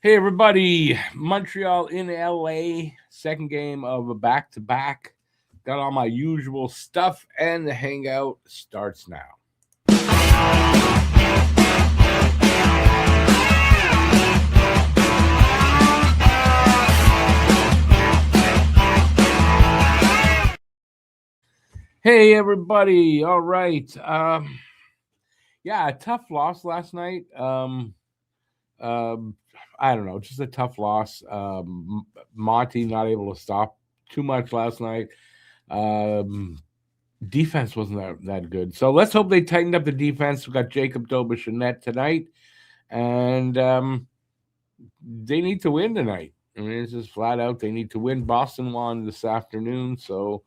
Hey everybody, Montreal in LA, second game of a back-to-back. Got all my usual stuff, and the hangout starts now. Hey everybody, all right. Yeah, a tough loss last night. Um, I don't know, just a tough loss. Monty not able to stop too much last night. Um, Defense wasn't that good. So let's hope they tightened up the defense. We got Jacob Dobish and net tonight, and they need to win tonight. I mean, it's just flat out they need to win. Boston won this afternoon, so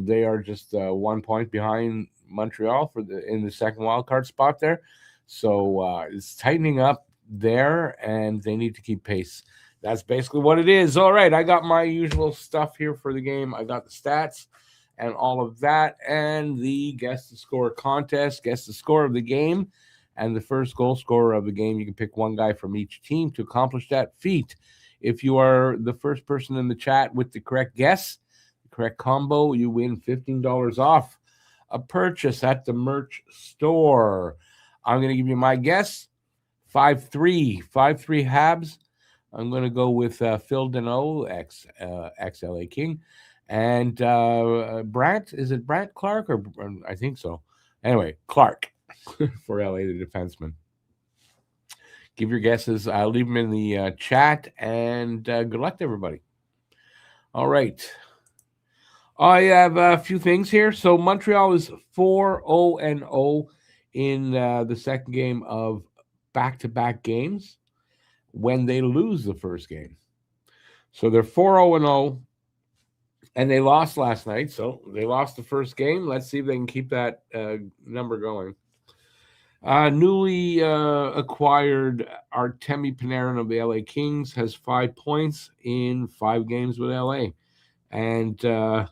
they are just 1 point behind Montreal in the second wild card spot there. So it's tightening up there, and they need to keep pace. That's basically what it is. All right, I got my usual stuff here for the game. I got the stats and all of that, and the guess the score contest. Guess the score of the game, and the first goal scorer of the game. You can pick one guy from each team to accomplish that feat. If you are the first person in the chat with the correct guess, correct combo, you win $15 off a purchase at the merch store. I'm going to give you my guess. 5-3 Habs. I'm going to go with Phil Deneau, ex-LA King. And Brandt, is it Brandt Clark? Or I think so. Anyway, Clark for LA, the defenseman. Give your guesses. I'll leave them in the chat. And good luck to everybody. All right. I have a few things here. So Montreal is 4-0-0 in the second game of back-to-back games when they lose the first game. So they're 4-0-0, and they lost last night. So they lost the first game. Let's see if they can keep that number going. Newly acquired Artemi Panarin of the LA Kings has 5 points in 5 games with LA. And 2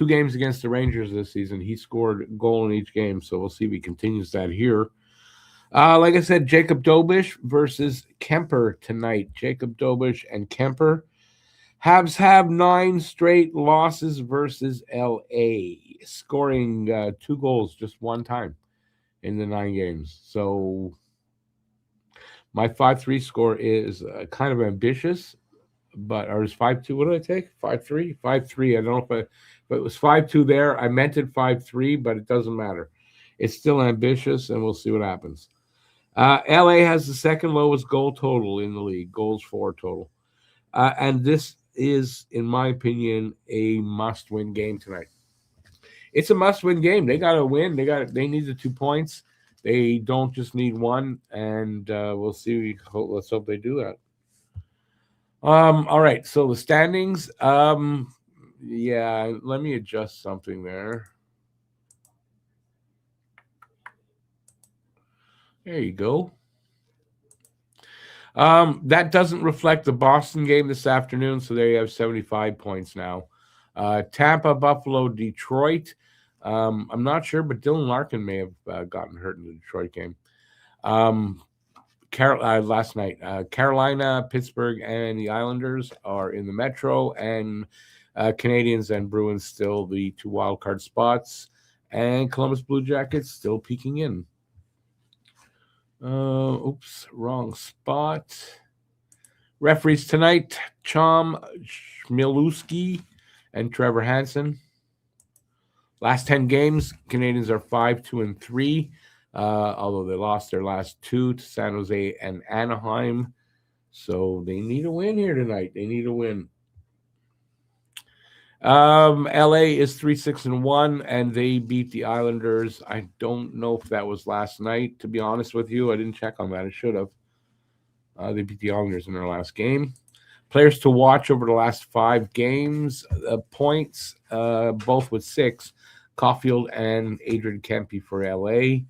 games against the Rangers this season, he scored a goal in each game. So we'll see if he continues that here. Like I said, Jacob Dobish versus Kemper tonight. Jacob Dobish and Kemper. Habs have 9 straight losses versus LA, scoring 2 goals just one time in the 9 games. So my 5-3 score is kind of ambitious, but or is 5-2? What did I take? 5-3? 5-3. I don't know if it was 5-2 there. I meant it 5-3, but it doesn't matter. It's still ambitious, and we'll see what happens. LA has the second lowest goal total in the league, goals for total. And this is, in my opinion, a must-win game tonight. It's a must-win game. They got to win. They need the 2 points. They don't just need one, and we'll see. Let's hope they do that. All right. So the standings. Yeah. Let me adjust something there. There you go. That doesn't reflect the Boston game this afternoon, so there you have 75 points now. Tampa, Buffalo, Detroit. I'm not sure, but Dylan Larkin may have gotten hurt in the Detroit game. Last night, Carolina, Pittsburgh, and the Islanders are in the Metro, and Canadiens and Bruins still the 2 wildcard spots, and Columbus Blue Jackets still peeking in. Oops, wrong spot. Referees tonight: Chom Chmielewski and Trevor Hansen. Last 10 games, Canadiens are 5-2-3, although they lost their last 2 to San Jose and Anaheim. So they need a win here tonight. They need a win. LA is 3-6-1, and they beat the Islanders. I don't know if that was last night, to be honest with you. I didn't check on that. I should have. They beat the Islanders in their last game. Players to watch over the last 5 games. Points, both with 6. Caulfield and Adrian Kempe for LA.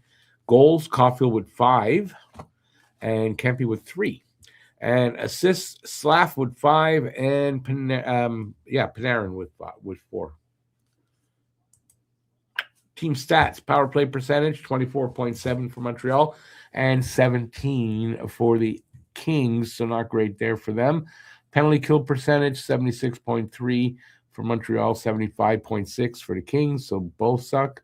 Goals, Caulfield with 5, and Kempe with 3. And assists, Slav with 5, and Panarin with 4. Team stats: power play percentage 24.7 for Montreal, and 17 for the Kings, so not great there for them. Penalty kill percentage, 76.3 for Montreal, 75.6 for the Kings, so both suck.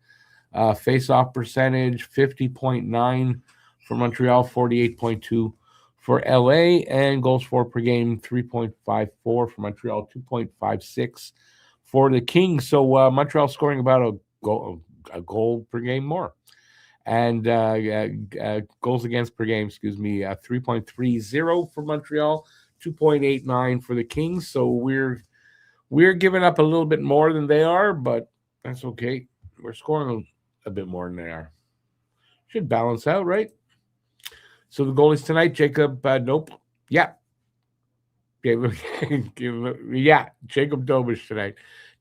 Face-off percentage, 50.9 for Montreal, 48.2 for LA, and goals for per game, 3.54 for Montreal, 2.56 for the Kings. So Montreal scoring about a goal per game more. And goals against per game, 3.30 for Montreal, 2.89 for the Kings. So we're giving up a little bit more than they are, but that's okay. We're scoring a bit more than they are. Should balance out, right? So the goalies tonight, Jacob, nope. Yeah. Yeah, Jacob Dobish tonight.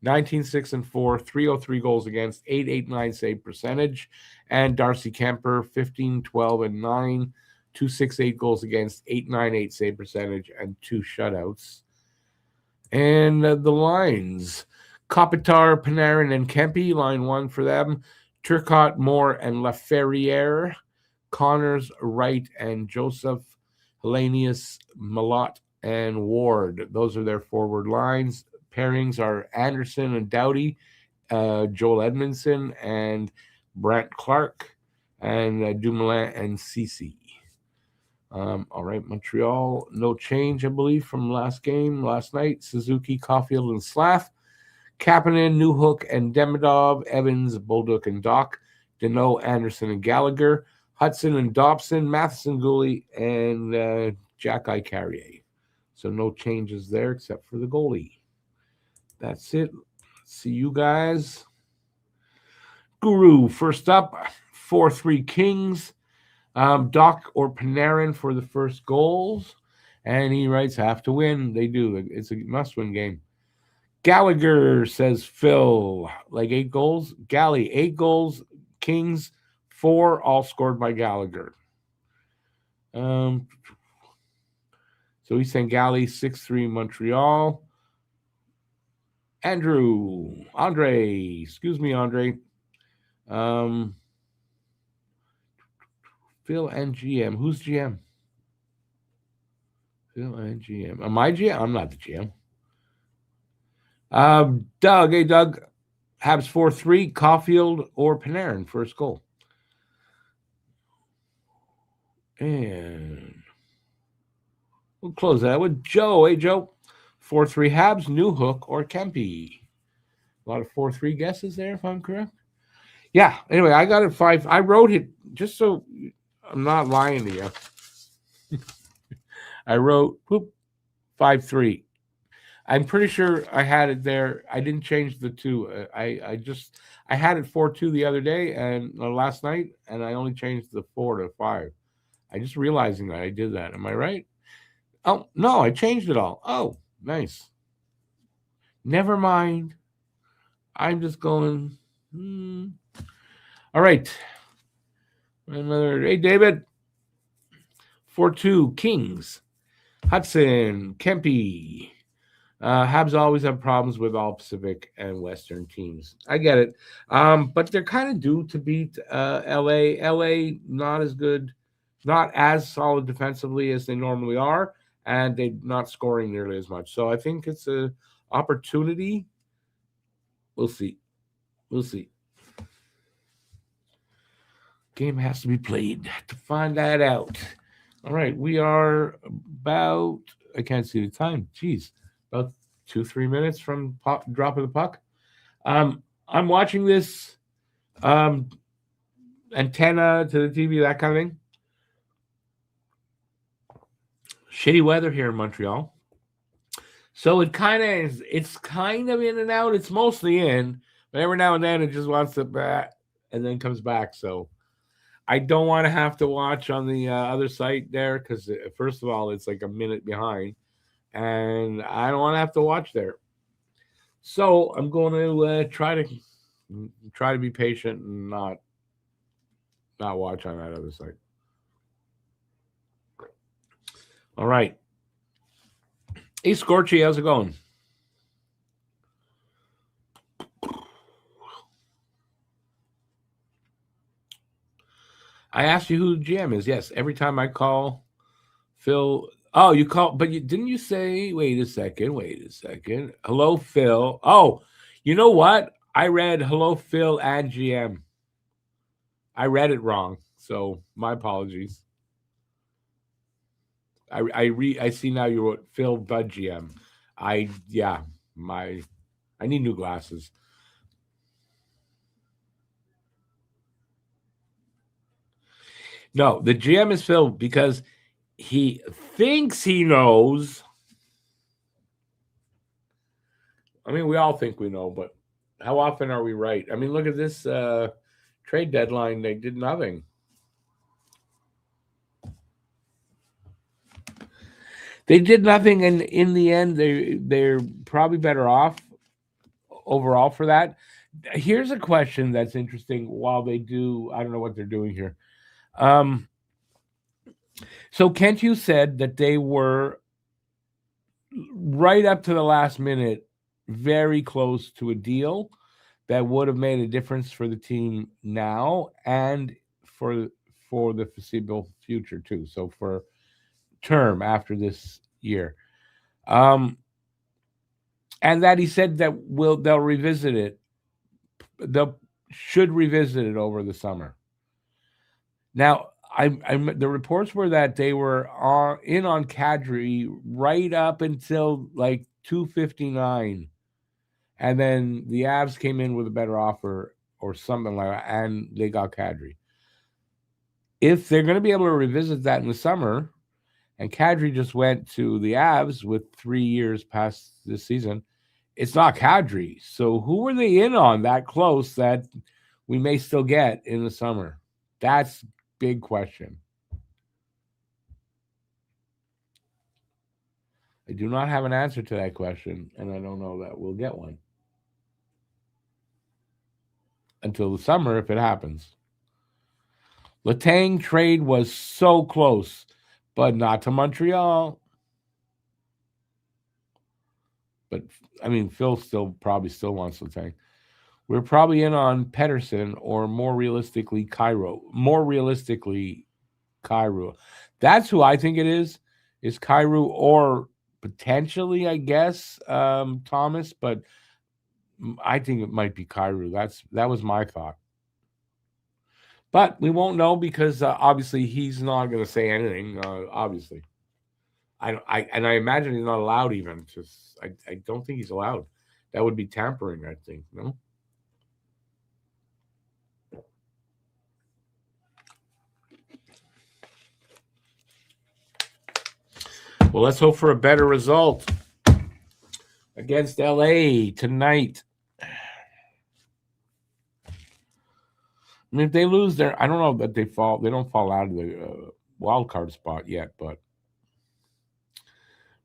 19-6-4, 303 goals against, 889 save percentage. And Darcy Kemper, 15-12-9, 268 goals against, 898 save percentage, and 2 shutouts. And the lines, Kopitar, Panarin, and Kempe, line 1 for them. Turcotte, Moore, and Laferriere. Connors, Wright, and Joseph. Hellenius, Malott, and Ward. Those are their forward lines. Pairings are Anderson and Doughty, Joel Edmondson, and Brant Clark, and Dumoulin and Ceci. All right, Montreal, no change, I believe, from last night. Suzuki, Caulfield, and Slav. Kapanen, Newhook, and Demidov. Evans, Bolduc, and Doc. Deneau, Anderson, and Gallagher. Hudson and Dobson, Matheson, Gooley, and Jack Carrier. So no changes there except for the goalie. That's it. See you guys. Guru, first up, 4-3 Kings. Doc or Panarin for the first goals. And he writes, have to win. They do. It's a must-win game. Gallagher, says Phil, like 8 goals. Gally, 8 goals. Kings, 4, all scored by Gallagher. So he's saying Gally, 6-3 Montreal. Andre. Excuse me, Andre. Phil and GM. Who's GM? Phil and GM. Am I GM? I'm not the GM. Doug. Hey, Doug. Habs 4-3. Caulfield or Panarin. First goal. And we'll close that with Joe. Hey, Joe. 4-3 Habs. Newhook or Kempe. A lot of 4-3 guesses there, if I'm correct. Yeah. Anyway, I got it 5. I wrote it just so I'm not lying to you. I wrote 5-3. I'm pretty sure I had it there. I didn't change the 2. I had it 4-2 the other day and last night, and I only changed the 4 to 5. I just realizing that I did that. Am I right? Oh no, I changed it all. Oh, nice. Never mind. I'm just going. All right. Another. Hey, David. 4-2 Kings. Hudson, Kempe. Habs always have problems with all Pacific and Western teams. I get it. But they're kind of due to beat LA. LA not as good, not as solid defensively as they normally are, and they're not scoring nearly as much. So I think it's an opportunity. We'll see. Game has to be played to find that out. All right, we are about, I can't see the time. Jeez, about 2-3 minutes from drop of the puck. I'm watching this antenna to the TV, that kind of thing. Shitty weather here in Montreal. So it's kind of in and out. It's mostly in, but every now and then it just wants to bat and then comes back. So I don't want to have to watch on the other site there because, first of all, it's like a minute behind, and I don't want to have to watch there. So I'm going to try to be patient and not watch on that other site. All right. Hey, Scorchy, how's it going? I asked you who the GM is. Yes, every time I call Phil. Oh, you called, but didn't you say? Wait a second. Wait a second. Hello, Phil. Oh, you know what? I read hello, Phil and GM. I read it wrong, so my apologies. I see now you wrote Phil Bud GM. Yeah, my I need new glasses. No, the GM is Phil because he thinks he knows. I mean, we all think we know, but how often are we right? I mean, look at this trade deadline. They did nothing. They did nothing, and in the end, they're probably better off overall for that. Here's a question that's interesting. While they do, I don't know what they're doing here. So Kent, you said that they were right up to the last minute, very close to a deal that would have made a difference for the team now and for the foreseeable future too. So for term after this year, and that he said that they'll revisit it. They'll should revisit it over the summer. Now, the reports were that they were in on Kadri right up until like 2:59, and then the Avs came in with a better offer or something like that, and they got Kadri. If they're going to be able to revisit that in the summer, and Kadri just went to the Avs with 3 years past this season, it's not Kadri. So who are they in on that close that we may still get in the summer? That's big question. I do not have an answer to that question, and I don't know that we'll get one until the summer if it happens. Letang trade was so close, but not to Montreal. But I mean, Phil probably still wants Letang. We're probably in on Pedersen or more realistically Cairo. That's who I think it is Cairo or potentially, I guess, Thomas, but I think it might be Cairo. That was my thought. But we won't know because obviously he's not going to say anything. Obviously, I imagine he's not allowed even. I don't think he's allowed. That would be tampering. I think no. Well, let's hope for a better result against LA tonight. I mean, if they lose I don't know that they don't fall out of the wild card spot yet, but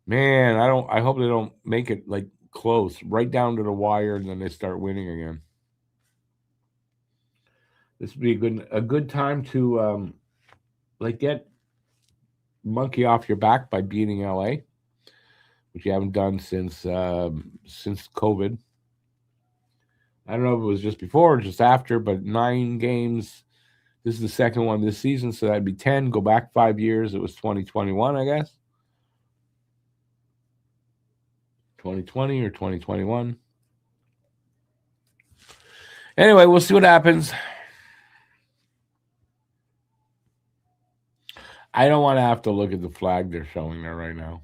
man, I hope they don't make it like close, right down to the wire, and then they start winning again. This would be a good time to get monkey off your back by beating LA, which you haven't done since COVID. I don't know if it was just before or just after, but 9 games. This is the second one this season, so that'd be 10. Go back 5 years. It was 2021, I guess. 2020 or 2021. Anyway, we'll see what happens. I don't want to have to look at the flag they're showing there right now.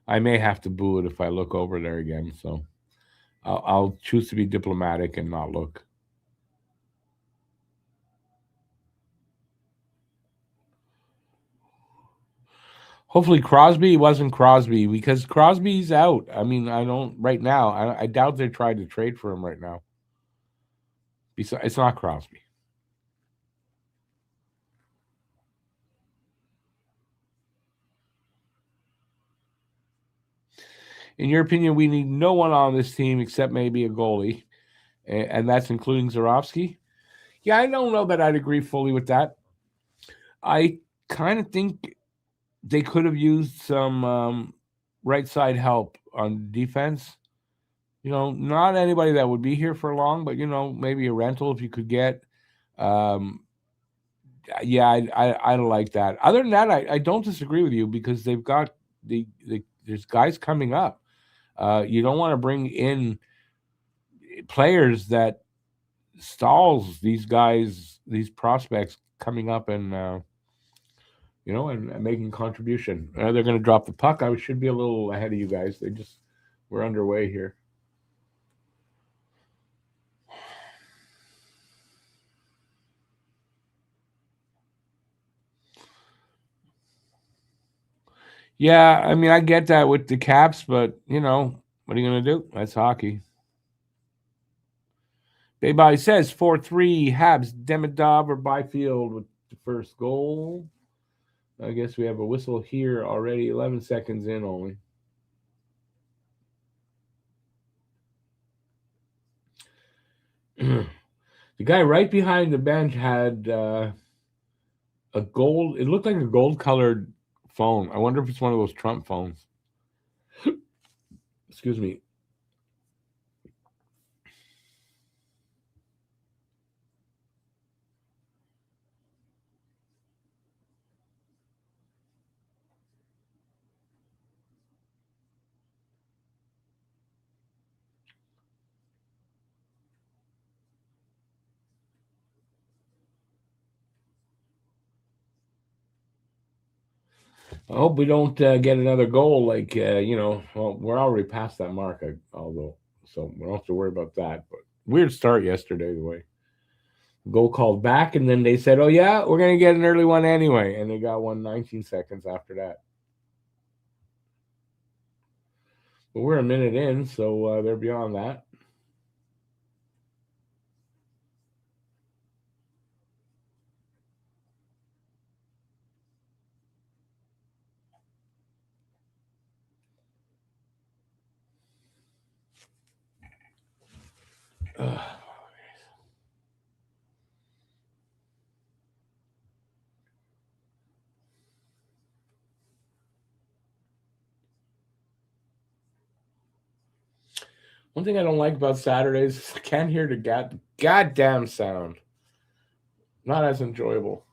I may have to boo it if I look over there again, so I'll choose to be diplomatic and not look. Hopefully Crosby wasn't Crosby because Crosby's out. I mean, I don't right now. I doubt they tried to trade for him right now. It's not Crosby. In your opinion, we need no one on this team except maybe a goalie, and that's including Zurofsky. Yeah, I don't know that I'd agree fully with that. I kind of think they could have used some right side help on defense. Not anybody that would be here for long, but maybe a rental if you could get. yeah, I like that. Other than that, I don't disagree with you because they've got there's guys coming up. You don't want to bring in players that stalls these guys, these prospects coming up and and making contribution. They're going to drop the puck. I should be a little ahead of you guys. We're underway here. Yeah, I mean, I get that with the Caps, but what are you going to do? That's hockey. Baybody says 4-3 Habs, Demidov or Byfield with the first goal. I guess we have a whistle here already. 11 seconds in only. The guy right behind the bench had a gold. It looked like a gold-colored phone. I wonder if it's one of those Trump phones. Excuse me. I hope we don't get another goal. Well, we're already past that mark. So we don't have to worry about that. But weird start yesterday, the way goal called back, and then they said, "Oh yeah, we're gonna get an early one anyway," and they got one 19 seconds after that. But we're a minute in, so they're beyond that. One thing I don't like about Saturdays is I can't hear the goddamn sound. Not as enjoyable.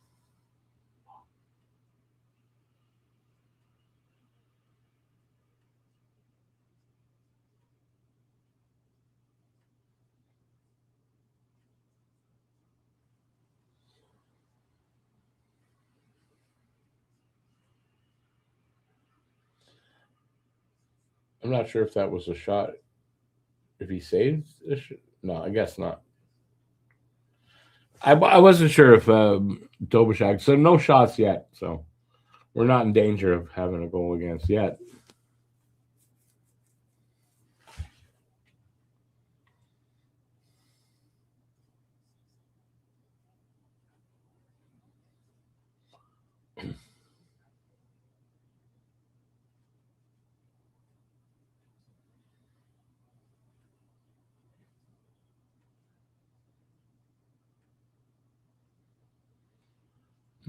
I'm not sure if that was a shot. If he saved no, I guess not. I wasn't sure if Dobashak. So no shots yet. So we're not in danger of having a goal against yet.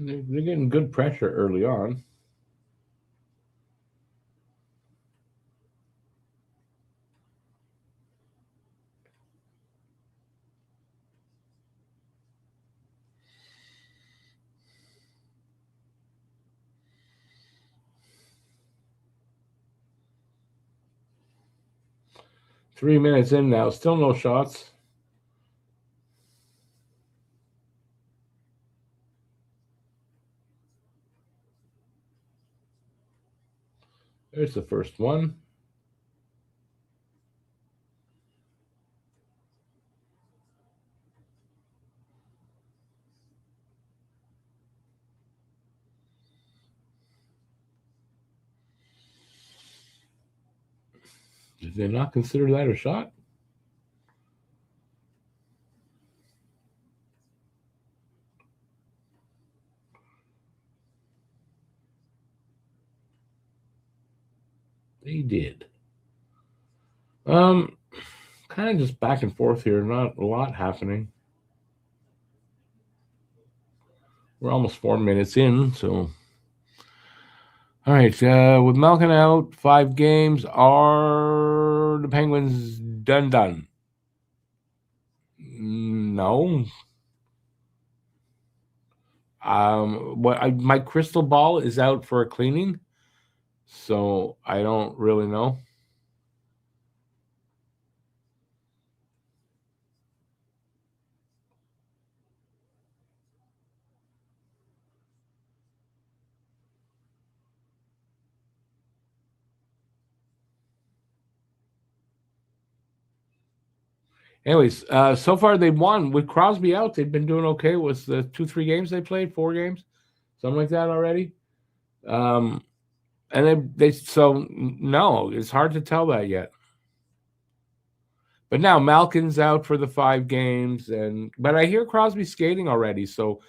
They're getting good pressure early on. Three minutes in now, still no shots. There's the first one. Did they not consider that a shot? They did. Kind of just back and forth here. Not a lot happening. We're almost 4 minutes in, so. All right. With Malkin out, 5 games, are the Penguins done? No. My crystal ball is out for a cleaning, so I don't really know. Anyways, so far they've won with Crosby out. They've been doing okay. It was the 2-3 games they played, 4 games, something like that already. And they so no, it's hard to tell that yet. But now Malkin's out for the 5 games, but I hear Crosby skating already. So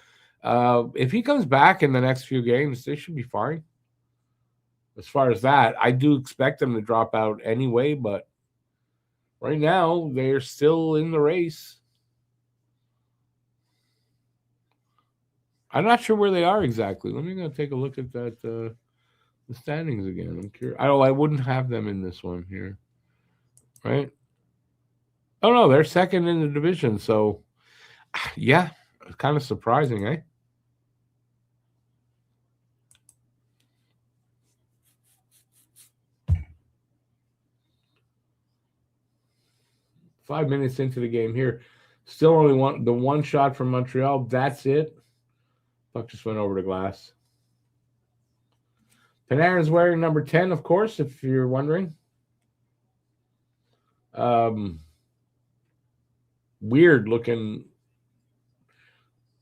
if he comes back in the next few games, they should be fine. As far as that, I do expect them to drop out anyway, but right now they're still in the race. I'm not sure where they are exactly. Let me go take a look at that the standings again. I'm curious. I wouldn't have them in this one here, right? Oh no, they're second in the division. So yeah, it's kind of surprising, eh? Five minutes into the game here, still only one shot from Montreal. That's it. Puck just went over the glass. Panarin's wearing number 10, of course, if you're wondering. Weird looking.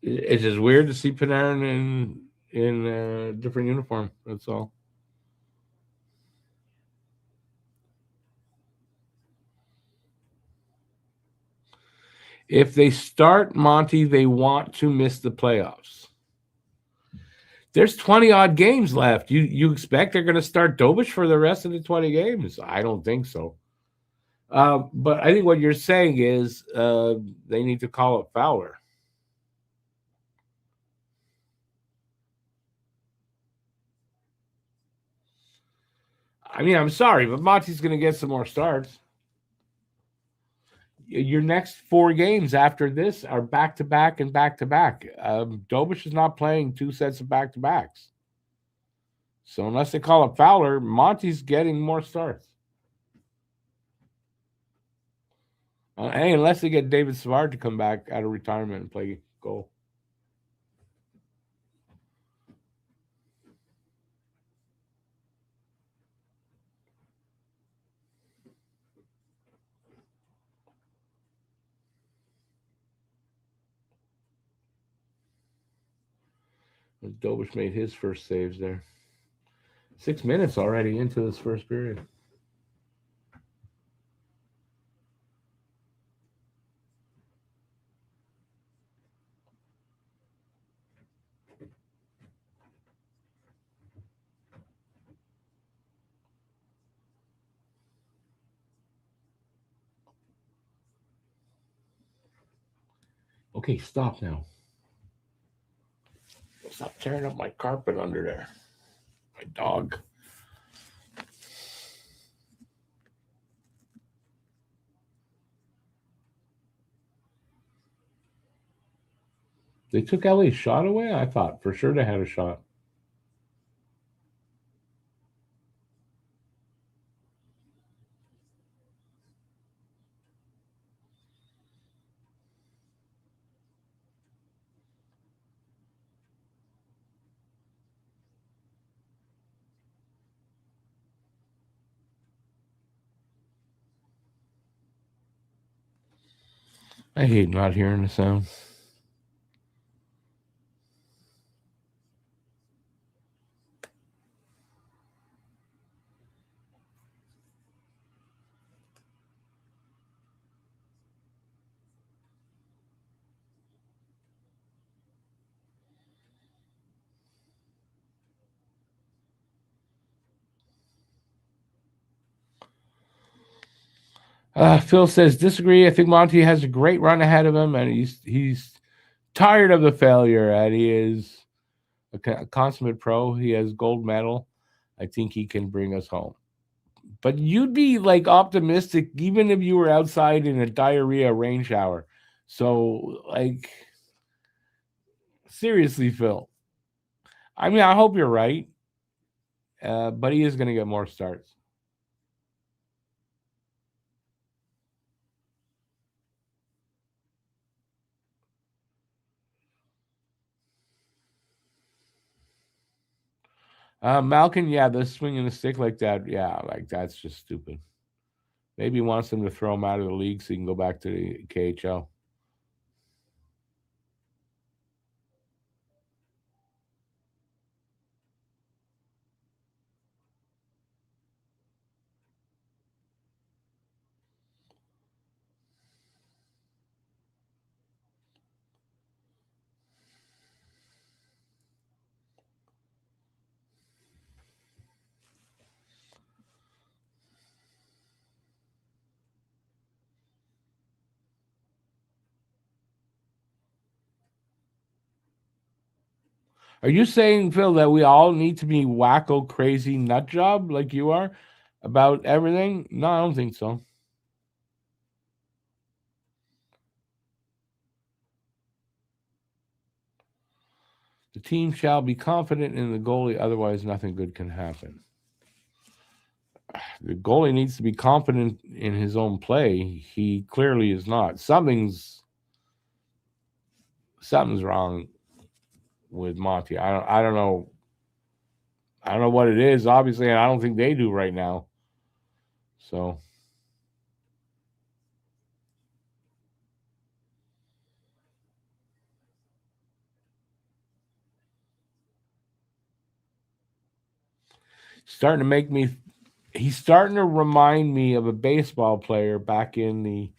It's just weird to see Panarin in a different uniform. That's all. If they start Monty, they want to miss the playoffs. There's 20 odd games left. You expect they're going to start Dobish for the rest of the 20 games? I don't think so. But I think what you're saying is they need to call up Fowler. I mean, I'm sorry, but Monty's going to get some more starts. Your next 4 games after this are back to back and back to back. Dobish is not playing 2 sets of back to backs. So unless they call up Fowler, Monty's getting more starts. Hey, unless they get David Savard to come back out of retirement and play goal. Dobish made his first saves there. 6 minutes already into this first period. Okay, stop now. Stop tearing up my carpet under there. My dog. They took LA's shot away? I thought for sure they had a shot. I hate not hearing the sound. Phil says disagree. I think Monty has a great run ahead of him, and he's tired of the failure. And he is a consummate pro. He has gold medal. I think he can bring us home. But you'd be like optimistic even if you were outside in a diarrhea rain shower. So like Seriously, Phil. I mean, I hope you're right, but he is going to get more starts. Malkin, yeah, the swinging the stick like that, yeah, like that's just stupid. Maybe he wants them to throw him out of the league so he can go back to the KHL. Are you saying, Phil, that we all need to be wacko crazy nut job like you are about everything? No, I don't think so. The team shall be confident in the goalie, otherwise nothing good can happen. The goalie needs to be confident in his own play. He clearly is not. Something's wrong with Monty. I don't know. I don't know what it is, obviously, and I don't think they do right now. So starting to make me he's starting to remind me of a baseball player back in the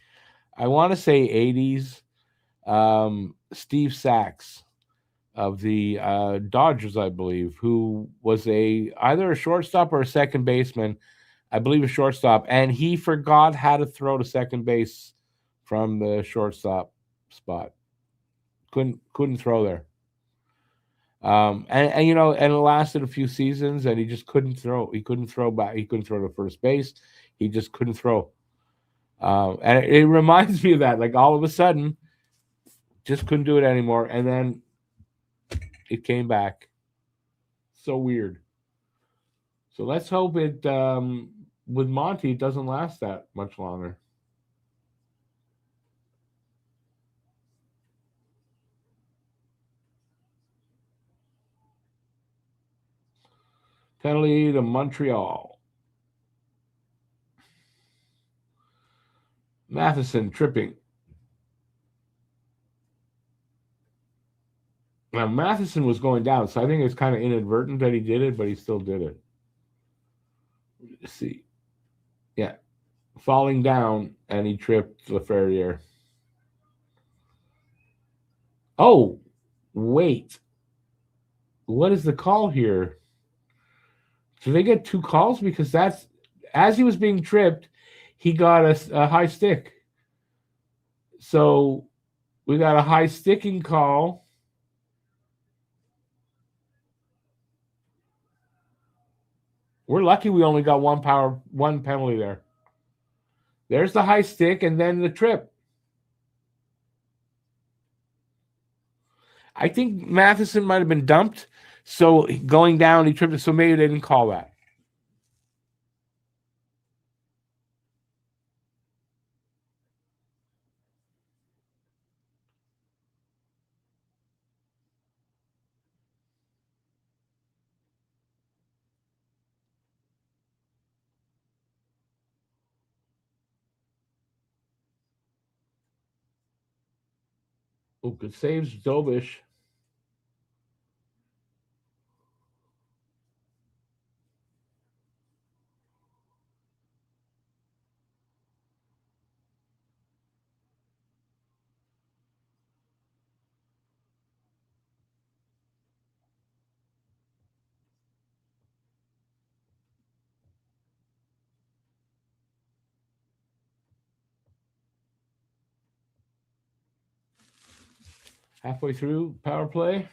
I want to say 80s, Steve Sachs of the Dodgers, I believe, who was either a shortstop or a second baseman. I believe a shortstop, and he forgot how to throw to second base from the shortstop spot. Couldn't throw there. And you know, and it lasted a few seasons, and he just couldn't throw. He couldn't throw back. He couldn't throw to first base. He just couldn't throw. And it reminds me of that. Like all of a sudden, just couldn't do it anymore, and then it came back. So weird. So let's hope it with Monty it doesn't last that much longer. Penalty to Montreal. Matheson tripping. Now Matheson was going down, so I think it's kind of inadvertent that he did it, but he still did it. Let's see, yeah, falling down, and he tripped Laferriere. Oh, wait, what is the call here? Do they get two calls? Because that's as he was being tripped, he got a high stick. So we got a high sticking call. We're lucky we only got one penalty there. There's the high stick and then the trip. I think Matheson might have been dumped. So going down, he tripped it. So maybe they didn't call that. Oh, good saves, Dobish. Halfway through power play.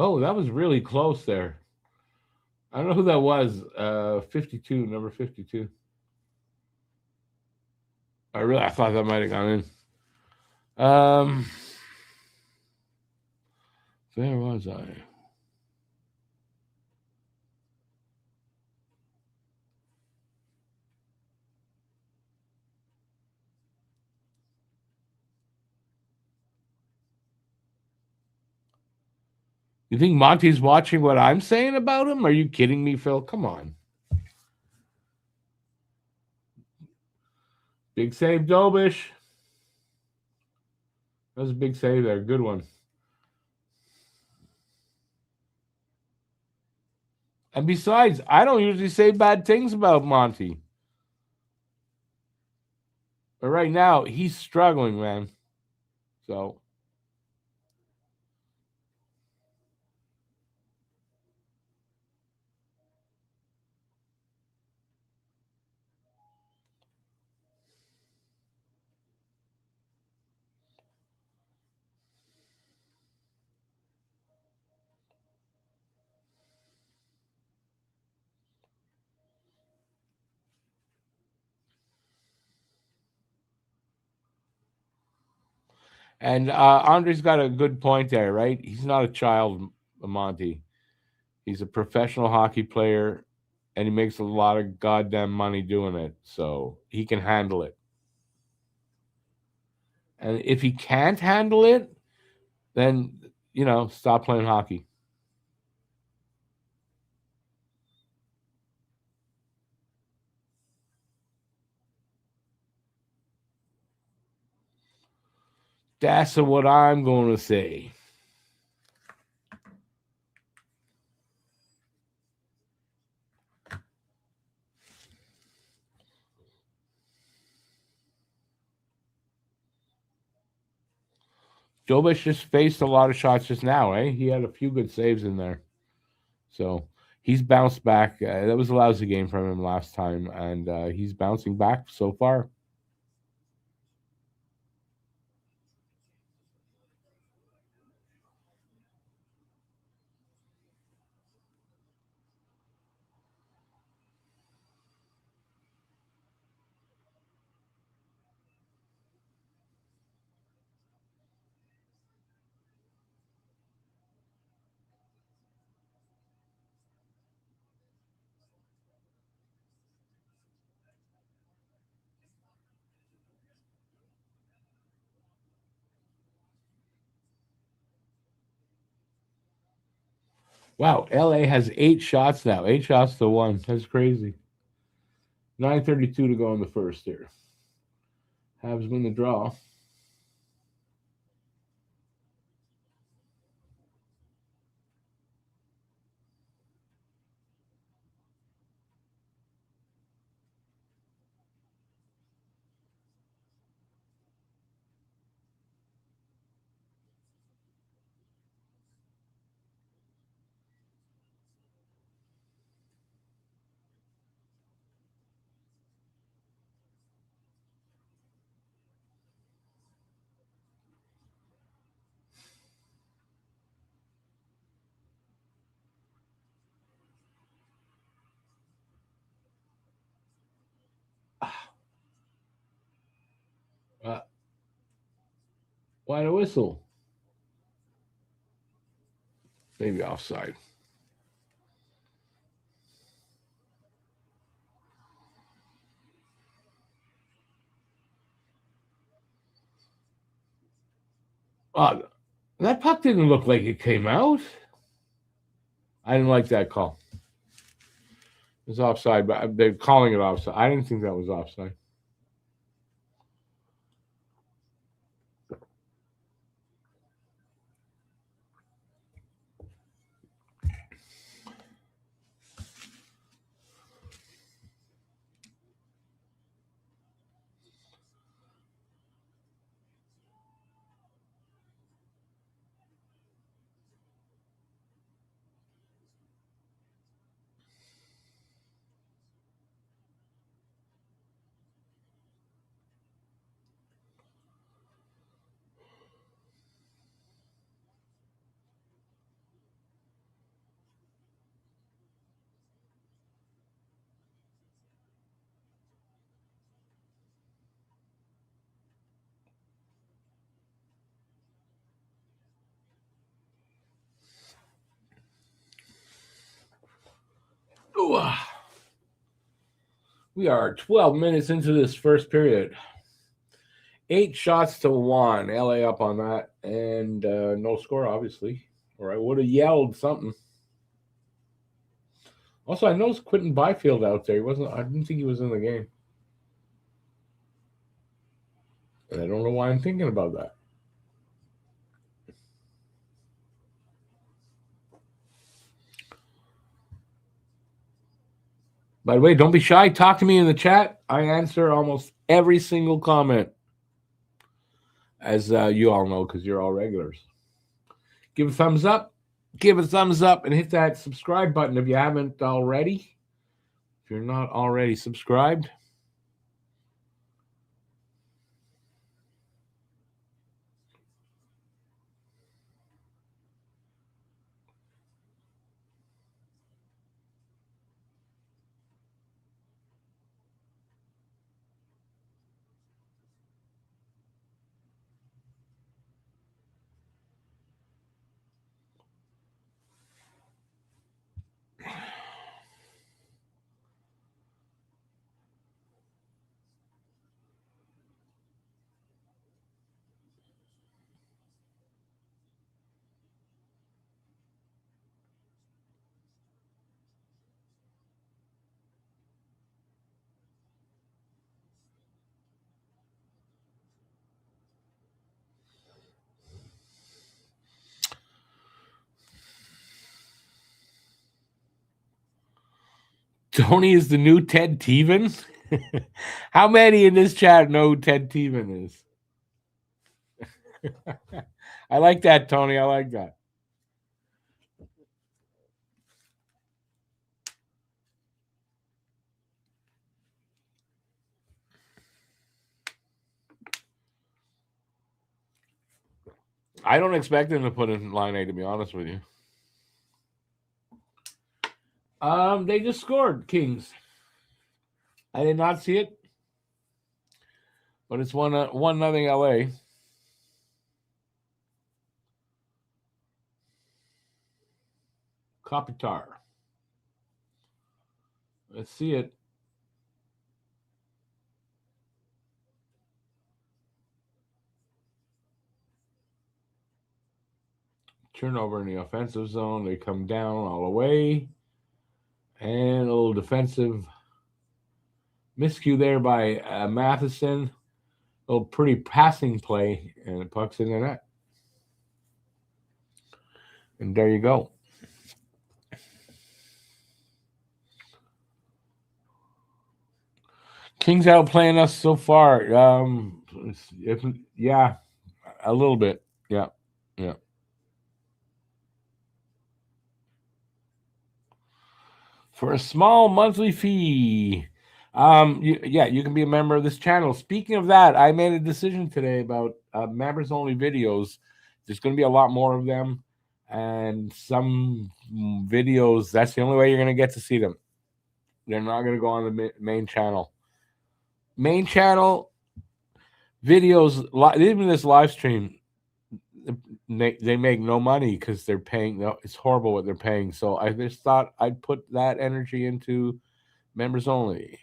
Oh, that was really close there. I don't know who that was. 52, number 52. I thought that might have gone in. Where was I? You think Monty's watching what I'm saying about him? Are you kidding me, Phil? Come on. Big save, Dobish. That was a big save there. Good one. And besides, I don't usually say bad things about Monty. But right now, he's struggling, man. So, and Andre's got a good point there, right? He's not a child, Monty. He's a professional hockey player, and he makes a lot of goddamn money doing it. So he can handle it. And if he can't handle it, then stop playing hockey. That's what I'm going to say. Jovic just faced a lot of shots just now, eh? He had a few good saves in there. So he's bounced back. That was a lousy game from him last time, and he's bouncing back so far. Wow, LA has 8 shots now. 8 shots to 1. That's crazy. 9:32 to go in the first here. Habs win the draw. Uh, why the whistle? Maybe offside. Uh, that puck didn't look like it came out. I didn't like that call. It was offside, but they're calling it offside. I didn't think that was offside. Woo! We are 12 minutes into this first period. 8 shots to 1. LA up on that. And no score, obviously. Or I would have yelled something. Also, I noticed Quentin Byfield out there. I didn't think he was in the game. And I don't know why I'm thinking about that. By the way, don't be shy. Talk to me in the chat. I answer almost every single comment. As you all know, because you're all regulars. Give a thumbs up. Give a thumbs up and hit that subscribe button if you haven't already. If you're not already subscribed. Tony is the new Ted Teven. How many in this chat know who Ted Teven is? I like that, Tony. I like that. I don't expect him to put in line A, to be honest with you. They just scored, Kings. I did not see it, but it's 1-0 LA. Kopitar. Let's see it. Turnover in the offensive zone. They come down all the way. And a little defensive miscue there by Matheson. A little pretty passing play, and the puck's in the net. And there you go. Kings outplaying us so far. Yeah, a little bit. Yeah. For a small monthly fee. You can be a member of this channel. Speaking of that, I made a decision today about members only videos. There's going to be a lot more of them, and some videos, that's the only way you're going to get to see them. They're not going to go on the main channel. Main channel videos, even this live stream, they make no money because they're paying. It's horrible what they're paying. So I just thought I'd put that energy into members only.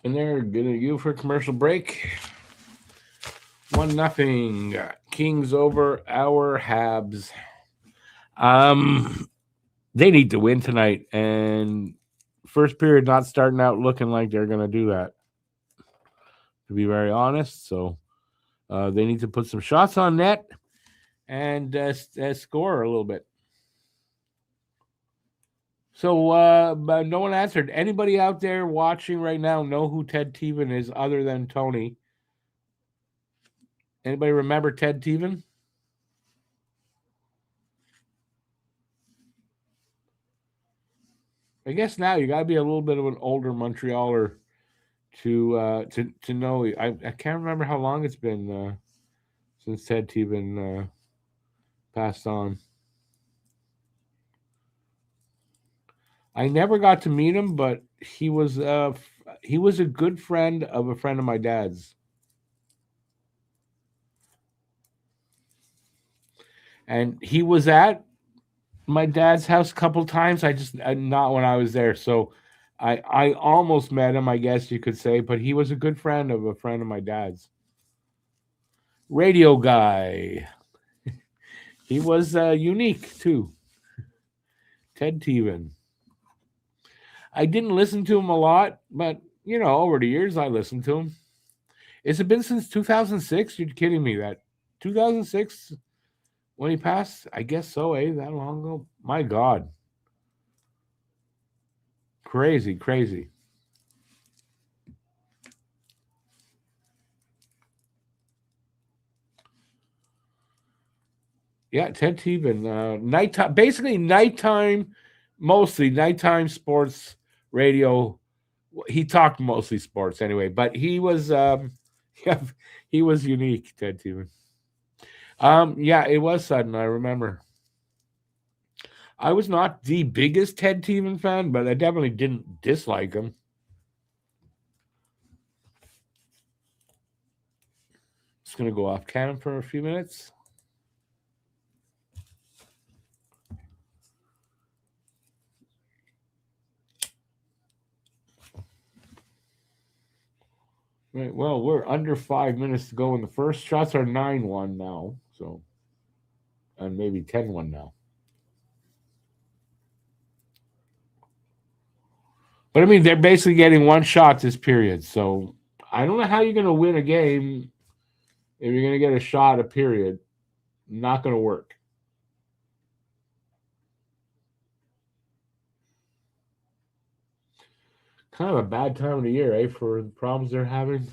And they're gonna go for a commercial break. 1-0. Kings over our Habs. They need to win tonight, and first period not starting out looking like they're gonna do that, to be very honest. So they need to put some shots on net and score a little bit. So but no one answered. Anybody out there watching right now know who Ted Teven is other than Tony? Anybody remember Ted Teven? I guess now you got to be a little bit of an older Montrealer to know. I can't remember how long it's been since Ted Teven passed on. I never got to meet him, but he was a good friend of a friend of my dad's, and he was at my dad's house a couple times. I just not when I was there, so I almost met him, I guess you could say, but he was a good friend of a friend of my dad's. Radio guy. He was unique too. Ted Teven. I didn't listen to him a lot, but over the years I listened to him. Has it been since 2006? You're kidding me? That 2006 when he passed? I guess so, eh? That long ago? My God. Crazy, crazy. Yeah, Ted Teven. Nighttime, basically nighttime, mostly nighttime sports radio. He talked mostly sports anyway, but he was yeah, he was unique, Ted Teven. Yeah, it was sudden, I remember. I was not the biggest Ted Teven fan, but I definitely didn't dislike him. Just gonna go off camera for a few minutes. Right. Well, we're under 5 minutes to go, and the first shots are 9-1 now. So, and maybe 10-1 now. But I mean, they're basically getting one shot this period. So I don't know how you're going to win a game if you're going to get a shot a period. Not going to work. Kind of a bad time of the year, eh, for the problems they're having.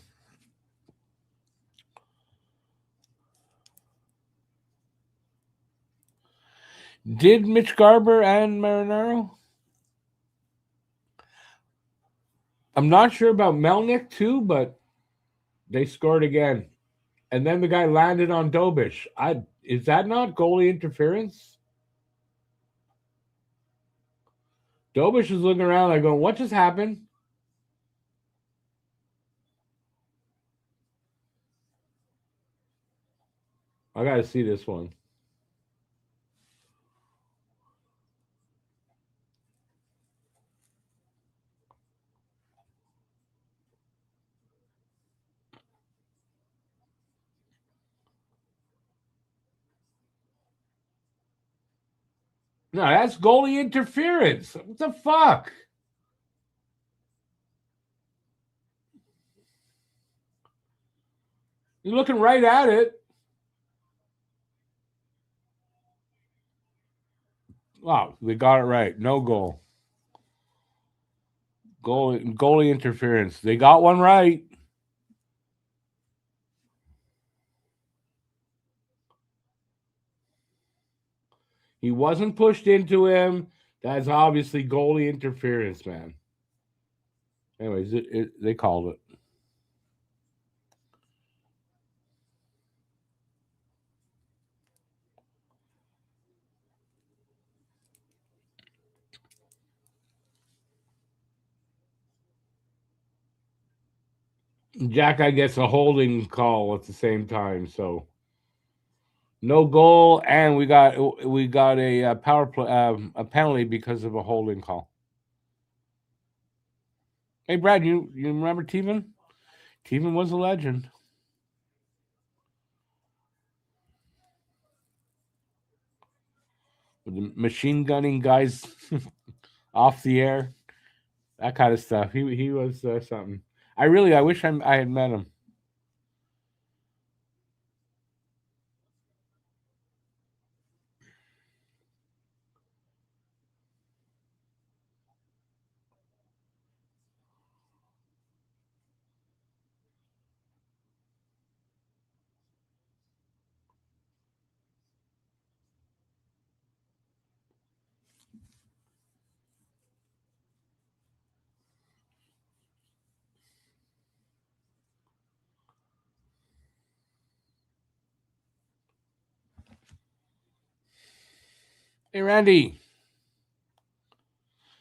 Did Mitch Garber and Marinaro? I'm not sure about Melnick too, but they scored again. And then the guy landed on Dobish. Is that not goalie interference? Dobish is looking around like going, what just happened? I gotta see this one. No, that's goalie interference. What the fuck? You're looking right at it. Wow, they got it right. No goal. Goalie interference. They got one right. He wasn't pushed into him. That's obviously goalie interference, man. Anyways, they called it. Jack, I guess, a holding call at the same time. So no goal, and we got a power play, a penalty because of a holding call. Hey, Brad, you remember Teven? Teven was a legend. With the machine gunning guys off the air, that kind of stuff. He was something. I wish I had met him. Hey, Randy,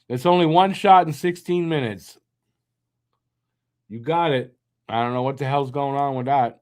It's only one shot in 16 minutes. You got it. I don't know what the hell's going on with that.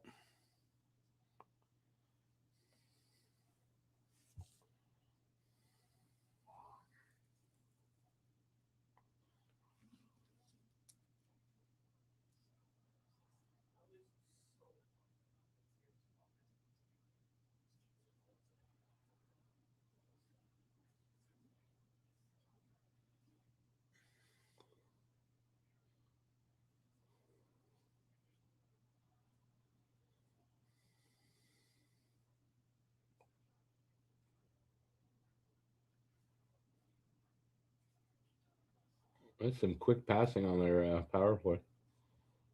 That's some quick passing on their power play.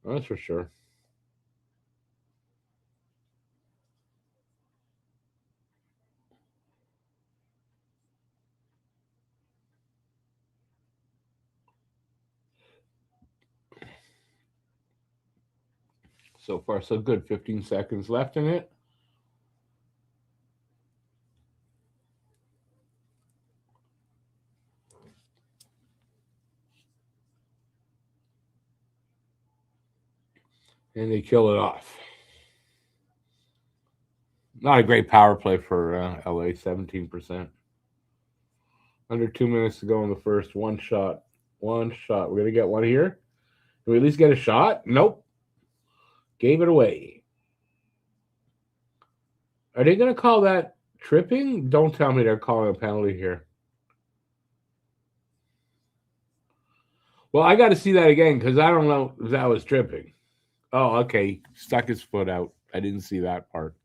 That's for sure. So far, so good. 15 seconds left in it. And they kill it off. Not a great power play for LA, 17%. Under 2 minutes to go in the first. One shot. One shot. We're going to get one here. Can we at least get a shot? Nope. Gave it away. Are they going to call that tripping? Don't tell me they're calling a penalty here. Well, I got to see that again because I don't know if that was tripping. Oh, okay. Stuck his foot out. I didn't see that part.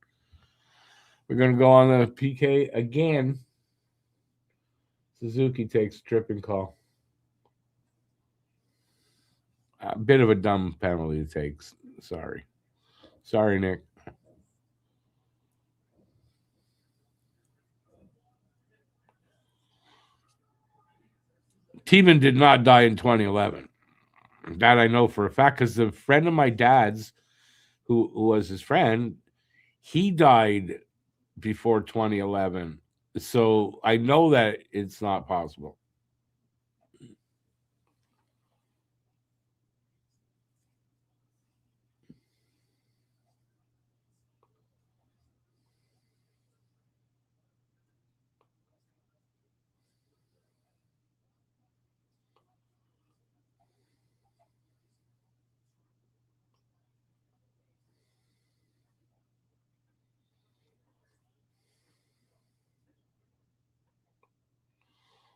We're going to go on the PK again. Suzuki takes tripping call. A bit of a dumb penalty to take. Sorry. Sorry, Nick. Teeman did not die in 2011. That I know for a fact because a friend of my dad's, who was his friend, he died before 2011. So I know that it's not possible.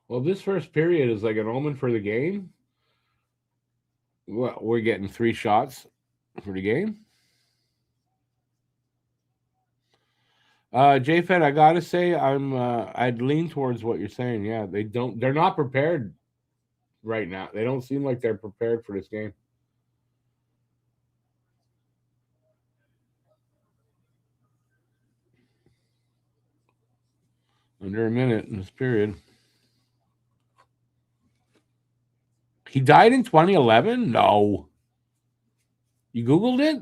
Well, this first period is like an omen for the game. Well, we're getting 3 shots for the game. JFed, I gotta say, I'd lean towards what you're saying. Yeah, they're not prepared right now. They don't seem like they're prepared for this game. Under a minute in this period. He died in 2011? No. You Googled it?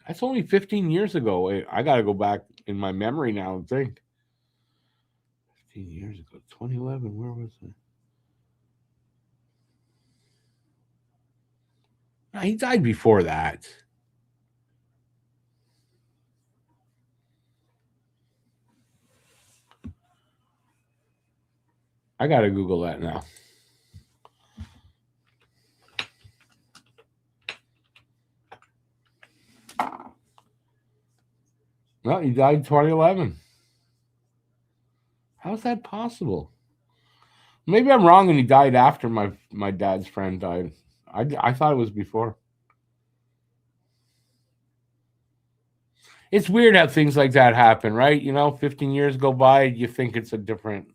That's only 15 years ago. Wait, I got to go back in my memory now and think. 15 years ago. 2011, where was it? No, he died before that. I got to Google that now. No, he died 2011. How's that possible? Maybe I'm wrong and he died after my dad's friend died. I thought it was before. It's weird how things like that happen, right? 15 years go by, you think it's a different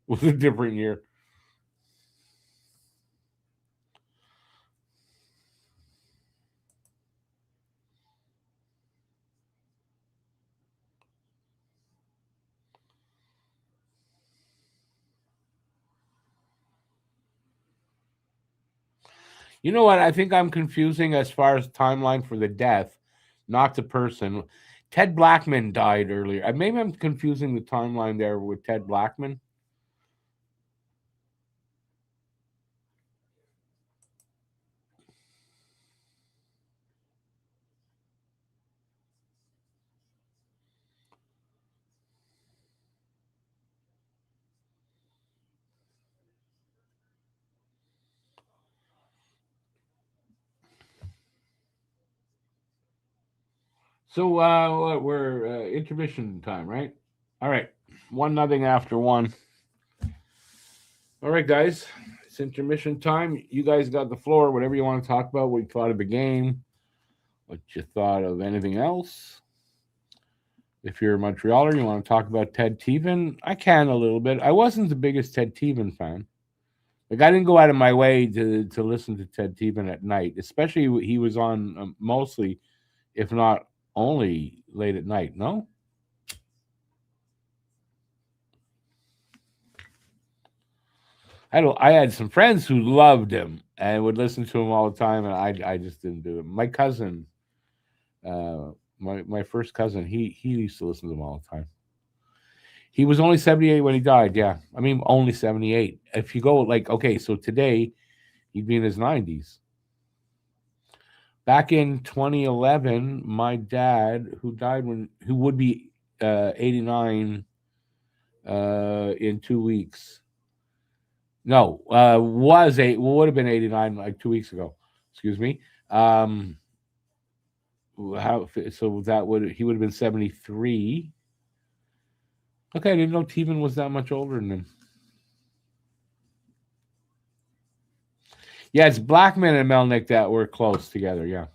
year. You know what? I think I'm confusing as far as timeline for the death, not the person. Ted Blackman died earlier. Maybe I'm confusing the timeline there with Ted Blackman. So we're intermission time, right? All right, 1-0 after one. All right, guys, it's intermission time. You guys got the floor. Whatever you want to talk about, what you thought of the game, what you thought of anything else. If you're a Montrealer, you want to talk about Ted Teven, I can a little bit. I wasn't the biggest Ted Teven fan. Like I didn't go out of my way to listen to Ted Teven at night, especially he was on mostly, if not only, late at night. No, I had some friends who loved him and would listen to him all the time, and I just didn't do it. My cousin, my first cousin, he used to listen to him all the time. He was only 78 when he died. Yeah, I mean only 78. If you go like okay, so today he'd be in his 90s. Back in 2011, my dad, who would be 89 in 2 weeks. No, would have been 89 like 2 weeks ago. Excuse me. How so that would he would have been 73. Okay, I didn't know Teven was that much older than him. Yeah, it's Blackman and Melnick that were close together. Yeah,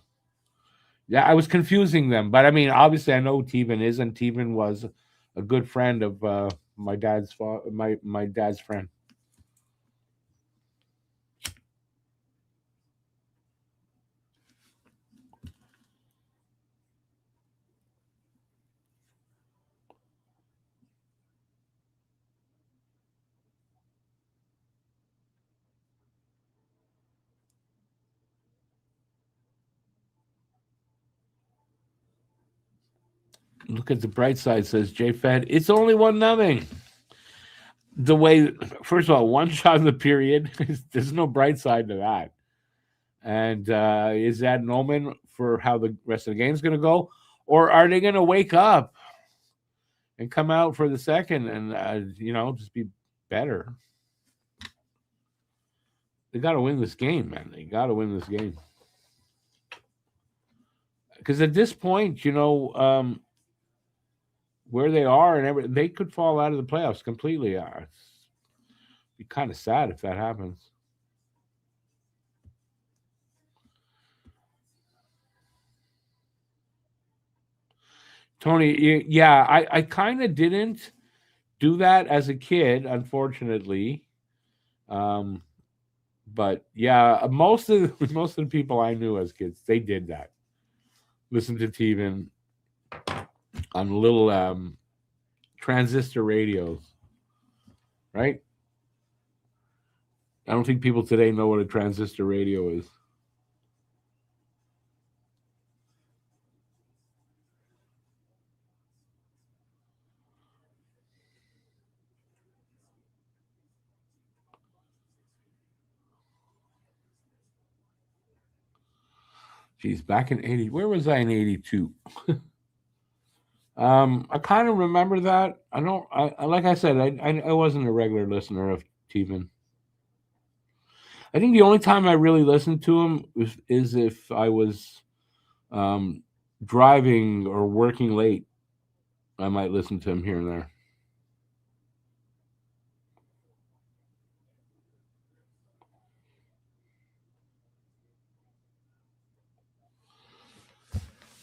yeah. I was confusing them, but I mean, obviously, I know Teven isn't. Teven was a good friend of my dad's friend. Look at the bright side, says Jay Fed. It's only 1-0. The way, first of all, one shot in the period. There's no bright side to that. And is that an omen for how the rest of the game's going to go, or are they going to wake up and come out for the second and just be better? They got to win this game, man. They got to win this game because at this point, where they are and they could fall out of the playoffs completely. It's be kind of sad if that happens. Tony, yeah, I kind of didn't do that as a kid, unfortunately. Um, but yeah, most of most of the people I knew as kids, they did that. Listen to Teven on little transistor radios, right? I don't think people today know what a transistor radio is. Geez, back in 80, where was I in 82? I kind of remember that. I don't. Like I said, I wasn't a regular listener of Teven. I think the only time I really listened to him is if I was um, driving or working late. I might listen to him here and there.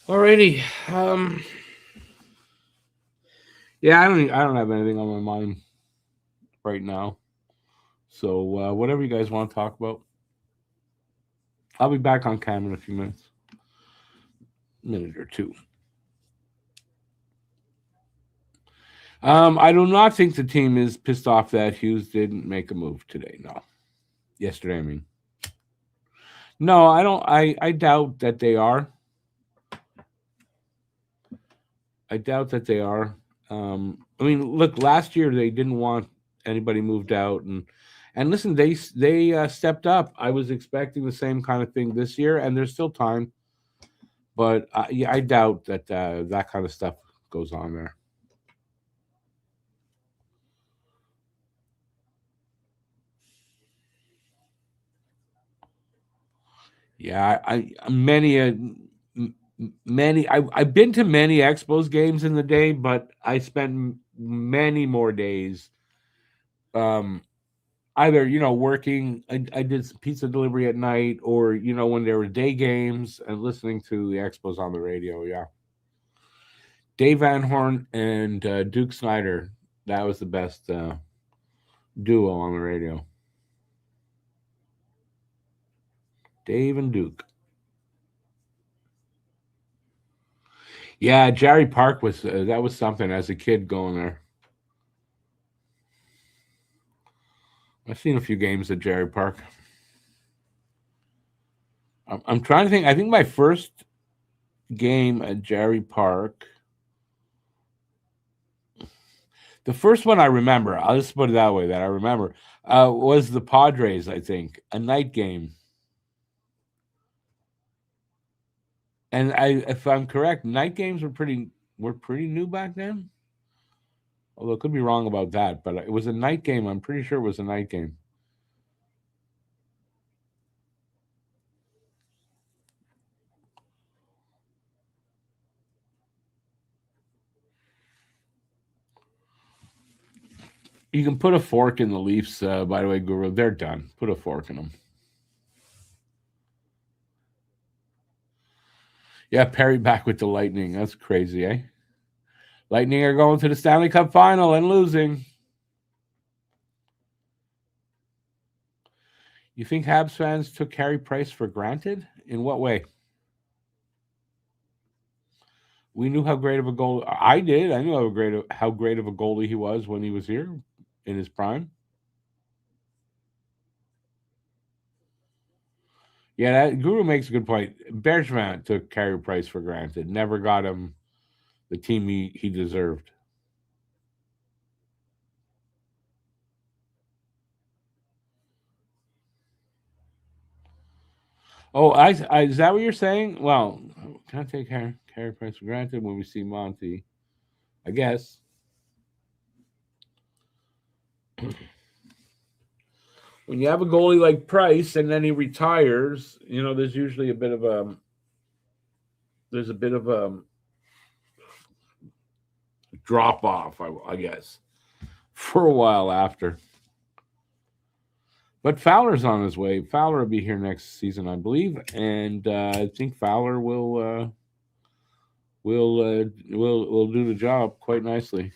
Alrighty. Yeah, I don't have anything on my mind right now. So whatever you guys want to talk about, I'll be back on cam in a few minutes, minute or two. I do not think the team is pissed off that Hughes didn't make a move today. No, yesterday. I mean, no, I don't. I doubt that they are. I doubt that they are. I mean, look, last year they didn't want anybody moved out, and listen, they stepped up. I was expecting the same kind of thing this year, and there's still time, but yeah, I doubt that that kind of stuff goes on there. Yeah, I many I've been to many Expos games in the day, but I spent many more days um either working. I did some pizza delivery at night, or when there were day games and listening to the Expos on the radio. Yeah, Dave Van Horn and Duke Snyder, that was the best duo on the radio. Dave and Duke. Yeah, Jerry Park was that was something as a kid going there. I've seen a few games at Jerry Park. I'm trying to think. I think my first game at Jerry Park, the first one I remember, I'll just put it that way, that I remember, was the Padres, I think, a night game. And if I'm correct, night games were pretty new back then. Although I could be wrong about that, but it was a night game. I'm pretty sure it was a night game. You can put a fork in the Leafs, by the way, Guru. They're done. Put a fork in them. Yeah, Perry back with the Lightning. That's crazy, eh? Lightning are going to the Stanley Cup final and losing. You think Habs fans took Carey Price for granted? In what way? We knew how great of a goal I did. I knew how great of a goalie he was when he was here in his prime. Yeah, that Guru makes a good point. Bergevin took Carey Price for granted. Never got him the team he deserved. Oh, is that what you're saying? Well, can I take Carey Price for granted when we see Monty? I guess. When you have a goalie like Price and then he retires, there's usually a bit of a drop off, I guess, for a while after. But Fowler's on his way. Fowler will be here next season, I believe, and I think Fowler will do the job quite nicely.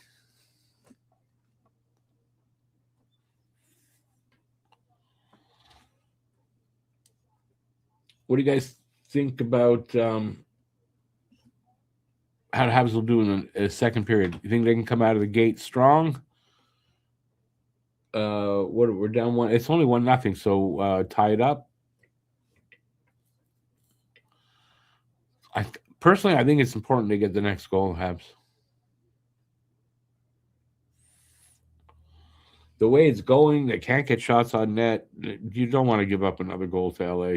What do you guys think about how the Habs will do in a second period? You think they can come out of the gate strong? What we're down one. It's only 1-0, so tie it up. I personally, I think it's important to get the next goal, Habs. The way it's going, they can't get shots on net. You don't want to give up another goal to LA.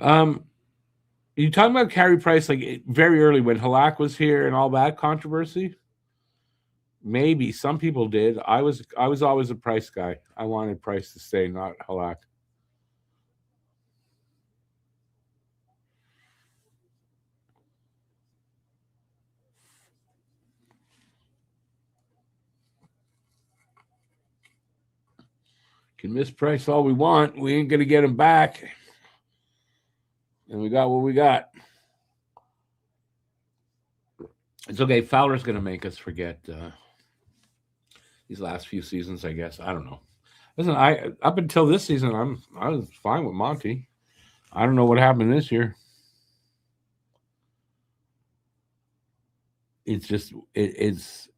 Um, you talking about Carey Price like very early when Halak was here and all that controversy? Maybe some people did. I was always a Price guy. I wanted Price to stay, not Halak. Can miss Price all we want. We ain't gonna get him back, and we got what we got. It's okay. Fowler's gonna make us forget these last few seasons. I guess I don't know. Listen, I up until this season, I was fine with Monty. I don't know what happened this year. It's just it's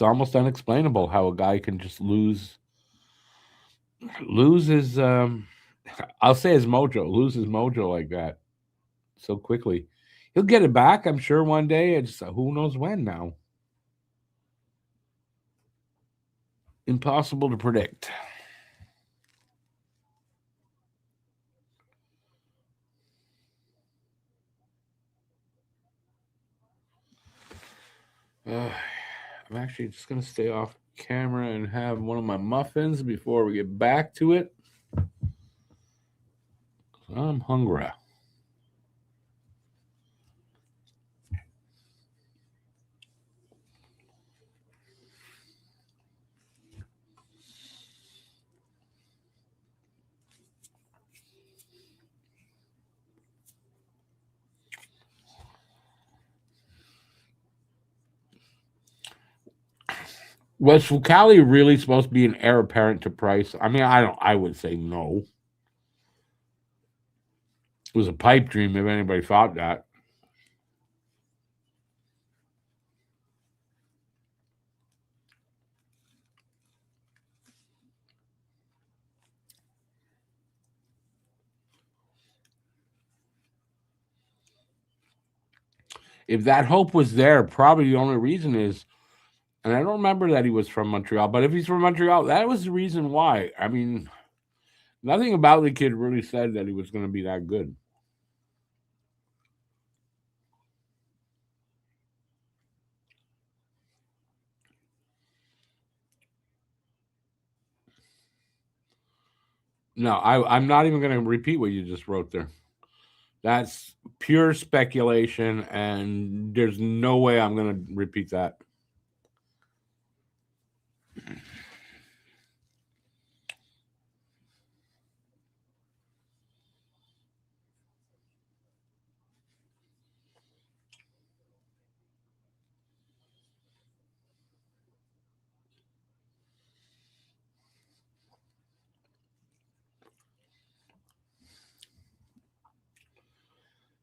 almost unexplainable how a guy can just lose his I'll say his mojo, lose his mojo like that so quickly. He'll get it back, I'm sure, one day. It's who knows when now. Impossible to predict. I'm actually just gonna stay off camera and have one of my muffins before we get back to it. I'm hungry. Was Fucali really supposed to be an heir apparent to Price? I mean, I would say no. It was a pipe dream if anybody thought that. If that hope was there, probably the only reason is, and I don't remember that he was from Montreal, but if he's from Montreal, that was the reason why. I mean, nothing about the kid really said that he was going to be that good. No, I'm not even going to repeat what you just wrote there. That's pure speculation, and there's no way I'm going to repeat that.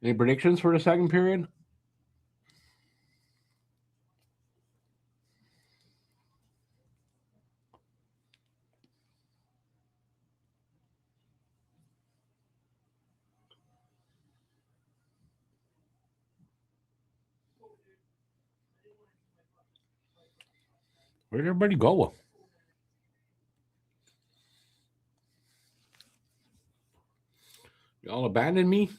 Any predictions for the second period? Where'd everybody go? Y'all abandoned me?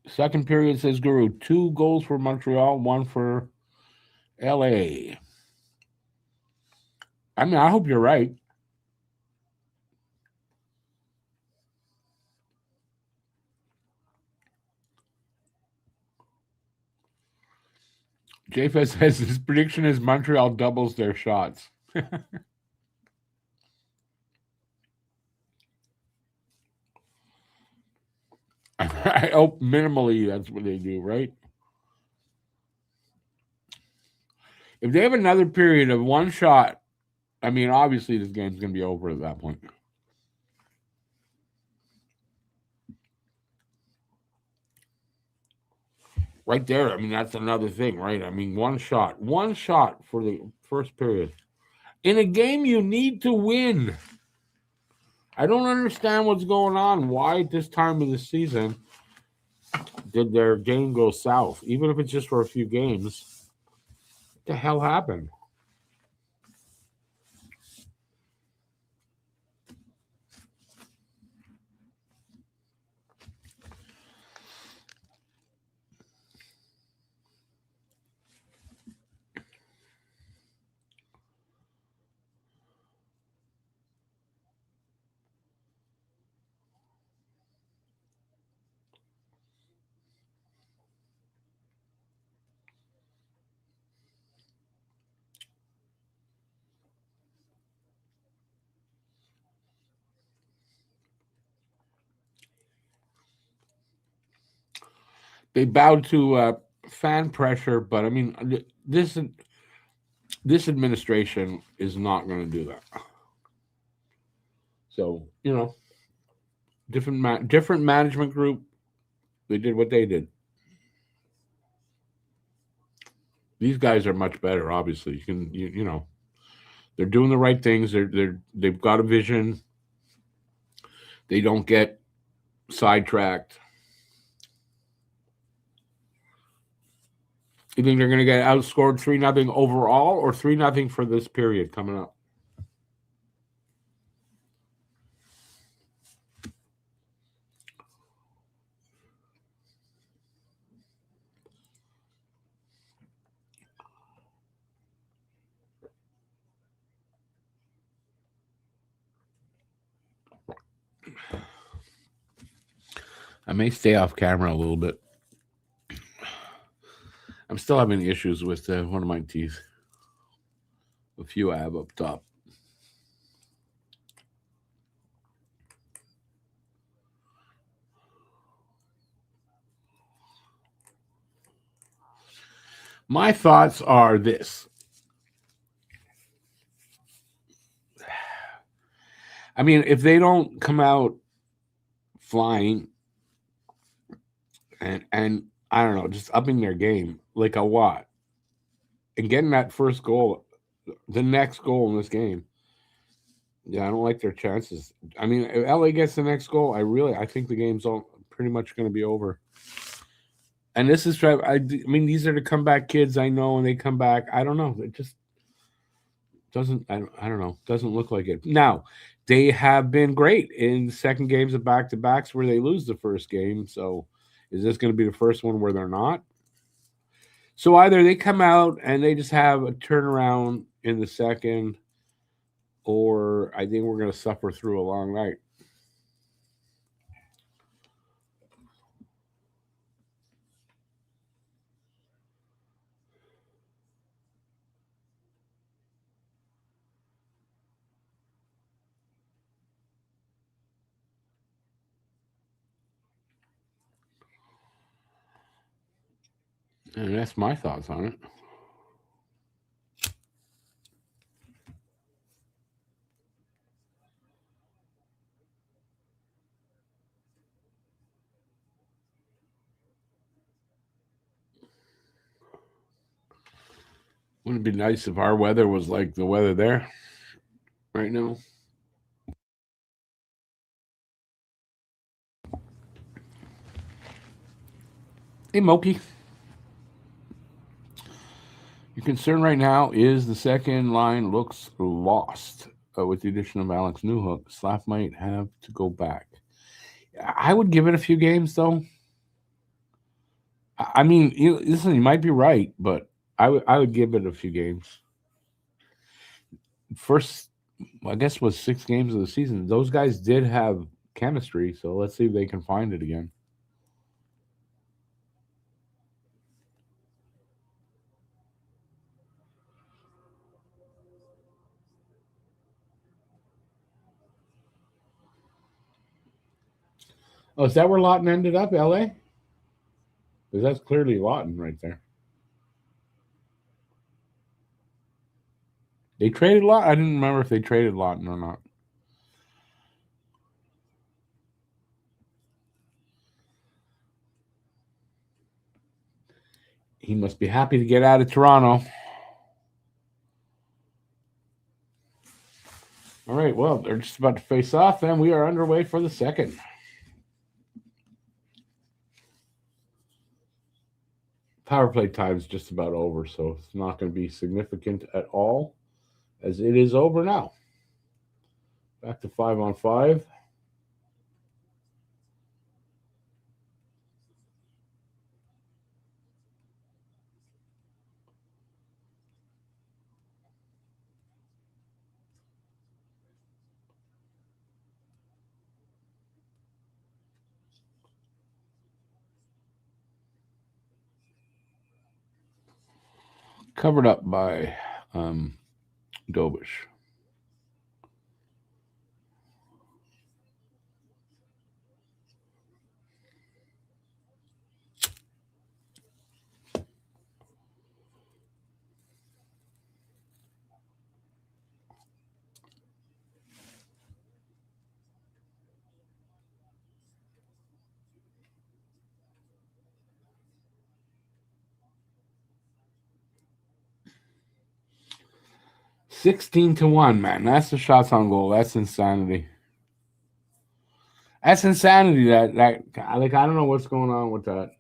Second period says Guru. 2 goals for Montreal, 1 for LA. I mean, I hope you're right. JFS says his prediction is Montreal doubles their shots. I hope minimally that's what they do, right? If they have another period of 1 shot, I mean, obviously this game's going to be over at that point. Right there, I mean, that's another thing, right? I mean, 1 shot for the first period. In a game you need to win. I don't understand what's going on. Why at this time of the season did their game go south? Even if it's just for a few games. What the hell happened? They bowed to fan pressure, but I mean, this administration is not going to do that. So different management group. They did what they did. These guys are much better. Obviously, they're doing the right things. They've got a vision. They don't get sidetracked. You think they're going to get outscored 3-0 overall or 3-0 for this period coming up? I may stay off camera a little bit. I'm still having issues with one of my teeth. A few I have up top. My thoughts are this. I mean, if they don't come out flying and I don't know, just upping their game like a lot and getting that first goal, the next goal in this game. Yeah, I don't like their chances. I mean, if LA gets the next goal, I think the game's all pretty much going to be over. And this is I mean, these are the comeback kids I know, and they come back. I don't know. It just doesn't. I don't know. Doesn't look like it. Now, they have been great in second games of back to backs where they lose the first game. So, is this going to be the first one where they're not? So either they come out and they just have a turnaround in the second, or I think we're going to suffer through a long night. And that's my thoughts on it. Wouldn't it be nice if our weather was like the weather there right now? Hey, Moki. Your concern right now is the second line looks lost with the addition of Alex Newhook. Slav might have to go back. I would give it a few games, though. I mean, listen, you might be right, but I would give it a few games. First, I guess, was 6 games of the season. Those guys did have chemistry, so let's see if they can find it again. Oh, is that where Lawton ended up, LA? Because that's clearly Lawton right there. They traded Lawton? I didn't remember if they traded Lawton or not. He must be happy to get out of Toronto. All right, well, they're just about to face off, and we are underway for the second. Power play time is just about over, so it's not going to be significant at all, as it is over now. Back to 5-on-5. Covered up by Dobish. $16-1, man. That's the shots on goal. That's insanity. That's insanity. That like I don't know what's going on with that.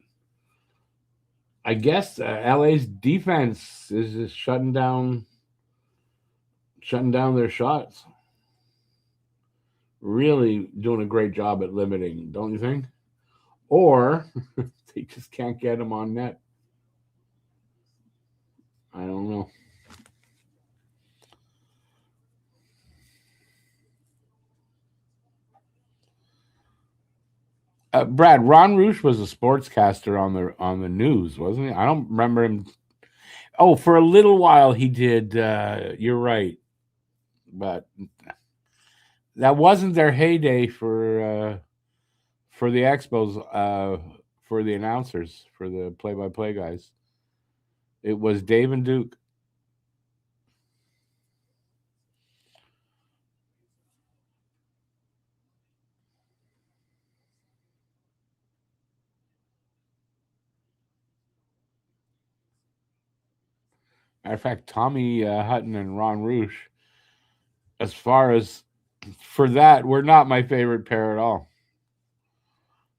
I guess LA's defense is just shutting down their shots. Really doing a great job at limiting, don't you think? Or they just can't get them on net. I don't know. Brad, Ron Roosh was a sportscaster on the news, wasn't he? I don't remember him. Oh, for a little while he did. You're right, but that wasn't their heyday for the Expos. For the announcers, for the play-by-play guys, it was Dave and Duke. Matter of fact, Tommy Hutton and Ron Roosh, as far as for that, were not my favorite pair at all.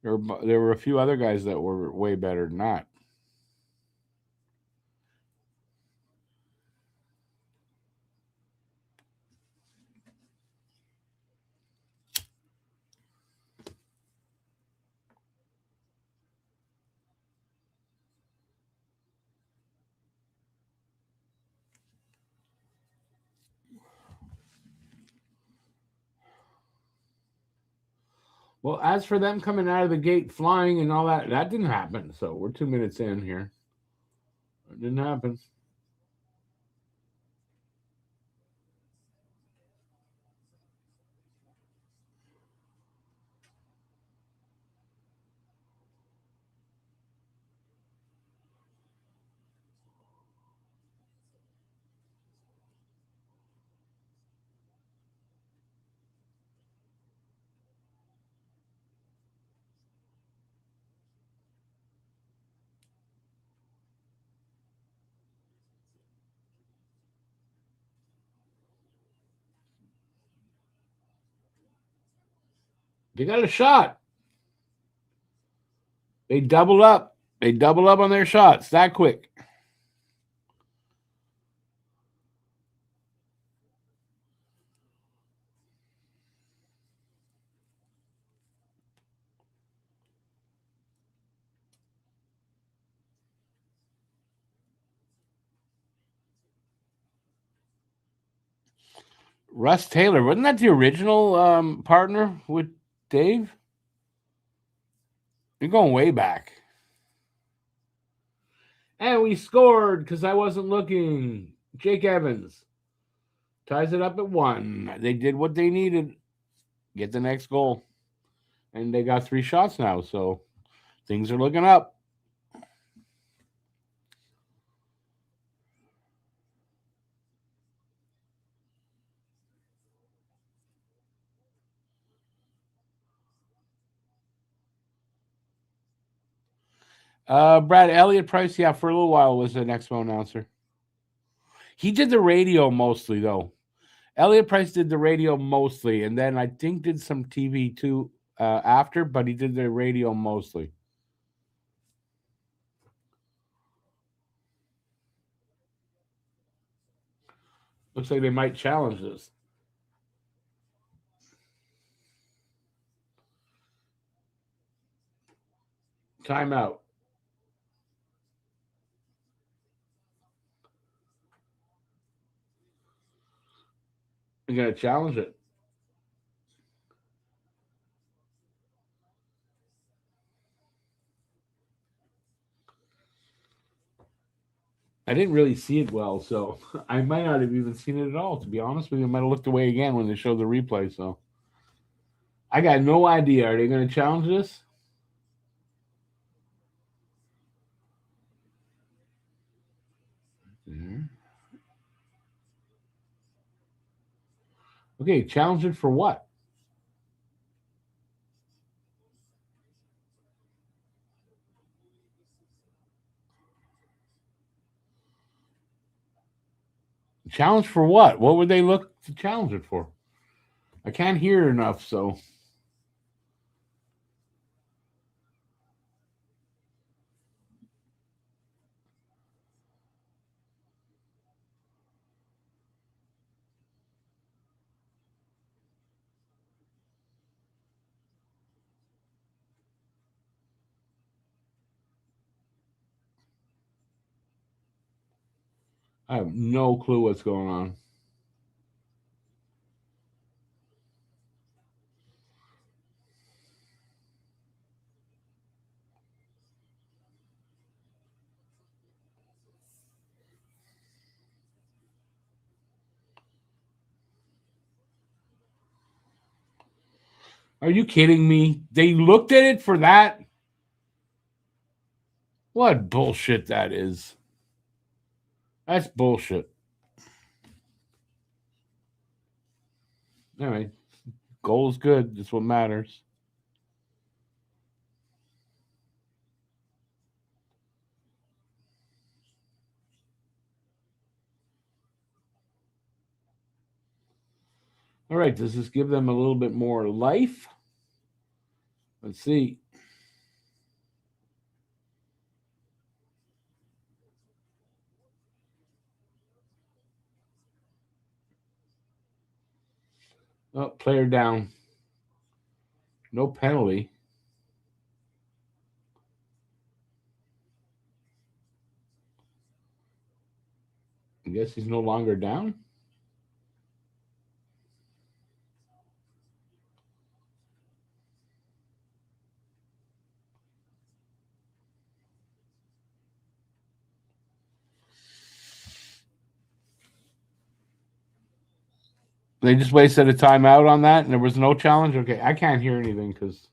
There were a few other guys that were way better than that. Well, as for them coming out of the gate flying and all that, that didn't happen. So we're 2 minutes in here. It didn't happen. They got a shot. They double up. They double up on their shots that quick. Russ Taylor, wasn't that the original partner with Dave? You're going way back. And we scored because I wasn't looking. Jake Evans ties it up at 1. They did what they needed. Get the next goal. And they got 3 shots now, so things are looking up. Brad Elliott Price, yeah, for a little while was an Expo announcer. He did the radio mostly, though. Elliot Price did the radio mostly, and then I think did some TV too after, but he did the radio mostly. Looks like they might challenge this. Timeout. They're gonna challenge it. I didn't really see it well, so I might not have even seen it at all. To be honest with you, I might have looked away again when they showed the replay. So I got no idea. Are they going to challenge this? Mhm. Okay, challenge it for what? Challenge for what? What would they look to challenge it for? I can't hear enough, so I have no clue what's going on. Are you kidding me? They looked at it for that? What bullshit that is. That's bullshit. All right. Goal's good. That's what matters. All right. Does this give them a little bit more life? Let's see. Oh, player down. No penalty. I guess he's no longer down. They just wasted a timeout on that, and there was no challenge. Okay, I can't hear anything because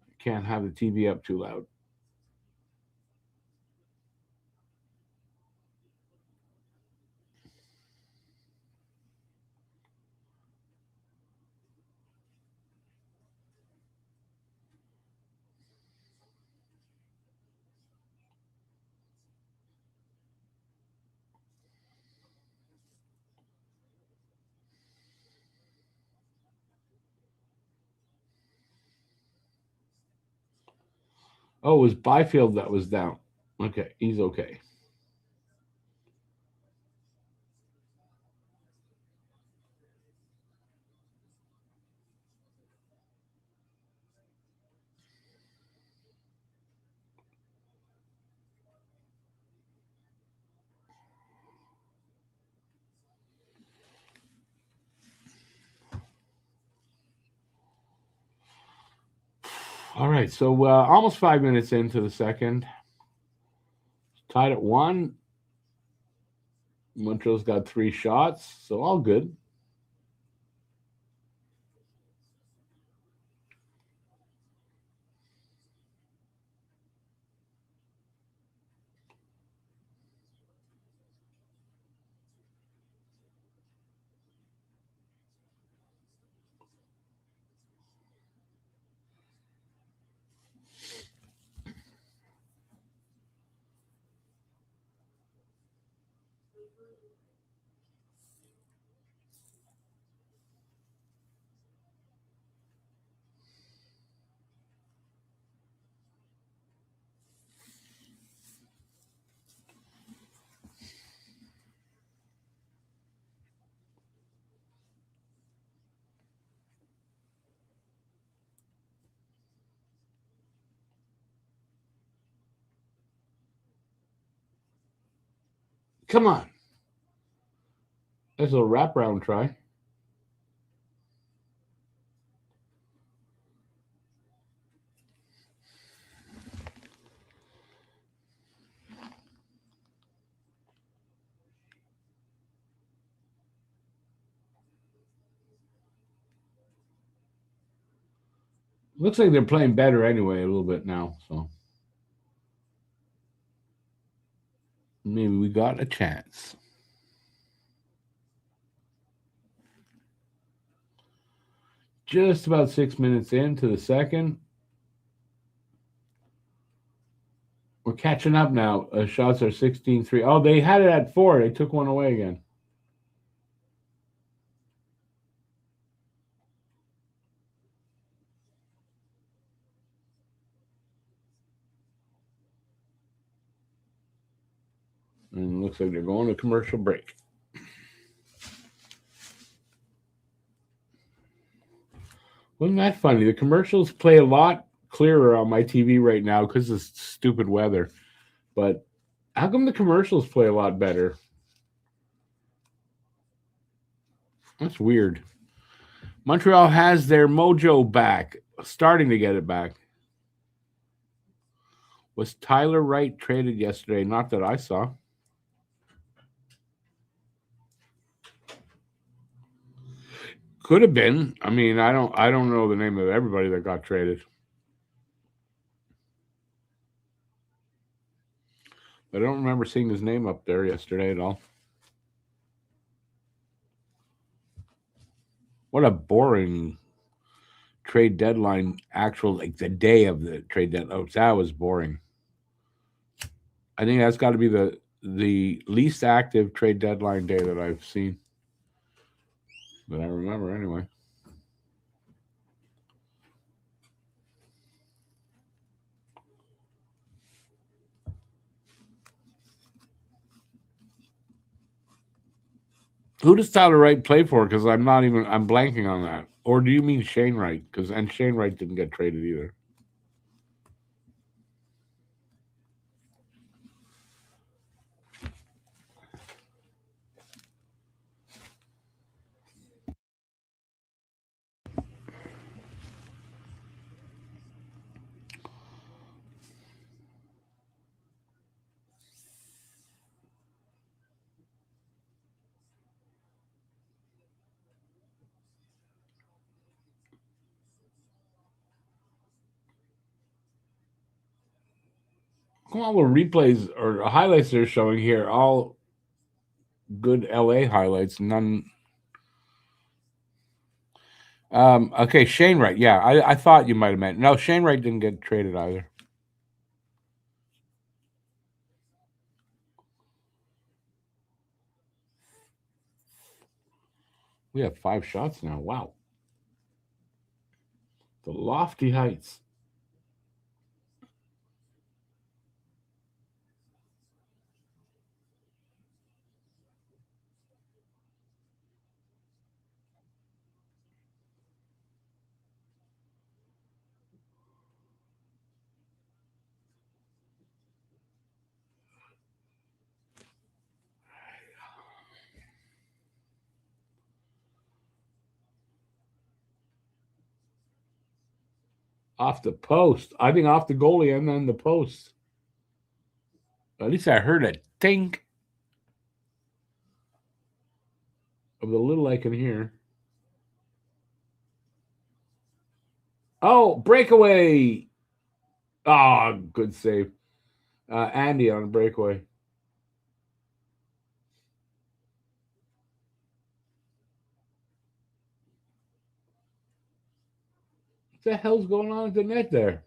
I can't have the TV up too loud. Oh, it was Byfield that was down. Okay, he's okay. All right, so almost 5 minutes into the second. Tied at 1. Montreal's got 3 shots, so all good. Come on. There's a wraparound try. Looks like they're playing better anyway, a little bit now. So maybe we got a chance. Just about 6 minutes into the second. We're catching up now. Shots are 16-3. Oh, they had it at 4. They took one away again. And it looks like they're going to commercial break. Wasn't that funny? The commercials play a lot clearer on my TV right now because of stupid weather. But how come the commercials play a lot better? That's weird. Montreal has their mojo back, starting to get it back. Was Tyler Wright traded yesterday? Not that I saw. Could have been. I mean, I don't know the name of everybody that got traded. I don't remember seeing his name up there yesterday at all. What a boring trade deadline, actual, like the day of the trade deadline. Oh, that was boring. I think that's got to be the least active trade deadline day that I've seen. That I remember anyway. Who does Tyler Wright play for? Because I'm blanking on that. Or do you mean Shane Wright? And Shane Wright didn't get traded either. Come on, with replays or highlights they're showing here, all good LA highlights, none. Okay, Shane Wright. Yeah, I thought you might have meant. No, Shane Wright didn't get traded either. We have 5 shots now. Wow. The lofty heights. Off the post. I think off the goalie and then the post. At least I heard a tink of the little I can hear. Oh, breakaway. Oh, good save. Andy on a breakaway. What the hell's going on at the net there?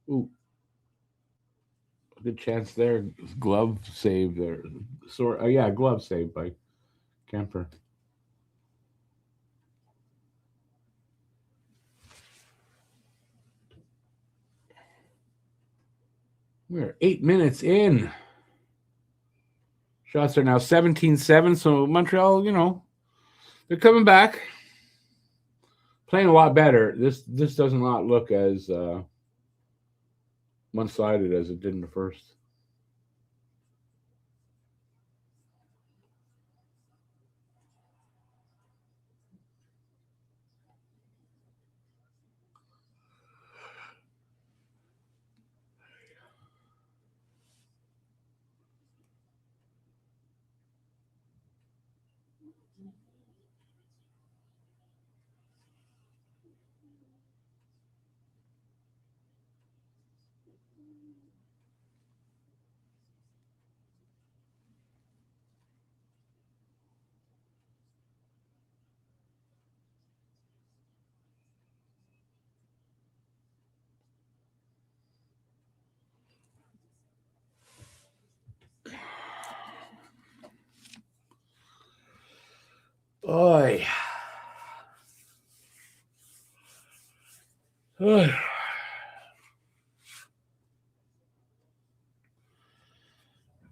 Ooh. Good chance there. Glove save there. Yeah, glove save by Kemper. We're 8 minutes in. Shots are now 17-7. So Montreal, they're coming back. Playing a lot better. This does not look as one-sided as it did in the first. Oy. Oy.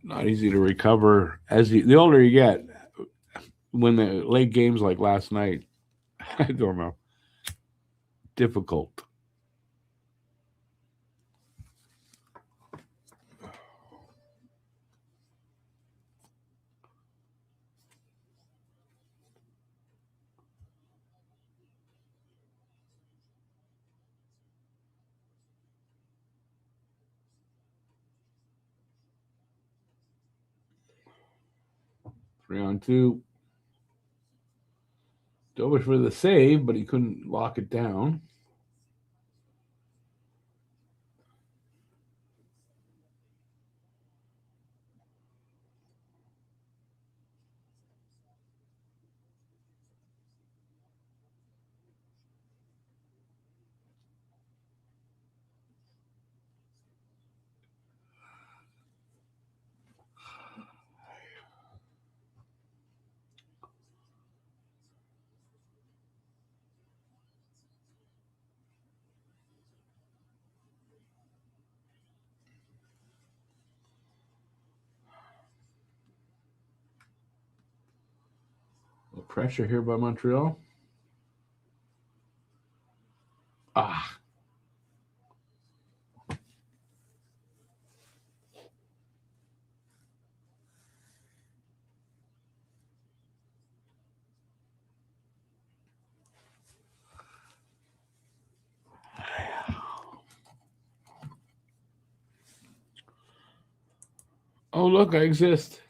Not easy to recover the older you get. When the late games like last night, I don't know, difficult. 3-on-2. Dobish for the save, but he couldn't lock it down. Pressure here by Montreal. Ah. Oh, look, I exist.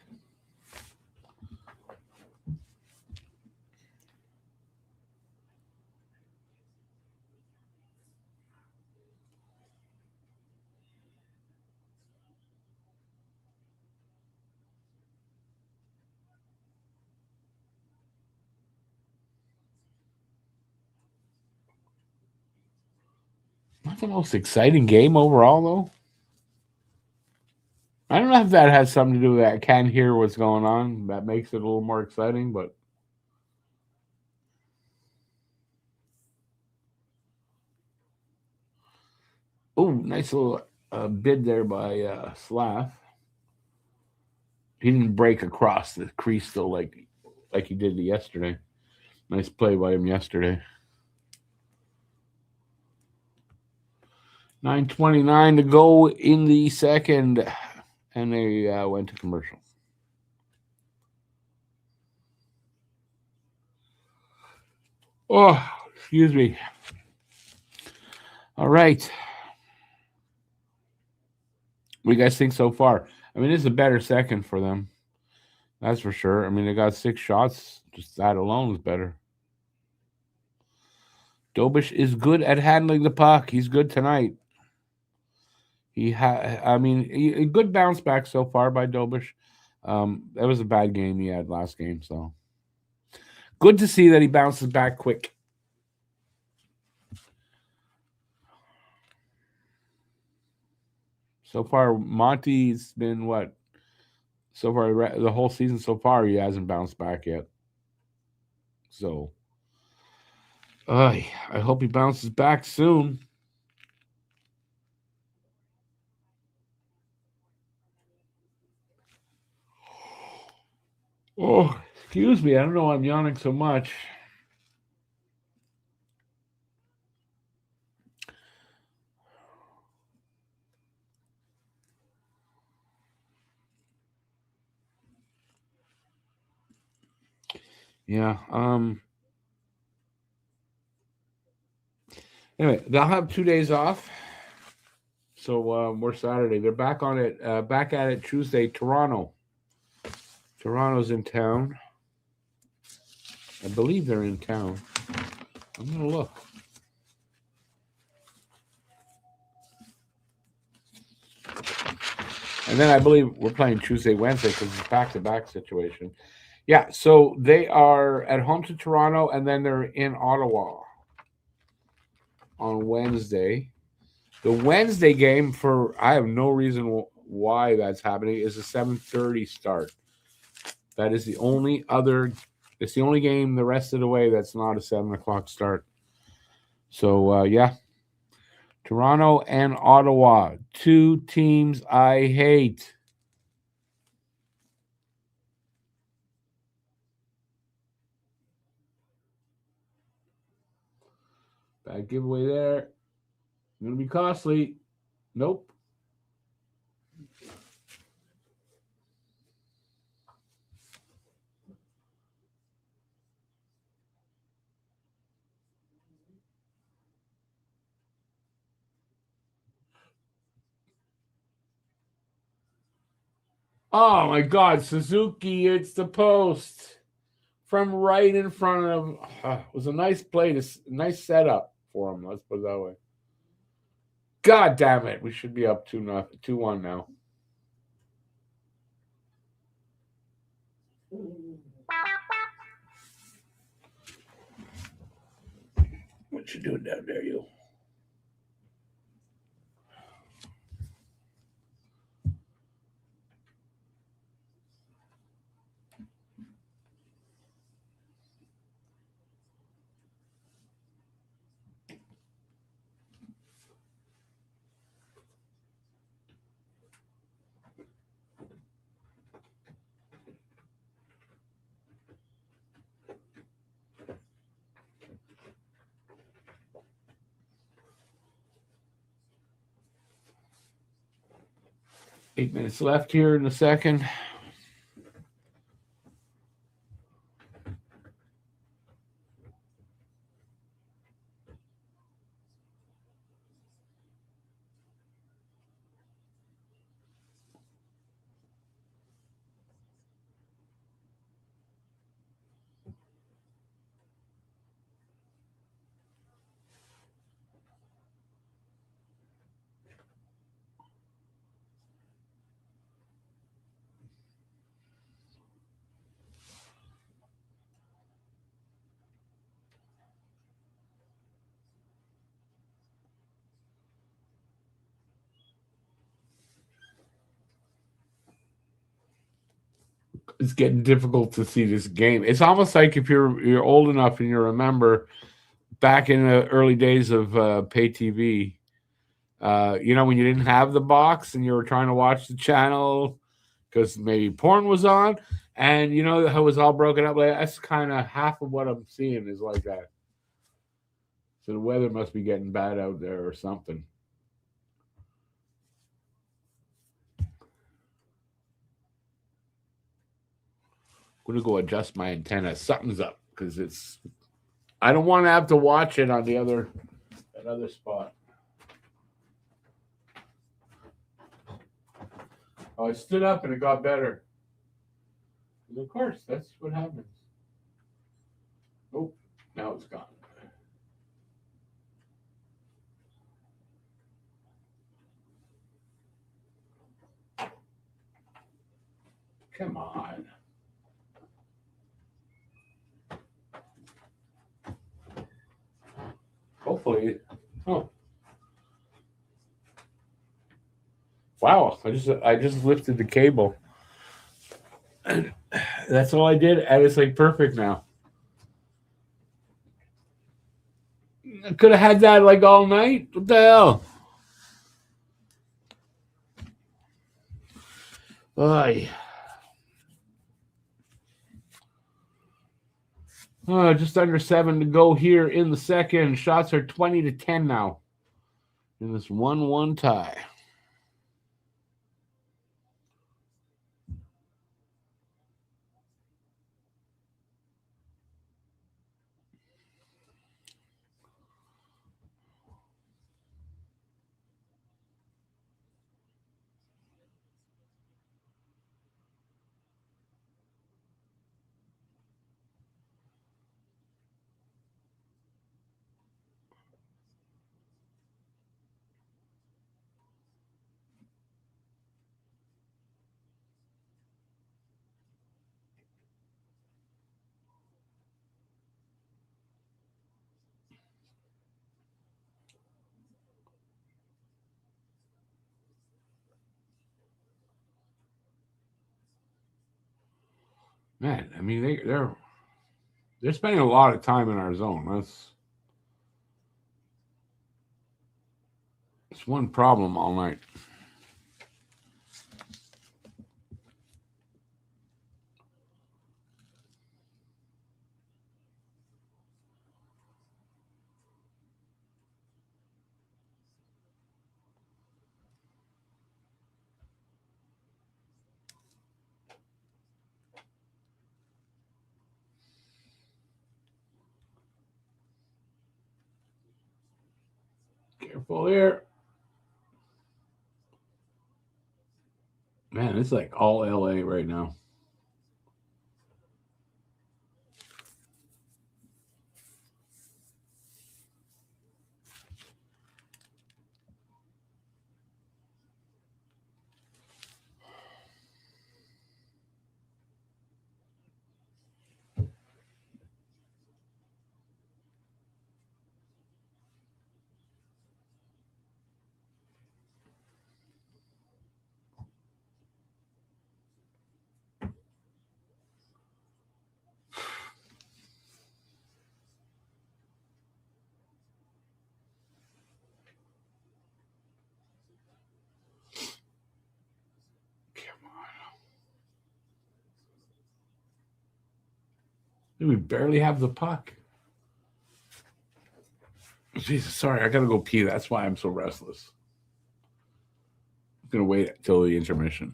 Not the most exciting game overall, though. I don't know if that has something to do with that. I can't hear what's going on. That makes it a little more exciting, but. Oh, nice little bid there by Slav. He didn't break across the crease though, like he did yesterday. Nice play by him yesterday. 9:29 to go in the second, and they went to commercial. Oh, excuse me. All right. What do you guys think so far? I mean, it's a better second for them. That's for sure. I mean, they got 6 shots. Just that alone is better. Dobish is good at handling the puck. He's good tonight. A good bounce back so far by Dobish. That was a bad game he had last game, so good to see that he bounces back quick. So far, Monty's been what? So far, the whole season so far, he hasn't bounced back yet. So, I hope he bounces back soon. Oh, excuse me. I don't know why I'm yawning so much. Yeah. Anyway, they'll have 2 days off. So we're Saturday. They're back on it. Back at it Tuesday. Toronto's in town. I believe they're in town. I'm gonna look. And then I believe we're playing Tuesday, Wednesday because it's back-to-back situation. Yeah, so they are at home to Toronto, and then they're in Ottawa on Wednesday. The Wednesday game I have no reason why that's happening, is a 7:30 start. That is the only other. It's the only game the rest of the way that's not a 7 o'clock start. So yeah, Toronto and Ottawa, 2 teams I hate. Bad giveaway there. Going to be costly. Nope. Oh my God, Suzuki! It's the post from right in front of him. It was a nice play, nice setup for him. Let's put it that way. God damn it! We should be up 2-1 now. What you doing down there, you? Eight minutes left here in the second. It's getting difficult to see this game. It's almost like if you're old enough and you remember back in the early days of pay TV, when you didn't have the box and you were trying to watch the channel because maybe porn was on, and how it was all broken up. Like that's kind of half of what I'm seeing is like that. So the weather must be getting bad out there or something. I'm gonna go adjust my antenna. Something's up because it's. I don't want to have to watch it on another spot. Oh, I stood up and it got better. Of course, that's what happens. Oh, now it's gone. Come on. Hopefully. Oh. Wow. I just lifted the cable. And that's all I did, and it's like perfect now. I could have had that like all night. What the hell? Oy. Just under 7 to go here in the second. Shots are 20-10 now in this 1-1 tie. Man, I mean they're spending a lot of time in our zone. That's one problem all night. Careful here. Man, it's like all LA right now. We barely have the puck. Jesus, sorry, I gotta go pee. That's why I'm so restless. I'm gonna wait until the intermission.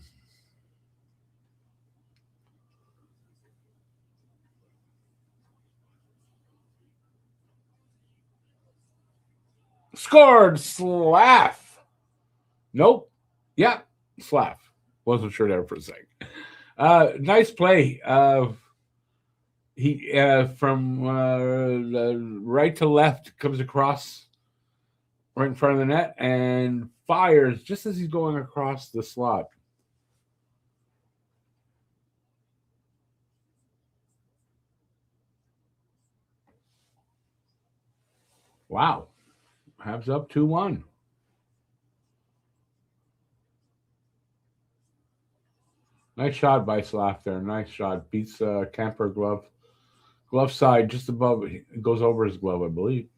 Scored, Slav. Nope. Yeah, Slav. Wasn't sure there for a second. Nice play. He from right to left comes across right in front of the net and fires just as he's going across the slot. Wow. Habs up 2-1. Nice shot by Slav there. Nice shot. Beats Kemper glove. Glove side just above. It goes over his glove, I believe.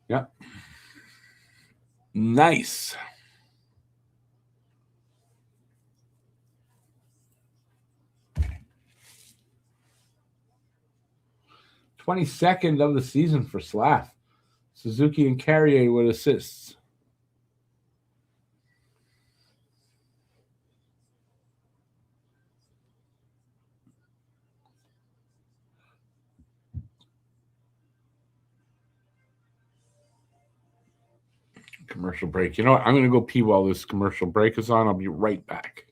Yep. Nice. '22nd of the season for Slav. Suzuki and Carrier with assists. Commercial break. You know what? I'm going to go pee while this commercial break is on. I'll be right back.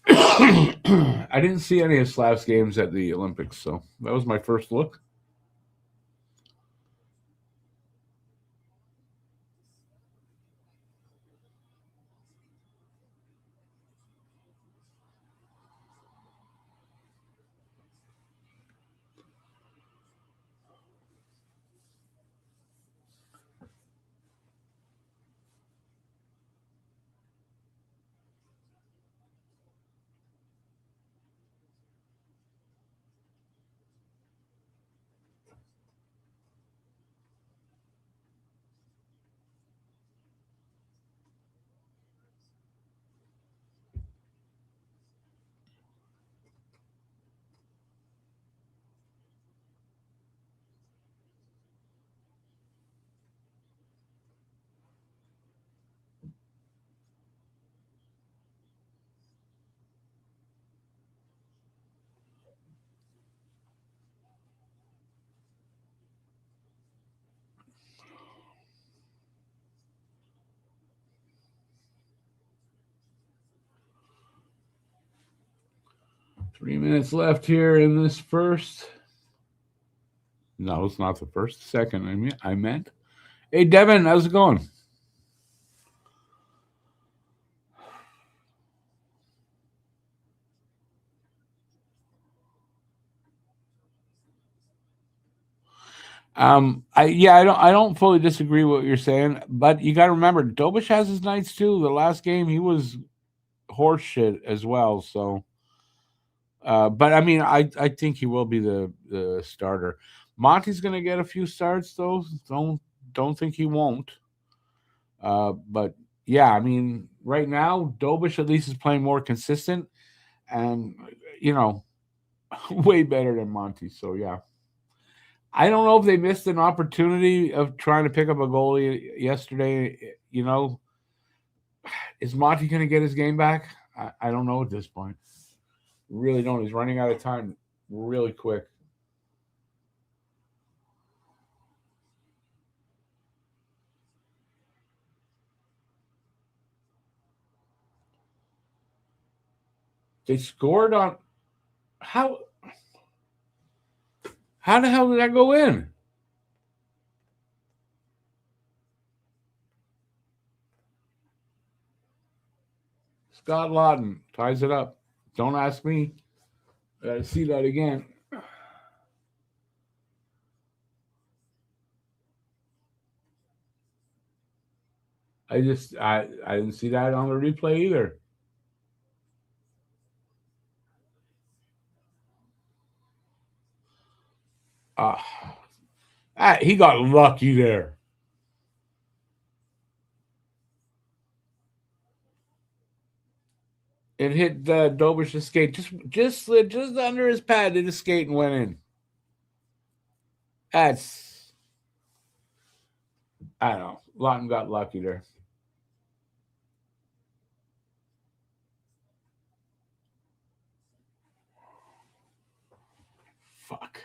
I didn't see any of Slav's games at the Olympics, so that was my first look. 3 minutes left here in this first. No, it's not the first. Second, I meant. Hey, Devin, how's it going? I don't fully disagree with what you're saying, but you got to remember, Dobish has his nights too. The last game, he was horse shit as well. So, but I mean, I think he will be the starter. Monty's going to get a few starts though. Don't think he won't. But yeah, I mean, right now, Dobish at least is playing more consistent, and you know, way better than Monty. So yeah. I don't know if they missed an opportunity of trying to pick up a goalie yesterday. Is Monty going to get his game back? I don't know at this point. Really don't. He's running out of time really quick. They scored on how? How the hell did that go in? Scott Lawton ties it up. Don't ask me. I gotta see that again. I didn't see that on the replay either. Uh, he got lucky there. It hit Dobish's skate. Just slid just under his pad. Did his skate and went in. That's I don't know. Lawton got lucky there. Fuck.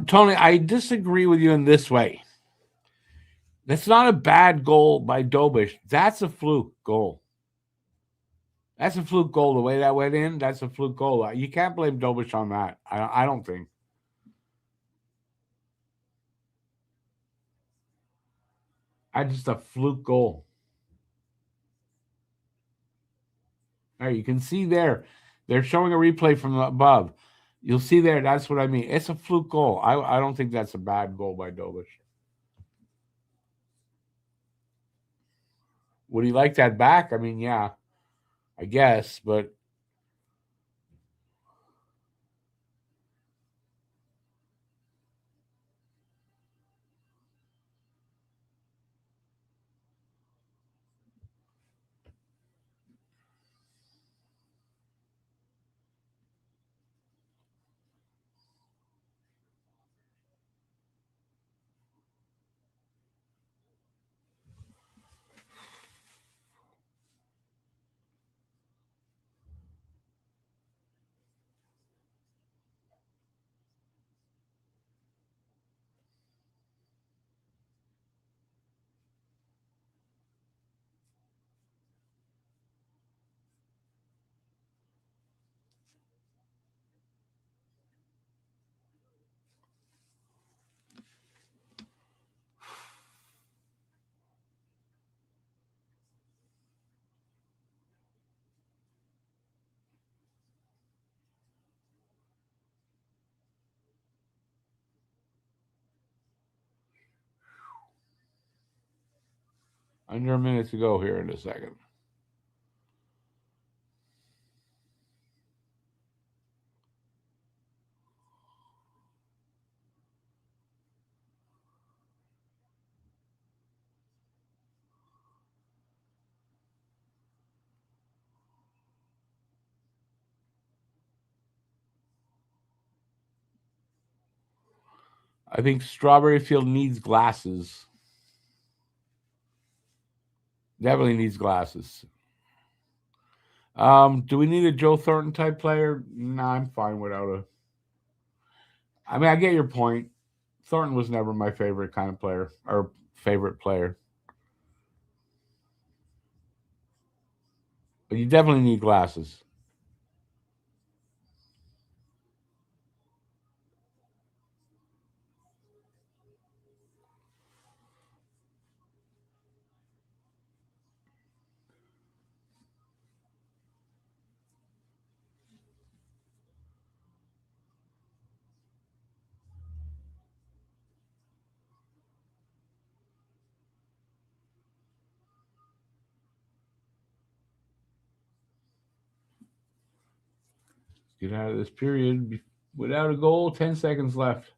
Tony, I disagree with you in this way. That's not a bad goal by Dobish. That's a fluke goal. That's a fluke goal. The way that went in, that's a fluke goal. You can't blame Dobish on that. I don't think. I just a fluke goal. All right, you can see there. They're showing a replay from above. You'll see there. That's what I mean. It's a fluke goal. I don't think that's a bad goal by Dobish. Would he like that back? I mean, yeah, I guess, but under a minute to go here in a second. I think Strawberry Field needs glasses. Definitely needs glasses. Do we need a Joe Thornton type player? No, I'm fine without a. I mean, I get your point. Thornton was never my favorite kind of player or favorite player. But you definitely need glasses. Get out of this period without a goal. 10 seconds left.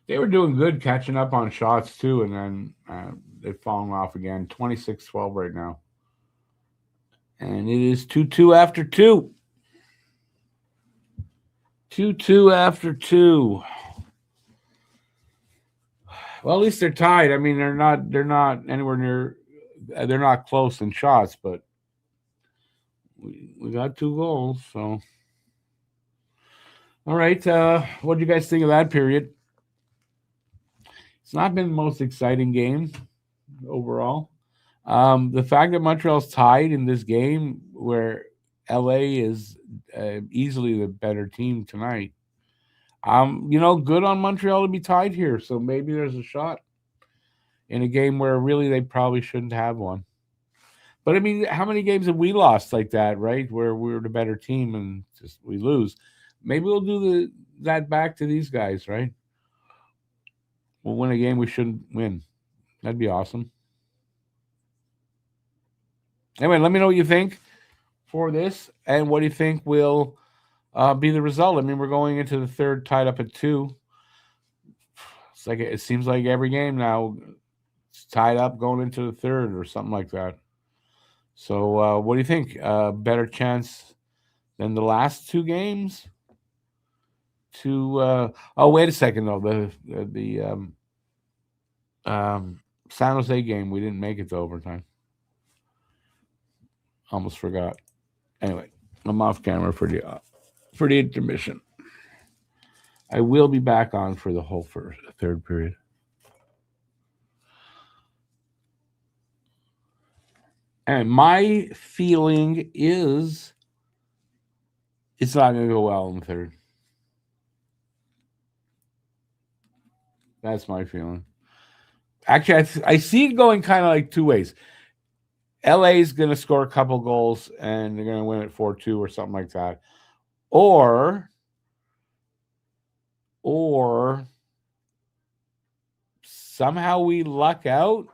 They were doing good catching up on shots too, and then they've fallen off again. 26-12 right now. And it is 2-2 after 2. 2-2 after 2. Well, at least they're tied. I mean, they're not anywhere near. They're not close in shots, but we got 2 goals. So, all right. What do you guys think of that period? It's not been the most exciting game overall. The fact that Montreal's tied in this game, where LA is easily the better team tonight. Good on Montreal to be tied here. So maybe there's a shot in a game where really they probably shouldn't have one. But I mean, how many games have we lost like that, right? Where we were the better team and just we lose. Maybe we'll do that back to these guys, right? We'll win a game we shouldn't win. That'd be awesome. Anyway, let me know what you think for this, and what do you think will be the result. I mean, we're going into the third, tied up at 2. It seems like every game now it's tied up going into the third or something like that. So, what do you think? Better chance than the last 2 games? Wait a second though. The San Jose game, we didn't make it to overtime. Almost forgot. Anyway, I'm off camera for the intermission. I will be back on for the whole third period. And my feeling is it's not going to go well in the third. That's my feeling. Actually, I see it going kind of like 2 ways. LA is going to score a couple goals and they're going to win it 4-2 or something like that. Or somehow we luck out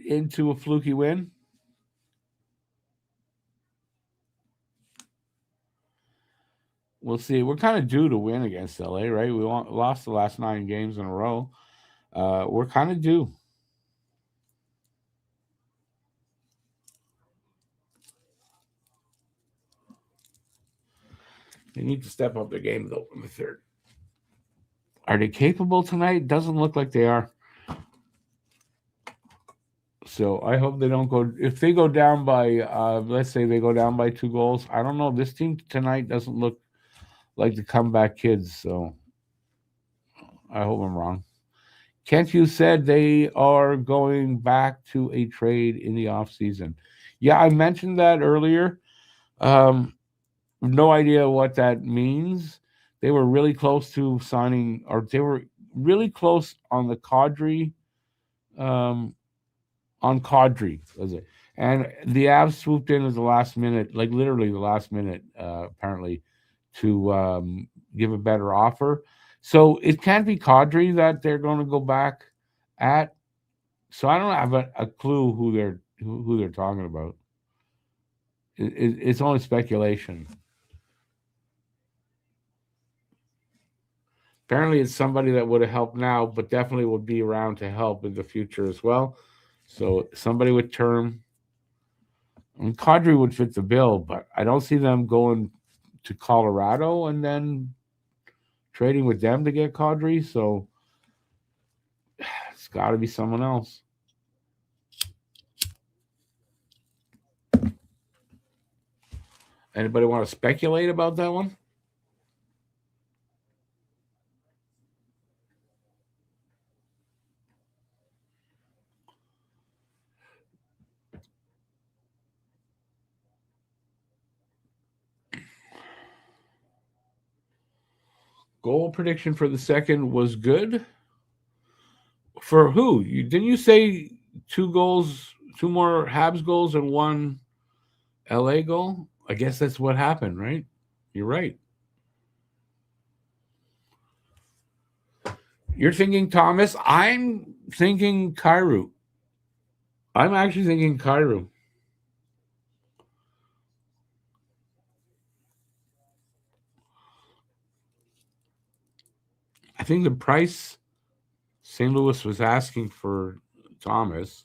into a fluky win. We'll see. We're kind of due to win against LA, right? We lost the last 9 games in a row. We're kind of due. They need to step up their game, though, in the third. Are they capable tonight? Doesn't look like they are. So I hope they don't go. If they go down by, let's say they go down by 2 goals, I don't know. This team tonight doesn't look like the comeback kids. So I hope I'm wrong. Kent, you said they are going back to a trade in the offseason. Yeah, I mentioned that earlier. No idea what that means. They were really close to signing, or they were really close on the Kadri, on Kadri, was it? And the Avs swooped in at the last minute, like literally the last minute, apparently, to give a better offer. So it can't be Kadri that they're going to go back at. So I don't have a clue who they're talking about. It's only speculation. Apparently, it's somebody that would have helped now, but definitely will be around to help in the future as well. So somebody with term. And Kadri would fit the bill, but I don't see them going to Colorado and then trading with them to get Kadri. So it's got to be someone else. Anybody want to speculate about that one? Goal prediction for the second was good. For who? Didn't you say 2 goals, 2 more Habs goals and 1 LA goal? I guess that's what happened, right? You're right. You're thinking Thomas. I'm thinking Kyrou. I'm actually thinking Kyrou. I think the price St. Louis was asking for Thomas,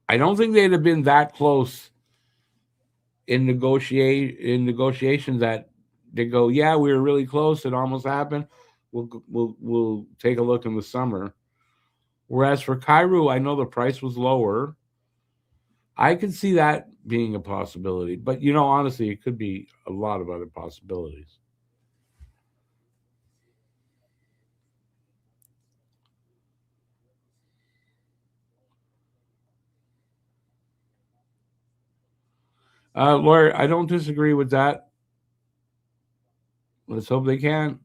I don't think they'd have been that close in negotiations that they go, yeah, we were really close. It almost happened. We'll take a look in the summer. Whereas for Kyrou, I know the price was lower. I could see that being a possibility, but honestly, it could be a lot of other possibilities. Laura, I don't disagree with that. Let's hope they can.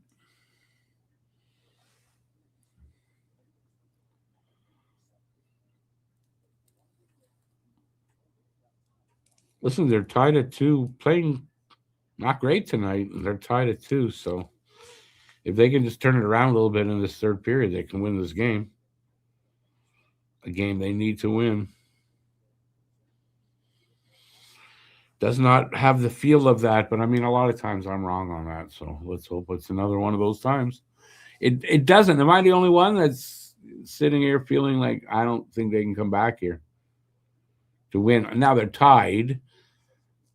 Listen, they're tied at 2, playing not great tonight. They're tied at 2, so if they can just turn it around a little bit in this third period, they can win this game. A game they need to win. Does not have the feel of that, but I mean, a lot of times I'm wrong on that. So let's hope it's another one of those times. It doesn't. Am I the only one that's sitting here feeling like I don't think they can come back here to win? Now they're tied,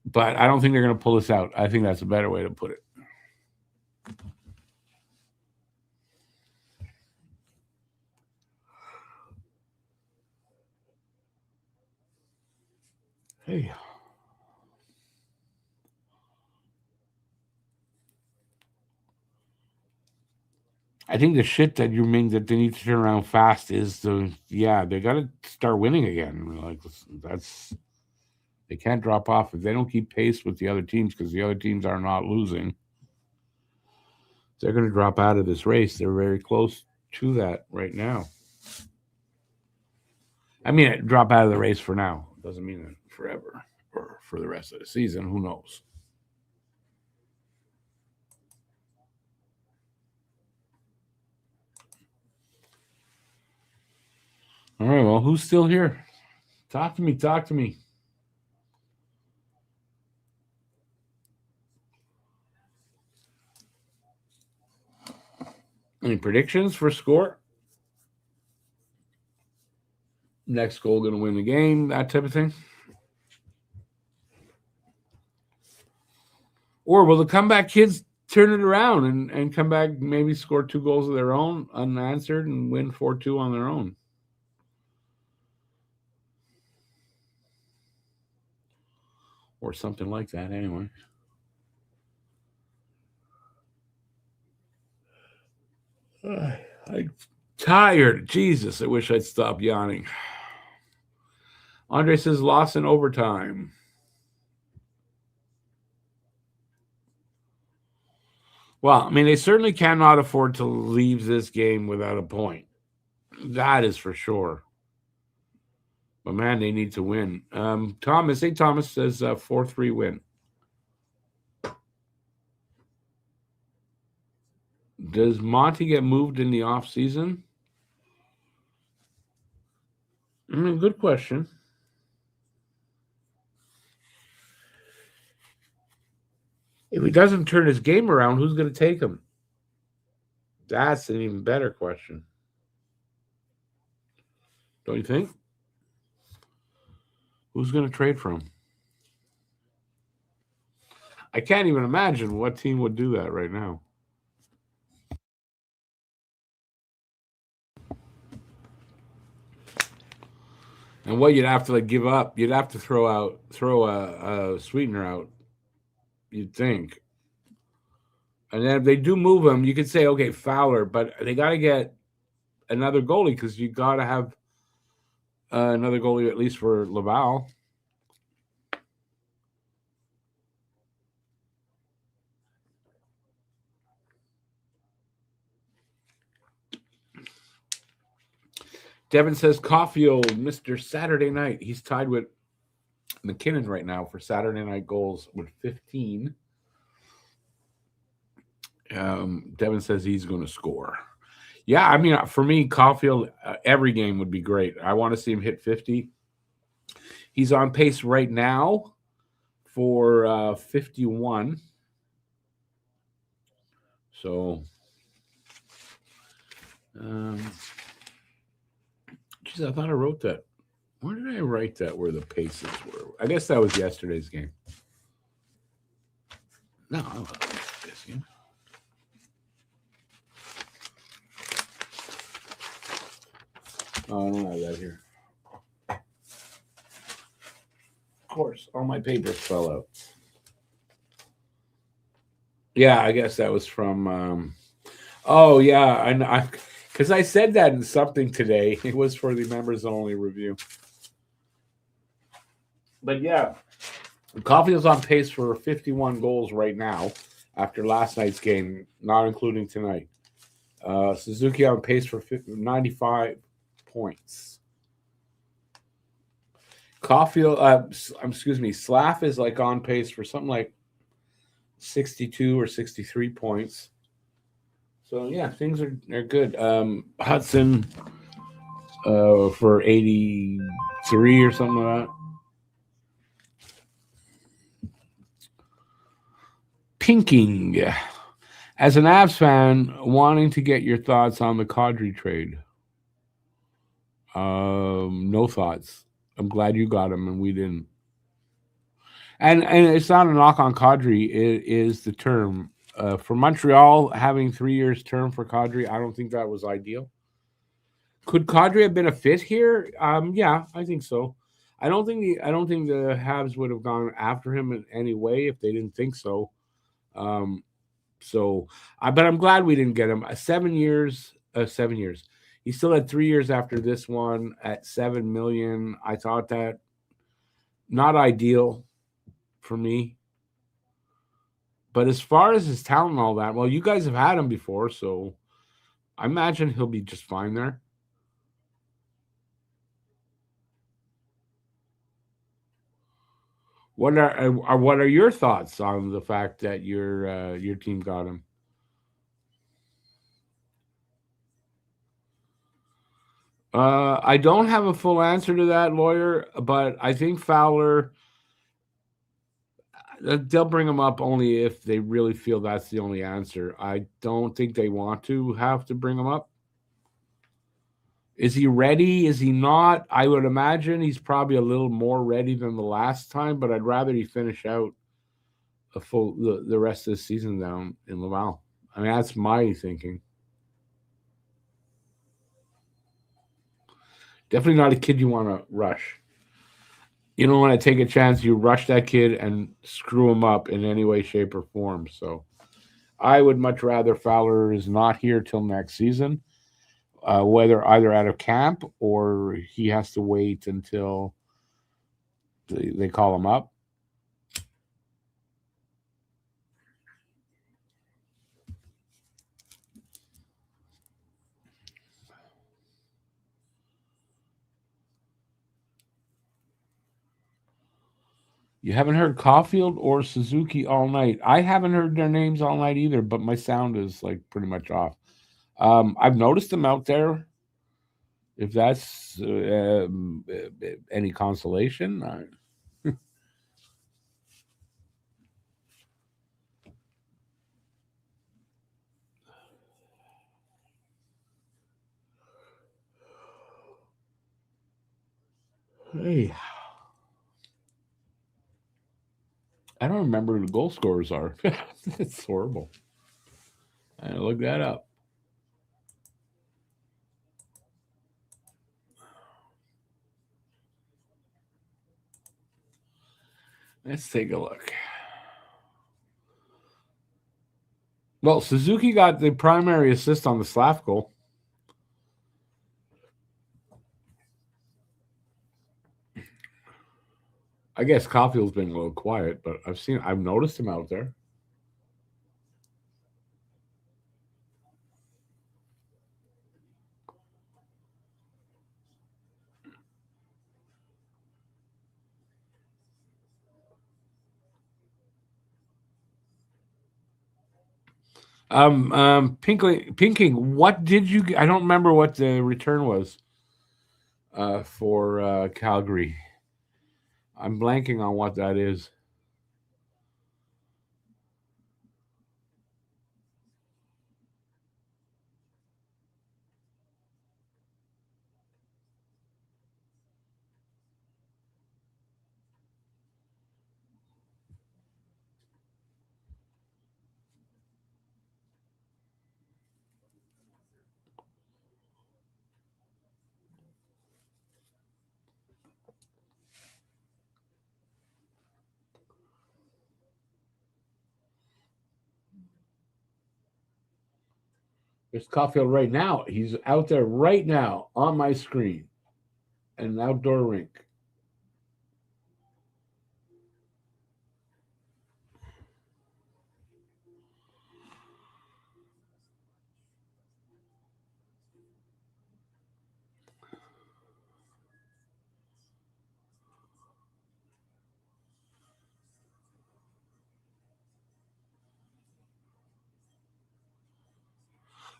but I don't think they're going to pull this out. I think that's a better way to put it. Hey. I think the shit that you mean that they need to turn around fast is they got to start winning again. Like that's they can't drop off if they don't keep pace with the other teams because the other teams are not losing. They're going to drop out of this race. They're very close to that right now. I mean, drop out of the race for now doesn't mean forever or for the rest of the season. Who knows? All right. Well, who's still here? Talk to me. Talk to me. Any predictions for score? Next goal going to win the game, that type of thing? Or will the comeback kids turn it around and come back, maybe score 2 goals of their own unanswered and win 4-2 on their own? Or something like that, anyway. I'm tired. Jesus, I wish I'd stop yawning. Andre says loss in overtime. Well, I mean, they certainly cannot afford to leave this game without a point. That is for sure. But man, they need to win. Thomas says 4-3 win. Does Monty get moved in the off season? I mean, good question. If he doesn't turn his game around, who's going to take him? That's an even better question. Don't you think? Who's going to trade for him? I can't even imagine what team would do that right now. And what you'd have to like give up, you'd have to throw a sweetener out. You'd think. And then if they do move him, you could say, okay, Fowler, but they got to get another goalie because you got to have another goalie at least for Laval. Devin says Caulfield, Mr. Saturday Night. He's tied with McKinnon right now for Saturday night goals with 15. Devin says he's going to score. Yeah, I mean, for me, Caulfield, every game would be great. I want to see him hit 50. He's on pace right now for 51. So, geez, I thought I wrote that. Where did I write that where the paces were? I guess that was yesterday's game. No, I don't know this game. Oh, I don't have that here. Of course, all my papers fell out. Yeah, I guess that was from. Oh yeah, and I because I said that in something today. It was for the members only review. But yeah, Caulfield's on pace for 51 goals right now after last night's game, not including tonight. Suzuki on pace for 95 points. Caulfield, excuse me, Slav is like on pace for something like 62 or 63 points. So yeah, things are good. Hudson for 83 or something like that. Pinking. As an Avs fan, wanting to get your thoughts on the Kadri trade. No thoughts. I'm glad you got him and we didn't. And it's not a knock on Kadri. It is the term for Montreal having 3 years term for Kadri. I don't think that was ideal. Could Kadri have been a fit here? Yeah, I think so. I don't think the Habs would have gone after him in any way if they didn't think so. But I'm glad we didn't get him. 7 years. 7 years. He still had 3 years after this one at $7 million. I thought that not ideal for me. But as far as his talent and all that, well, you guys have had him before, so I imagine he'll be just fine there. What are your thoughts on the fact that your team got him? I don't have a full answer to that, lawyer, but I think Fowler. They'll bring him up only if they really feel that's the only answer. I don't think they want to have to bring him up. Is he ready? Is he not? I would imagine he's probably a little more ready than the last time, but I'd rather he finish out the rest of the season down in Laval. I mean, that's my thinking. Definitely not a kid you want to rush. You don't want to take a chance. You rush that kid and screw him up in any way, shape, or form. So I would much rather Fowler is not here till next season, whether either out of camp or he has to wait until they call him up. You haven't heard Caulfield or Suzuki all night. I haven't heard their names all night either, but my sound is like pretty much off. I've noticed them out there. If that's any consolation. Hey. I don't remember who the goal scorers are. It's horrible. I look that up. Let's take a look. Well, Suzuki got the primary assist on the Slav goal. I guess Caulfield's been a little quiet, but I've noticed him out there. Pinking, what did you? I don't remember what the return was for Calgary. I'm blanking on what that is. There's Caulfield right now. He's out there right now on my screen, an outdoor rink.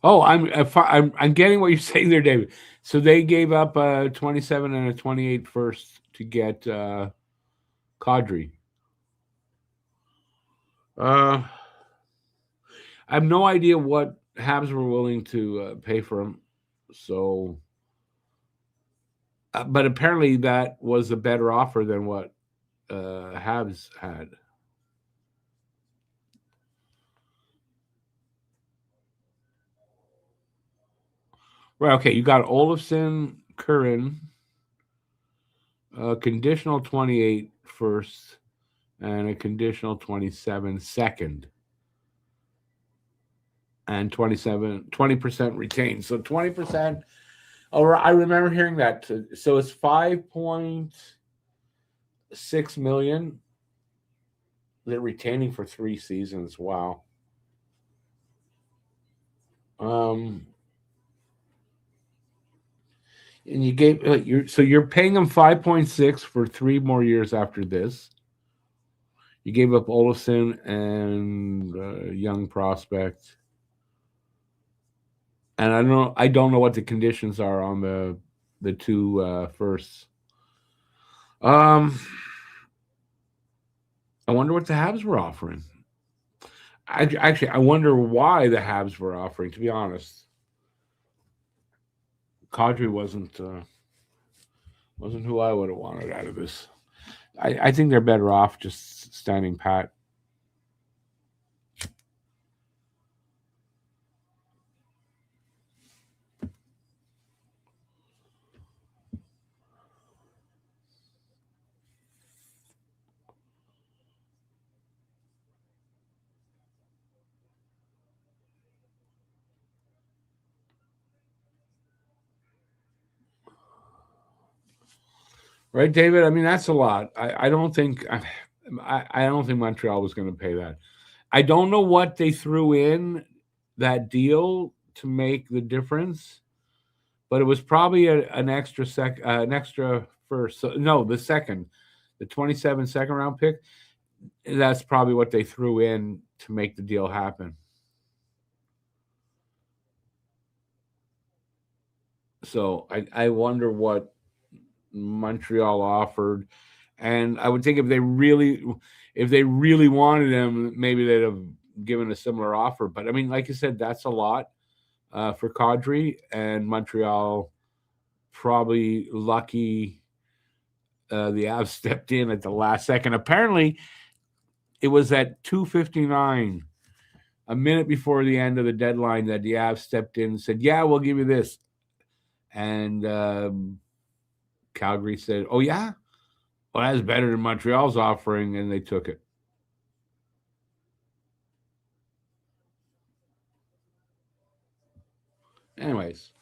Oh, I'm getting what you're saying there, David. So they gave up a 27 and a 28 first to get Kadri. I have no idea what Habs were willing to pay for him. So, but apparently that was a better offer than what Habs had. Right. Okay. You got Olofsson, Curran, conditional 28 first, and a conditional 27 second, and 20% retained. So 20%. Oh, I remember hearing that. So it's 5.6 million. They're retaining for 3 seasons. Wow. And you gave you're paying them 5.6 for 3 more years after this. You gave up Olofsson and young prospect, and I don't know what the conditions are on the two firsts. I wonder what the Habs were offering. I wonder why the Habs were offering. To be honest, Kadri wasn't who I would have wanted out of this. I think they're better off just standing pat. Right, David? I mean, that's a lot. I don't think I don't think Montreal was going to pay that. I don't know what they threw in that deal to make the difference, but it was probably an extra first. So, no, the 27 second round pick. That's probably what they threw in to make the deal happen. So I wonder what Montreal offered, and I would think if they really wanted him, maybe they'd have given a similar offer. But I mean, like you said, that's a lot for Kadri, and Montreal probably lucky the Avs stepped in at the last second. Apparently, It was at 2:59, a minute before the end of the deadline, that the Avs stepped in and said, "Yeah, we'll give you this." And Calgary said, "Oh yeah, well that's better than Montreal's offering," and they took it. Anyways,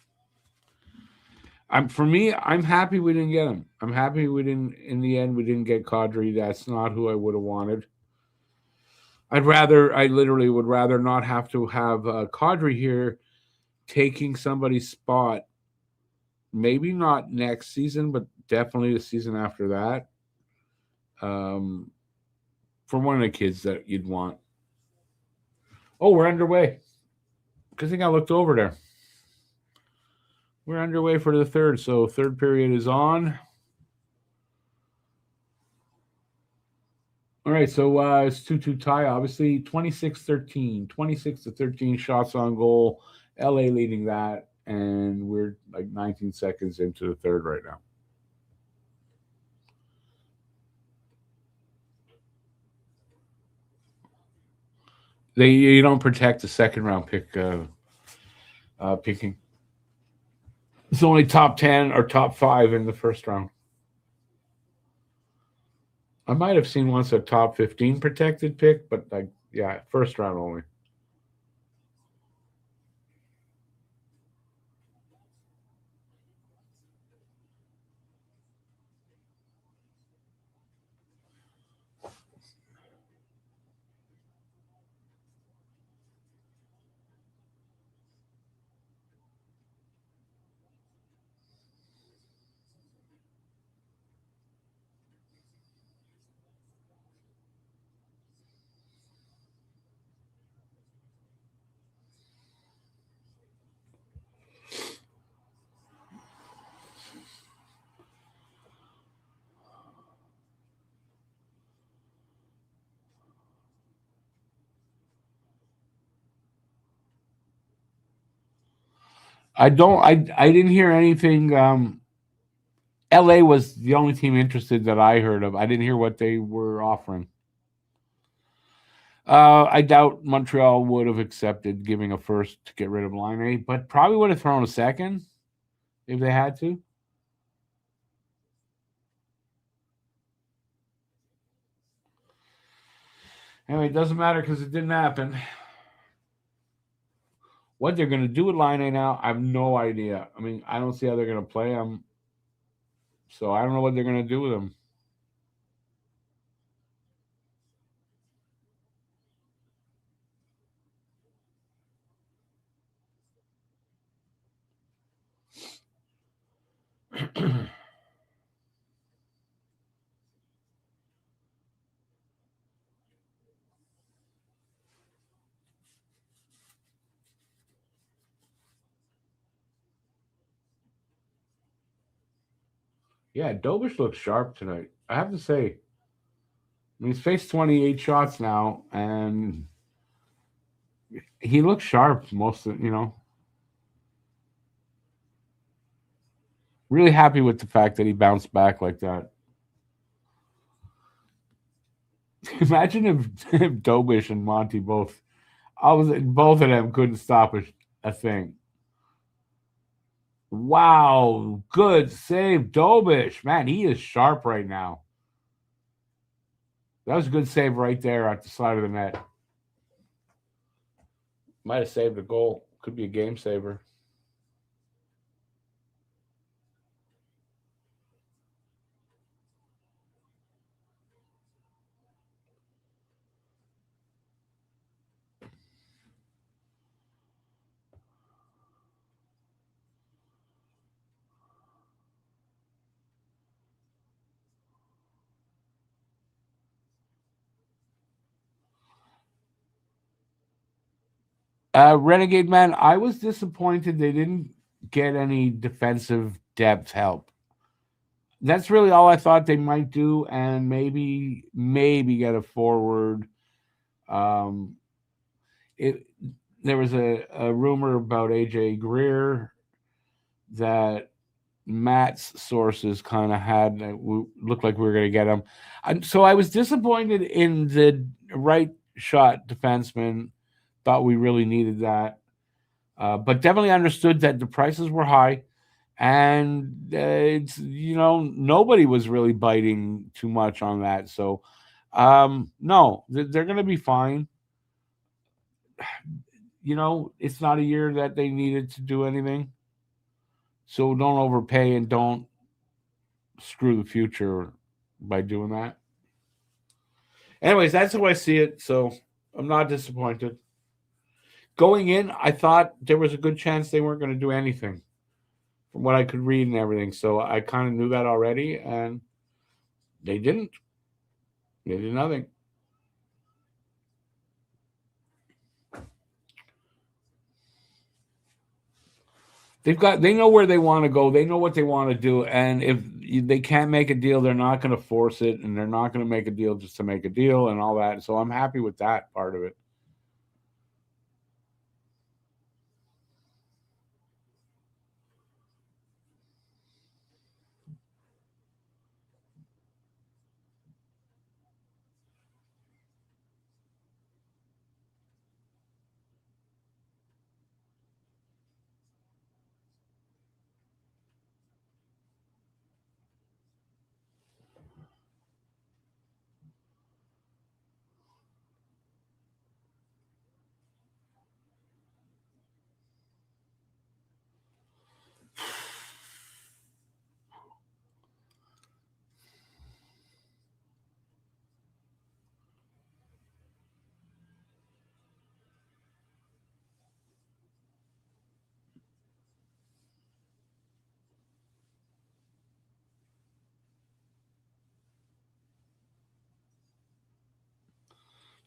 I'm happy we didn't get him. I'm happy we didn't. In the end, we didn't get Kadri. That's not who I would have wanted. I literally would rather not have to have Kadri here taking somebody's spot. Maybe not next season, but definitely the season after that. Um, for one of the kids that you'd want. Oh, we're underway. Because I think I looked over there. We're underway for the third, so third period is on. All right, so it's 2-2 tie, obviously. 26-13, 26-13 shots on goal. LA leading that, and we're like 19 seconds into the third right now. You don't protect the second round pick picking. It's only top 10 or top 5 in the first round. I might have seen once a top 15 protected pick, but like, yeah, first round only. I didn't hear anything. LA was the only team interested that I heard of. I didn't hear what they were offering. I doubt Montreal would have accepted giving a first to get rid of Line, but probably would have thrown a second if they had to. Anyway, it doesn't matter because it didn't happen. What they're going to do with Line now, I have no idea. I mean, I don't see how they're going to play him. So I don't know what they're going to do with him. Yeah, Dobish looks sharp tonight. I have to say. I mean, he's faced 28 shots now, and he looks sharp most of, really happy with the fact that he bounced back like that. Imagine if Dobish and Monty both of them couldn't stop a thing. Wow, good save, Dobish. Man, he is sharp right now. That was a good save right there at the side of the net. Might have saved a goal. Could be a game saver. Renegade man, I was disappointed they didn't get any defensive depth help. That's really all I thought they might do, and maybe get a forward. Um, it there was a rumor about AJ Greer that Matt's sources kind of had looked like we were going to get him. So I was disappointed in the right shot defenseman. Thought we really needed that, but definitely understood that the prices were high, and it's nobody was really biting too much on that. So no, they're going to be fine. It's not a year that they needed to do anything. So don't overpay and don't screw the future by doing that. Anyways, that's how I see it. So I'm not disappointed. Going in, I thought there was a good chance they weren't going to do anything from what I could read and everything. So I kind of knew that already, and they didn't. They did nothing. They know where they want to go. They know what they want to do. And if they can't make a deal, they're not going to force it, and they're not going to make a deal just to make a deal and all that. So I'm happy with that part of it.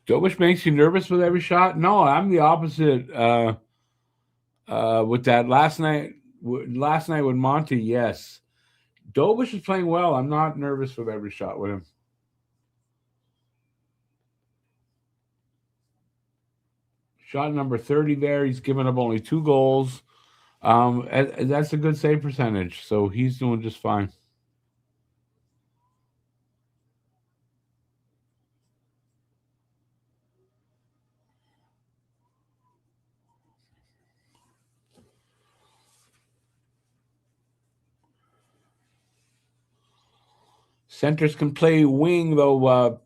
Which makes you nervous with every shot? No, I'm the opposite. With that last night with Monty, yes, Dobish is playing well. I'm not nervous with every shot with him. Shot number 30 there. He's given up only 2 goals. That's a good save percentage. So he's doing just fine. Centers can play wing though,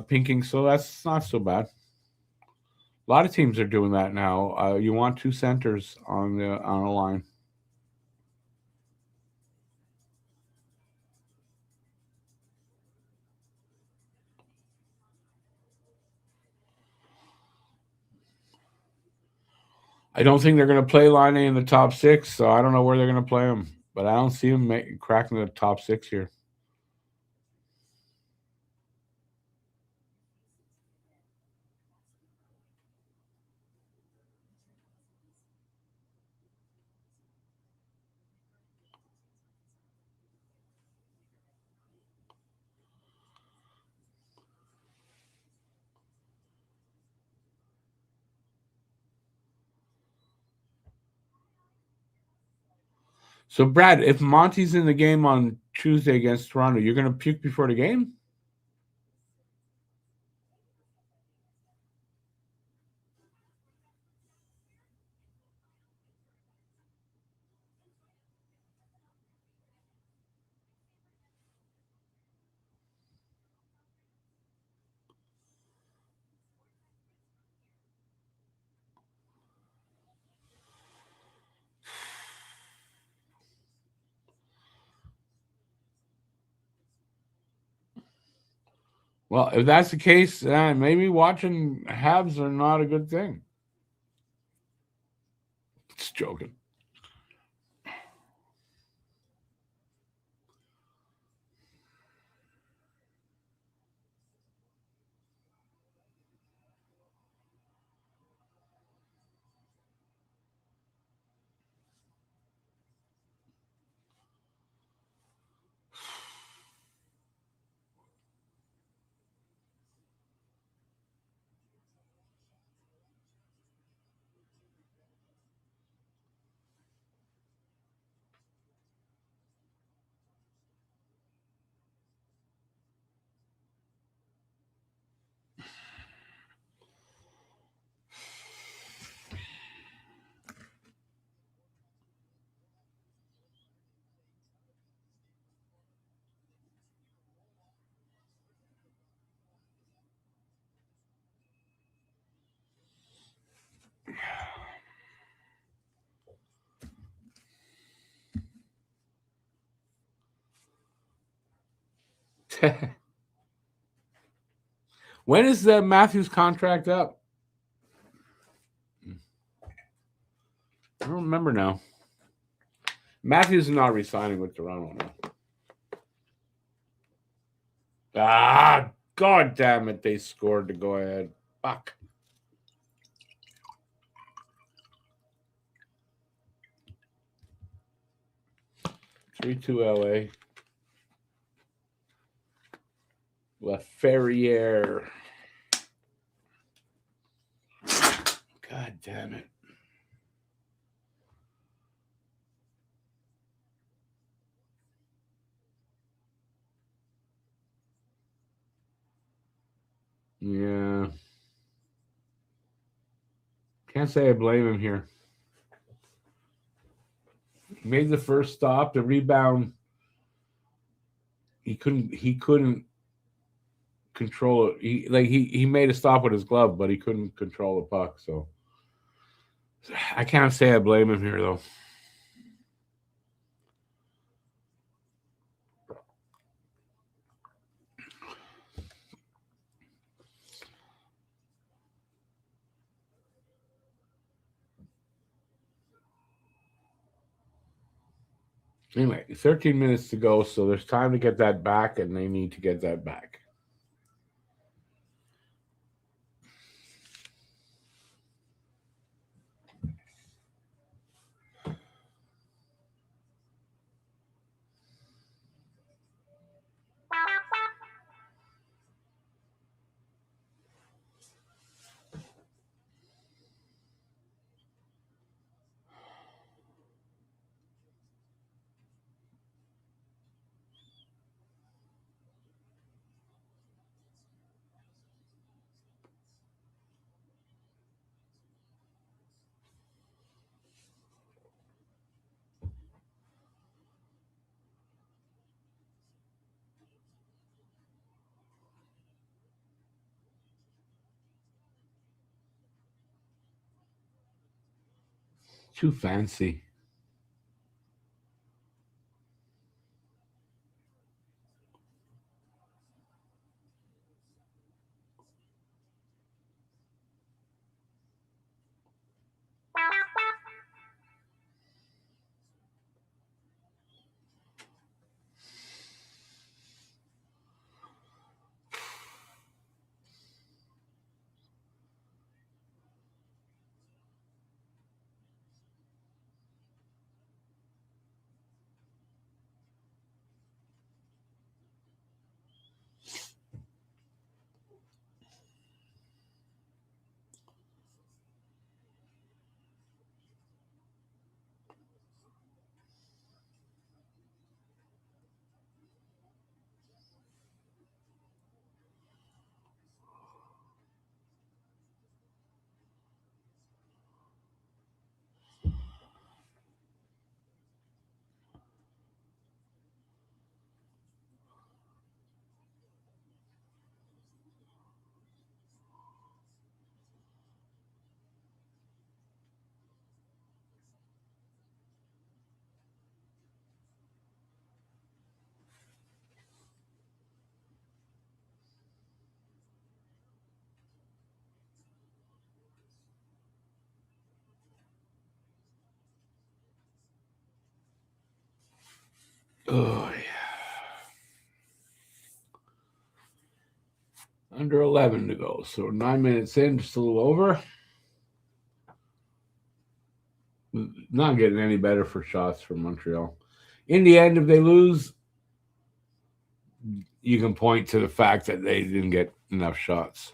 Pinking. So that's not so bad. A lot of teams are doing that now. You want 2 centers on a line. I don't think they're going to play Line A in the top 6, so I don't know where they're going to play him. But I don't see him cracking the top 6 here. So, Brad, if Monty's in the game on Tuesday against Toronto, you're going to puke before the game? Well, if that's the case, maybe watching Habs are not a good thing. Just joking. When is the Matthews contract up? I don't remember now. Matthews is not resigning with Toronto now. Ah, God damn it. They scored to go ahead. Fuck. 3-2 LA. LaFerriere. God damn it. Yeah. Can't say I blame him here. He made the first stop, the rebound. He couldn't control it. He made a stop with his glove, but he couldn't control the puck. So I can't say I blame him here though. Anyway, 13 minutes to go, so there's time to get that back, and they need to get that back. Too fancy. Oh, yeah. Under 11 to go. So 9 minutes in, just a little over. Not getting any better for shots from Montreal. In the end, if they lose, you can point to the fact that they didn't get enough shots.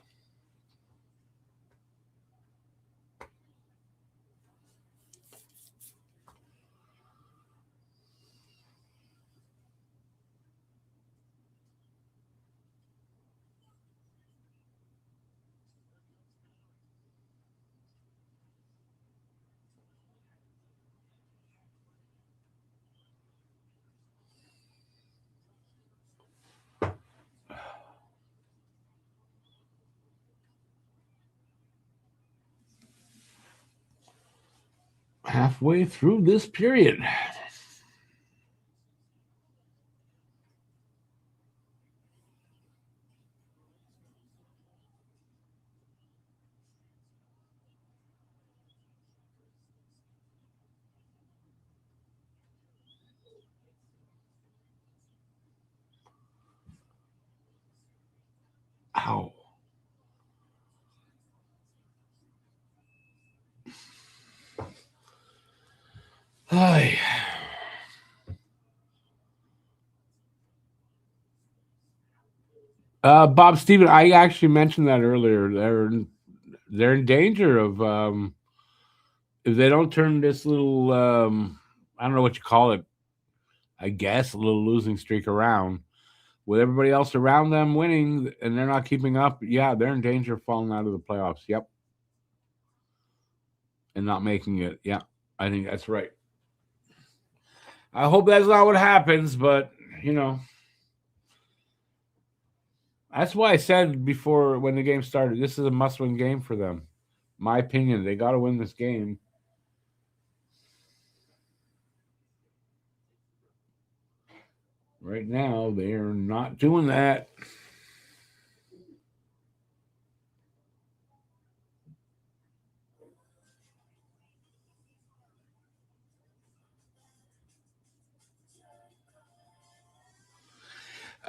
Halfway through this period. Wow. Hi. Bob Steven, I actually mentioned that earlier. They're in danger of if they don't turn this little I don't know what you call it, I guess a little losing streak around with everybody else around them winning and they're not keeping up. Yeah, they're in danger of falling out of the playoffs. Yep, and not making it. Yeah, I think that's right. I hope that's not what happens, but you know, that's why I said before when the game started, this is a must-win game for them. My opinion, they got to win this game. Right now, they are not doing that.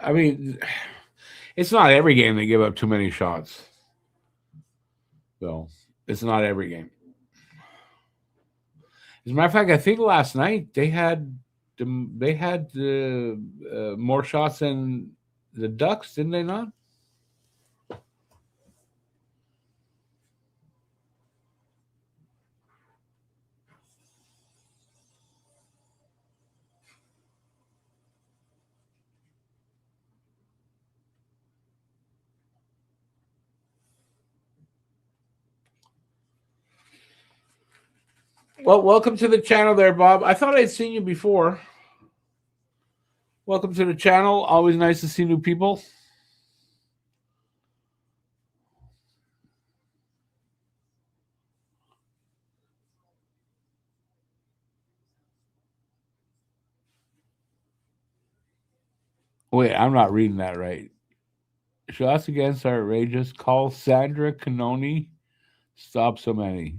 I mean, it's not every game they give up too many shots. So it's not every game. As a matter of fact, I think last night they had more shots than the Ducks, didn't they not? Well, welcome to the channel there, Bob. I thought I'd seen you before. Welcome to the channel. Always nice to see new people. Wait, I'm not reading that right. Shots against are outrageous. Call Sandra Canoni. Stop so many.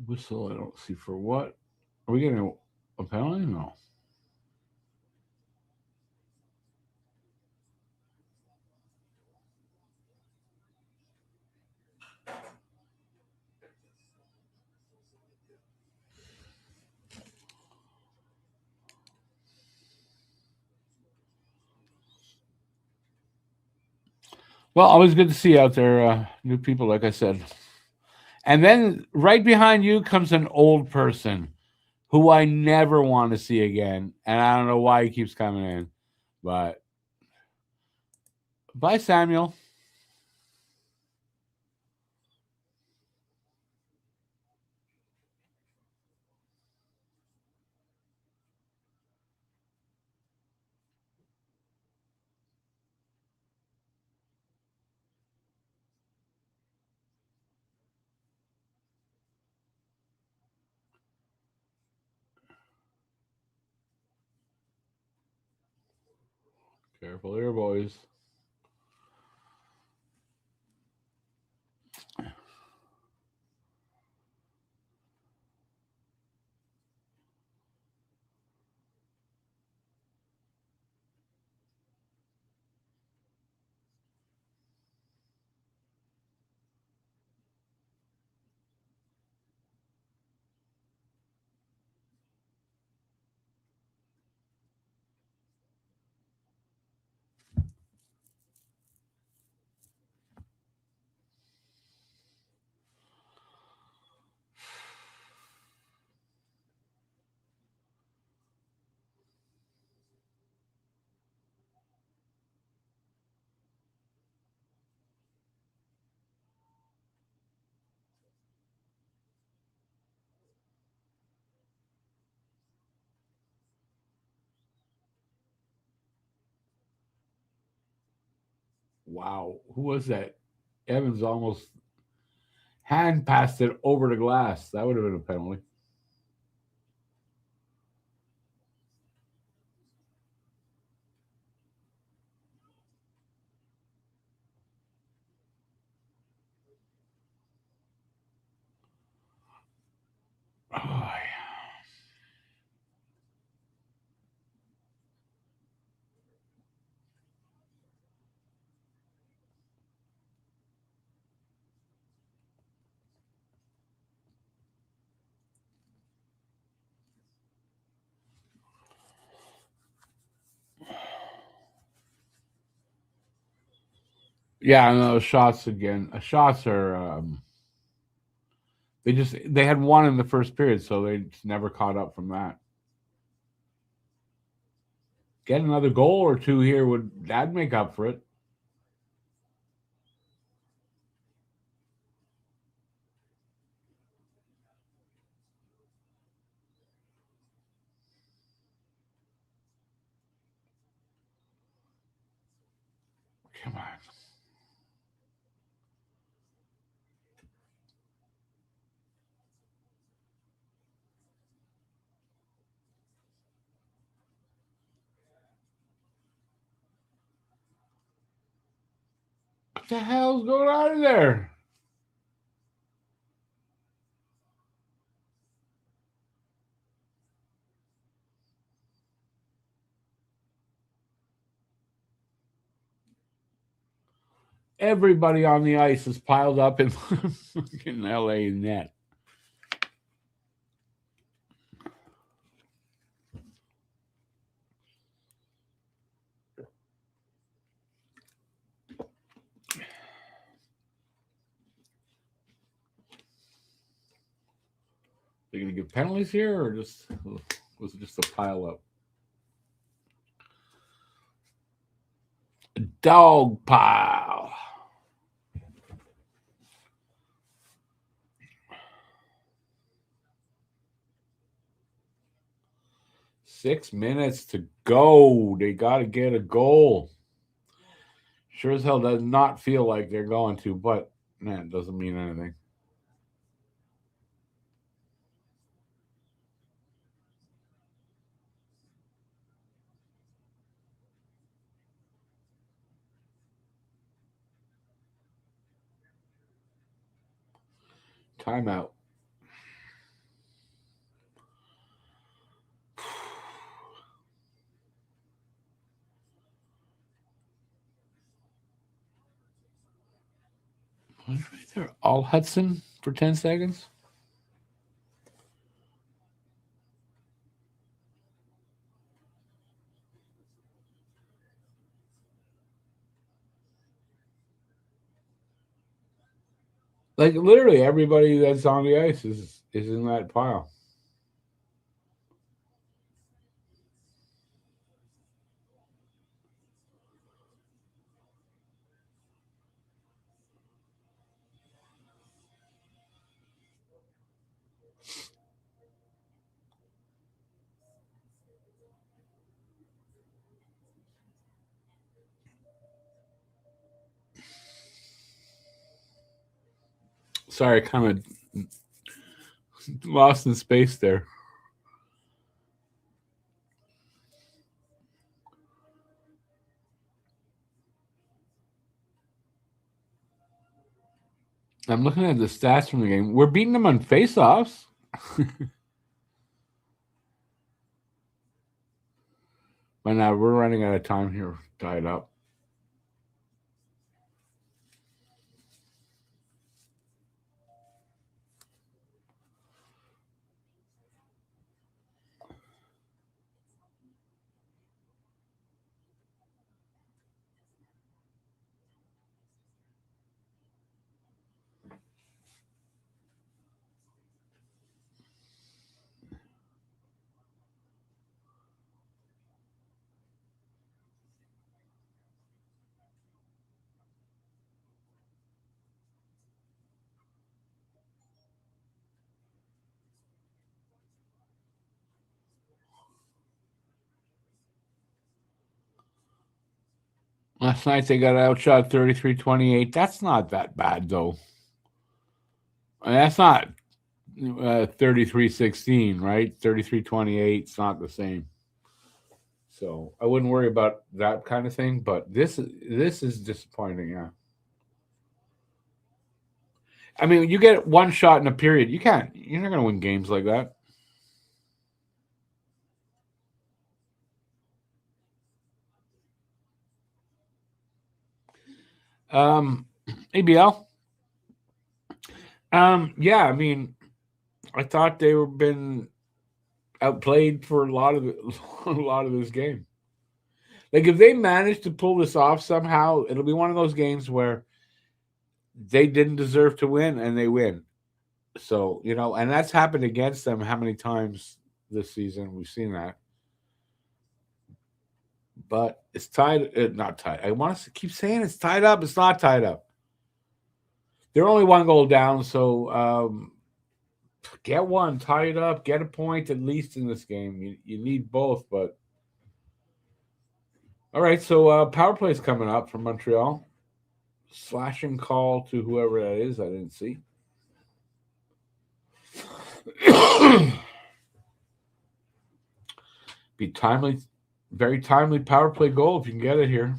Whistle, I don't see for what. Are we getting a penalty? No. Well, always good to see you out there, new people, like I said. And then right behind you comes an old person who I never want to see again. And I don't know why he keeps coming in. But bye, Samuel. Careful here, boys. Wow. Who was that? Evans almost hand passed it over the glass. That would have been a penalty. Oh, yeah, no, shots again. Shots are they had one in the first period, so they just never caught up from that. Get another goal or two here would that'd make up for it. Come on. What the hell's going on in there? Everybody on the ice is piled up in fucking LA net. They're gonna give penalties here, or just was it just a pile up? Dog pile. Six minutes to go. They got to get a goal. Sure as hell does not feel like they're going to, but man, it doesn't mean anything. Timeout. Right there. All Hudson for 10 seconds. Like literally everybody that's on the ice is in that pile. Sorry, I kind of lost in space there. I'm looking at the stats from the game. We're beating them on face-offs. But now we're running out of time here. Tied up. Last night they got outshot 33-28. That's not that bad, though. I mean, that's not 33-16, right? 33-28. It's not the same. So I wouldn't worry about that kind of thing. But this is disappointing. Yeah. I mean, you get one shot in a period. You're not going to win games like that. ABL. Yeah, I mean, I thought they were been outplayed for a lot of this game. Like if they manage to pull this off somehow, it'll be one of those games where they didn't deserve to win and they win. So, and that's happened against them how many times this season? We've seen that. But it's tied, not tied. I want to keep saying it's tied up. It's not tied up. They're only one goal down, so get one, tie it up, get a point at least in this game. You need both, but all right. So power play is coming up from Montreal. Slashing call to whoever that is. I didn't see. Be timely, very timely power play goal if you can get it here.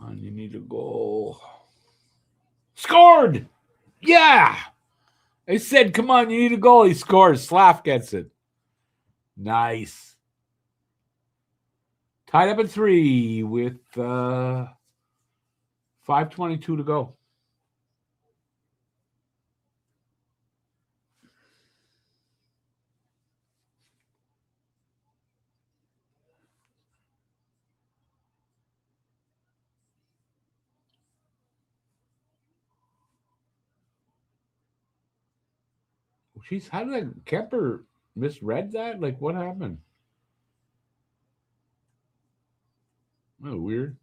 And you need a goal. Scored! Yeah! They said, come on, you need a goal. He scores. Slav gets it. Nice. Tied up at 3 with 5:22 to go. Jeez, how did Kemper misread that? Like, what happened? Oh, weird.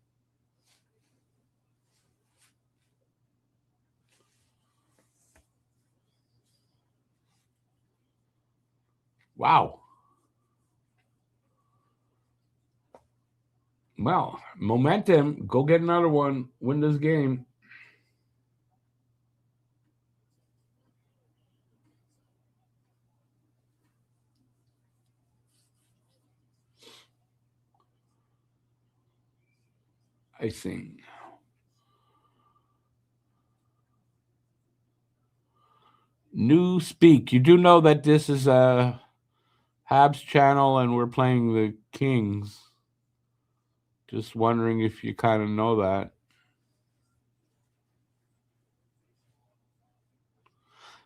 Wow. Well, momentum. Go get another one. Win this game. I think. New speak. You do know that this is a Habs channel and we're playing the Kings. Just wondering if you kind of know that.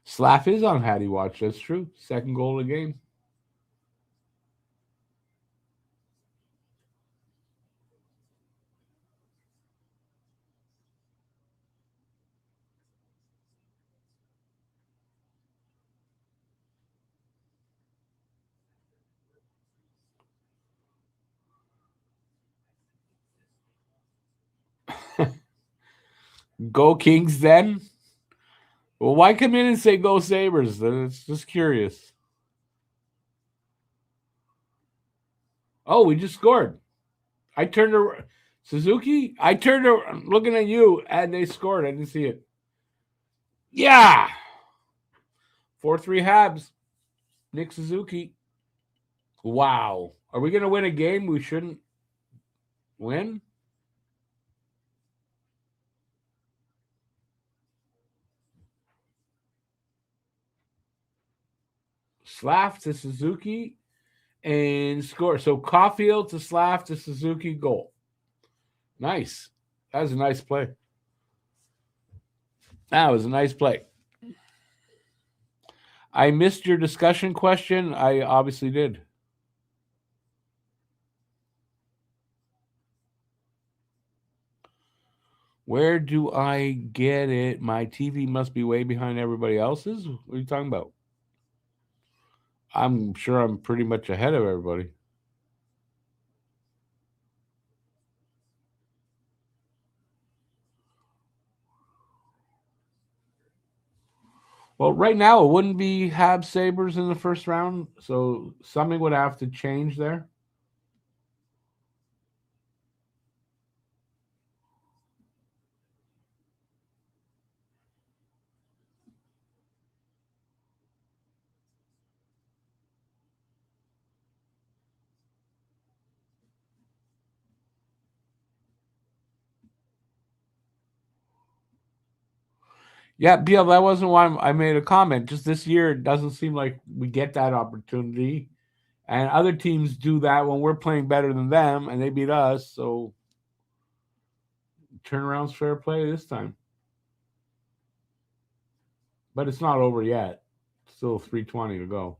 Slav is on Hattie Watch. That's true. Second goal of the game. Go Kings then? Well, why come in and say go Sabres? Then it's just curious. Oh, we just scored. I turned around. Suzuki? I turned around looking at you and they scored. I didn't see it. Yeah. 4-3 Habs. Nick Suzuki. Wow. Are we going to win a game we shouldn't win? Slav to Suzuki and score. So Caulfield to Slav to Suzuki goal. Nice. That was a nice play. That was a nice play. I missed your discussion question. I obviously did. Where do I get it? My TV must be way behind everybody else's. What are you talking about? I'm sure I'm pretty much ahead of everybody. Well, right now it wouldn't be Habs Sabres in the first round, so something would have to change there. Yeah, Beal, that wasn't why I made a comment. Just this year, it doesn't seem like we get that opportunity. And other teams do that when we're playing better than them and they beat us. So turnaround's fair play this time. But it's not over yet. Still 3:20 to go.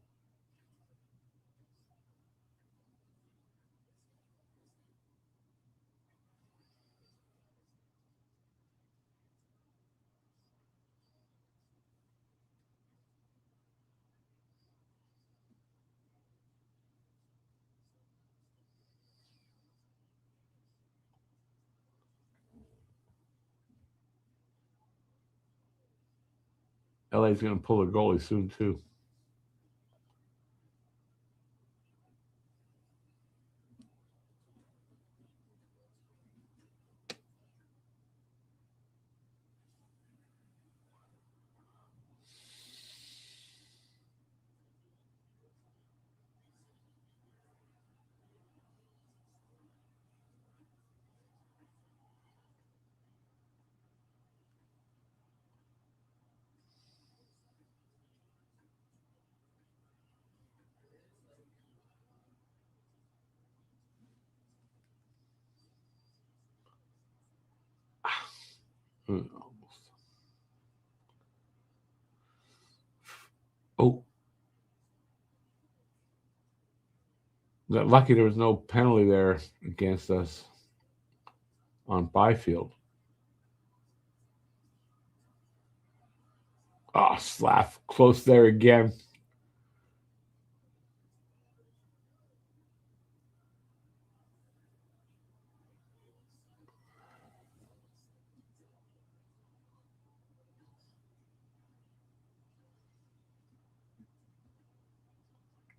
LA's going to pull a goalie soon, too. Oh, lucky there was no penalty there against us on Byfield. Oh, slap close there again.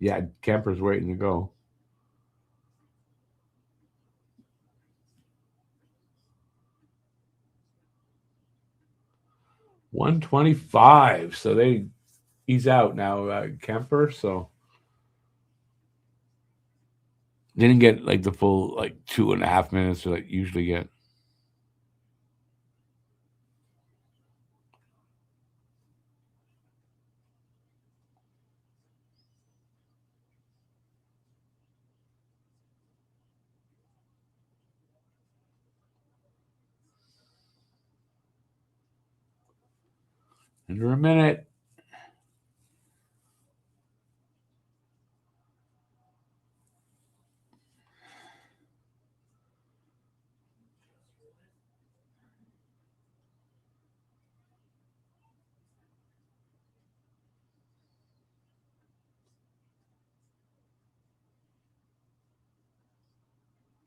Yeah, Kemper's waiting to go. $125. So he's out now, Kemper. So didn't get like the full 2.5 minutes or usually get. Under a minute.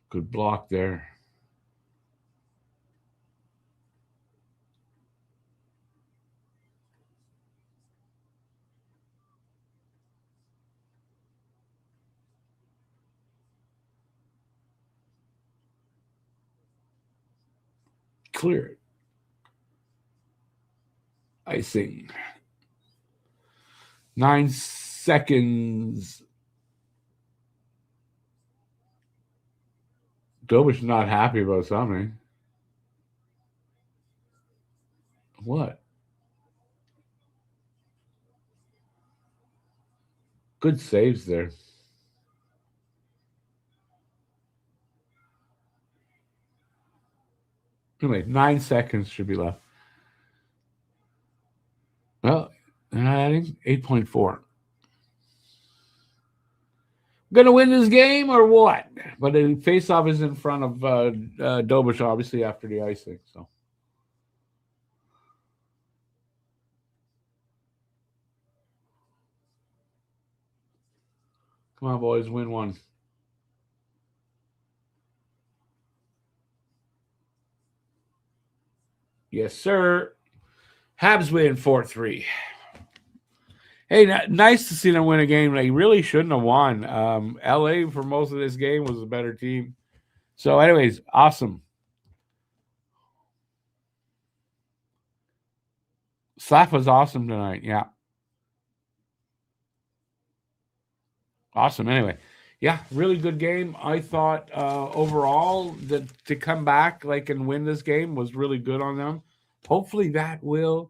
Good block there. Clear it. Icing. 9 seconds. Dobich not happy about something. What? Good saves there. Anyway, 9 seconds should be left. Well, they're not adding 8.4. Going to win this game or what? But the faceoff is in front of Dobich, obviously, after the icing. So Come on, boys, win one. Yes, sir. Habs win 4-3. Hey, nice to see them win a game they really shouldn't have won. LA for most of this game was a better team. So, anyways, awesome. Slav was awesome tonight. Yeah. Awesome. Anyway, yeah, really good game. I thought overall that to come back and win this game was really good on them. Hopefully that will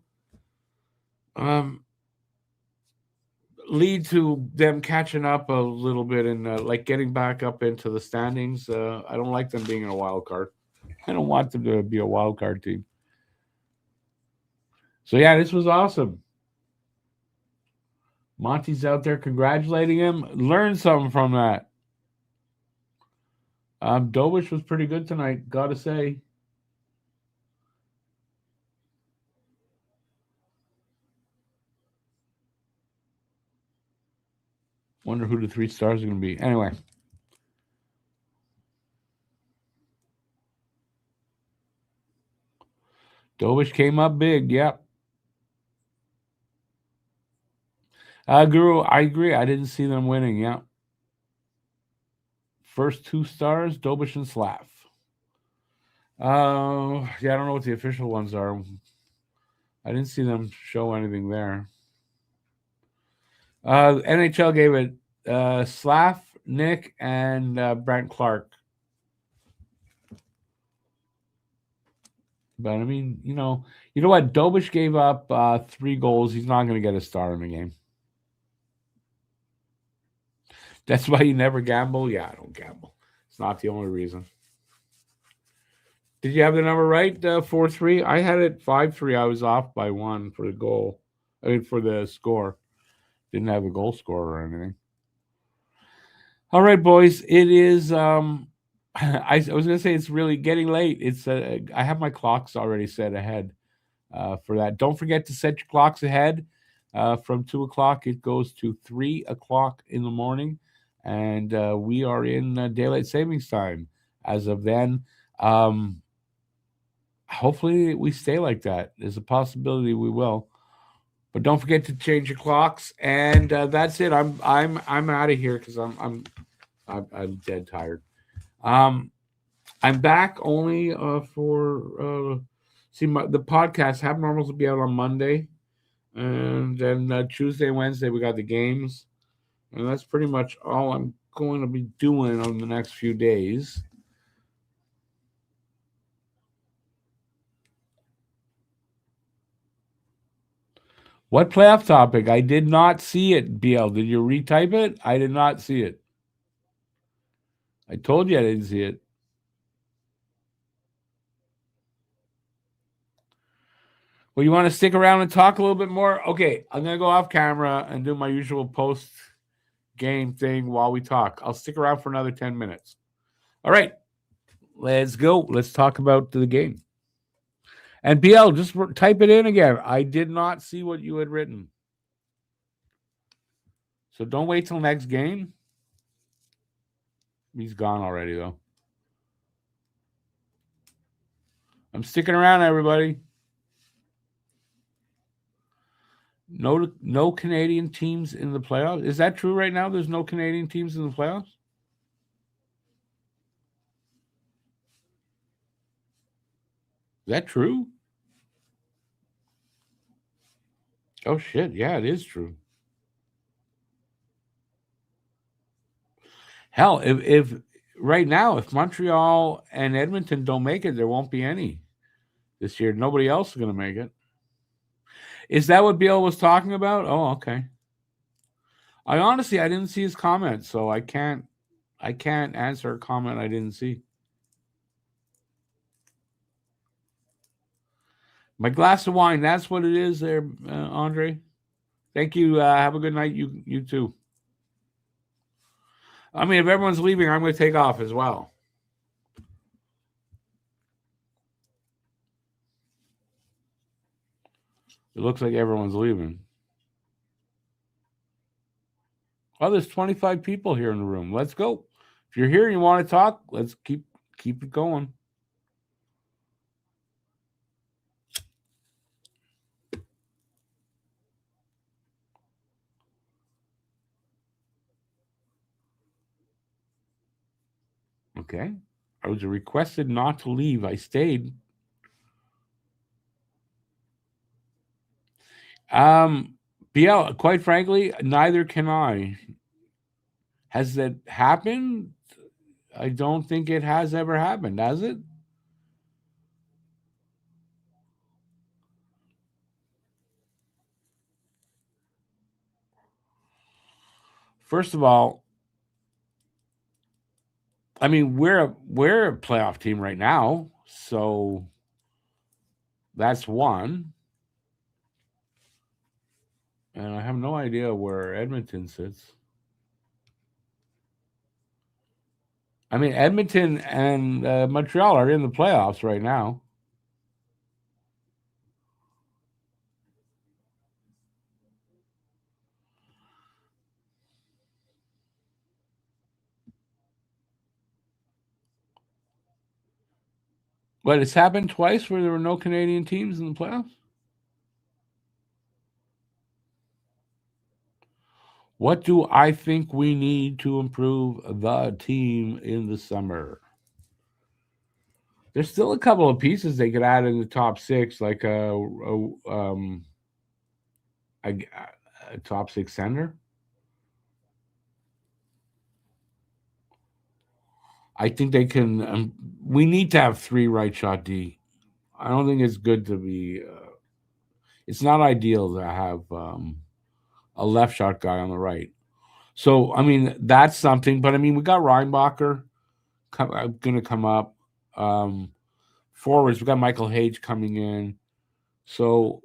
um, lead to them catching up a little bit and getting back up into the standings. I don't like them being in a wild card. I don't want them to be a wild card team. So yeah, this was awesome. Monty's out there congratulating him. Learn something from that. Dovish was pretty good tonight, gotta say. Wonder who the 3 stars are going to be. Anyway. Dovish came up big. Yep. Guru, I agree. I didn't see them winning. Yeah. First 2 stars, Dovish and Slav. Yeah, I don't know what the official ones are. I didn't see them show anything there. NHL gave it Slav, Nick, and Brent Clark. But I mean, you know what? Dobish gave up 3 goals. He's not going to get a star in the game. That's why you never gamble. Yeah, I don't gamble. It's not the only reason. Did you have the number right? 4-3. I had it 5-3. I was off by 1 for the goal. I mean, for the score. Didn't have a goal scorer or anything. All right, boys. It is. I was going to say it's really getting late. It's. I have my clocks already set ahead for that. Don't forget to set your clocks ahead. From 2:00, it goes to 3:00 in the morning, and we are in daylight savings time as of then. Hopefully, we stay like that. There's a possibility we will. But don't forget to change your clocks, and that's it. I'm out of here because I'm dead tired. I'm back only for the podcast. Have Normals will be out on Monday, and then Tuesday, Wednesday we got the games, and that's pretty much all I'm going to be doing on the next few days. What playoff topic? I did not see it, BL. Did you retype it? I did not see it. I told you I didn't see it. Well, you want to stick around and talk a little bit more? Okay, I'm going to go off camera and do my usual post game thing while we talk. I'll stick around for another 10 minutes. All right, let's go. Let's talk about the game. And BL, just type it in again. I did not see what you had written. So don't wait till next game. He's gone already, though. I'm sticking around, everybody. No Canadian teams in the playoffs. Is that true right now? There's no Canadian teams in the playoffs? Is that true? Oh, shit. Yeah, it is true. Hell, if right now, if Montreal and Edmonton don't make it, there won't be any this year. Nobody else is going to make it. Is that what Bill was talking about? Oh, okay. I didn't see his comment, so I can't answer a comment I didn't see. My glass of wine, that's what it is there, Andre. Thank you. Have a good night. You too. I mean, if everyone's leaving, I'm going to take off as well. It looks like everyone's leaving. Well, there's 25 people here in the room. Let's go. If you're here and you want to talk, let's keep it going. Okay. I was requested not to leave. I stayed. BL, quite frankly, neither can I. Has that happened? I don't think it has ever happened, has it? First of all, I mean, we're a playoff team right now, so that's one. And I have no idea where Edmonton sits. I mean, Edmonton and Montreal are in the playoffs right now. But it's happened twice where there were no Canadian teams in the playoffs. What do I think we need to improve the team in the summer? There's still a couple of pieces they could add in the top six, like a top six center. I think they can. We need to have three right shot D. I don't think it's good to be. It's not ideal to have a left shot guy on the right. So I mean that's something. But I mean we got Reinbacher going to come up. Forwards we got Michael Hage coming in. So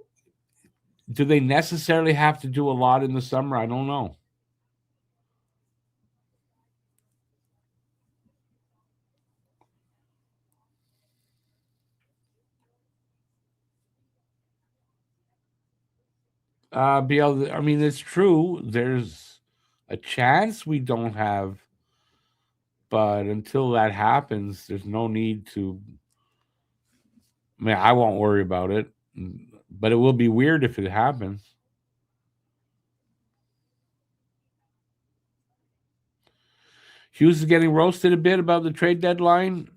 do they necessarily have to do a lot in the summer? I don't know. BL, I mean, it's true. There's a chance we don't have, but until that happens, there's no need to. I mean, I won't worry about it, but it will be weird if it happens. Hughes is getting roasted a bit about the trade deadline,